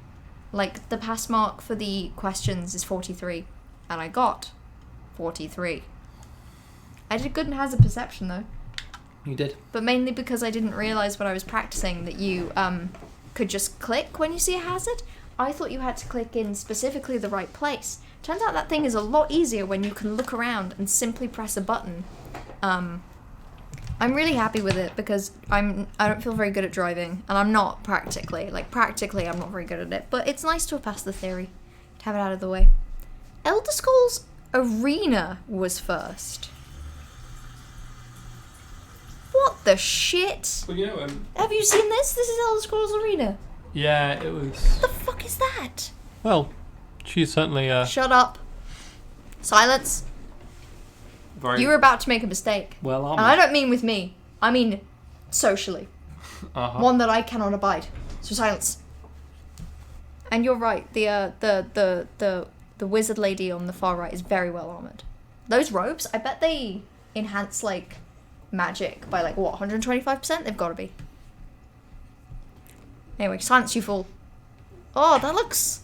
The pass mark for the questions is 43. And I got 43. I did good in hazard perception though. You did. But mainly because I didn't realise when I was practicing that you could just click when you see a hazard. I thought you had to click in specifically the right place. Turns out that thing is a lot easier when you can look around and simply press a button. I'm really happy with it because I don't feel very good at driving, and I'm not practically. Practically I'm not very good at it, but it's nice to have passed the theory, to have it out of the way. Elder Scrolls Arena was first. What What the shit? Well, you know, Have you seen this? This is Elder Scrolls Arena. yeah, it was. What the fuck is that? Well, she's certainly Shut up. Silence. very You were about to make a mistake. well And I armored. don't mean with me. I mean socially. Uh-huh. One that I cannot abide. So silence. And you're right. The wizard lady on the far right is very well armored. Those robes, I bet they enhance like magic by like what, 125%? They've got to be. Anyway, silence, you fool. Oh, that looks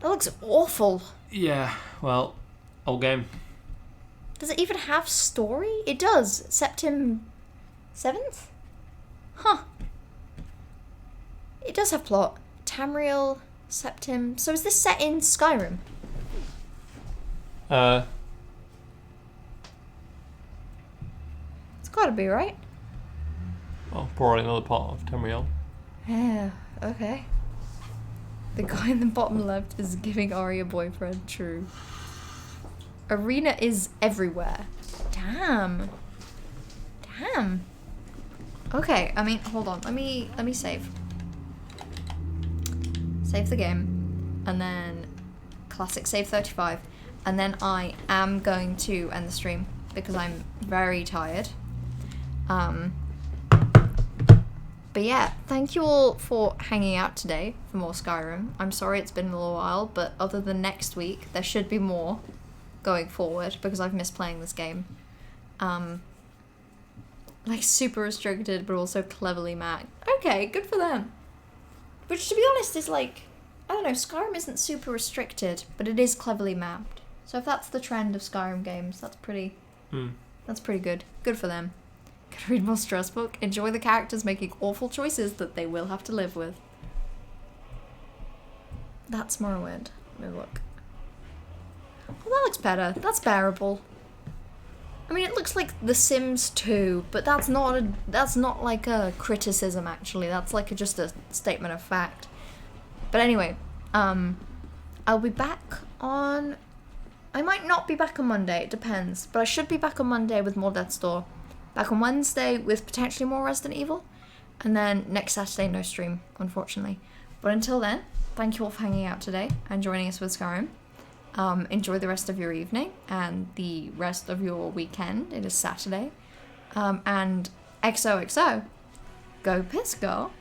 awful. Yeah, well, old game. Does it even have story? It does. Septim 7th? Huh. It does have plot. Tamriel, Septim. So is this set in Skyrim? It's gotta be, right? Well, probably another part of Tamriel. Yeah, okay. The guy in the bottom left is giving Ari a boyfriend. True. Arena is everywhere. Damn. Damn. Okay, I mean, hold on. Let me save. Save the game. And then classic save 35. And then I am going to end the stream because I'm very tired. But yeah, thank you all for hanging out today for more Skyrim. I'm sorry it's been a little while, but other than next week, there should be more going forward because I've missed playing this game. Like super restricted, but also cleverly mapped. Okay, good for them. Which, to be honest, is like, I don't know, Skyrim isn't super restricted, but it is cleverly mapped. So if that's the trend of Skyrim games, that's pretty good. Good for them. Gonna read more stress book. Enjoy the characters making awful choices that they will have to live with. That's Morrowind. Let me look. Well, that looks better. That's bearable. I mean, it looks like The Sims 2, but that's not like a criticism. Actually, that's like just a statement of fact. But anyway, I'll be back on. I might not be back on Monday. It depends, but I should be back on Monday with more Death's Door. Back on Wednesday with potentially more Resident Evil. And then next Saturday, no stream, unfortunately. But until then, thank you all for hanging out today and joining us with Skyrim. Enjoy the rest of your evening and the rest of your weekend. It is Saturday. And XOXO, go piss, go.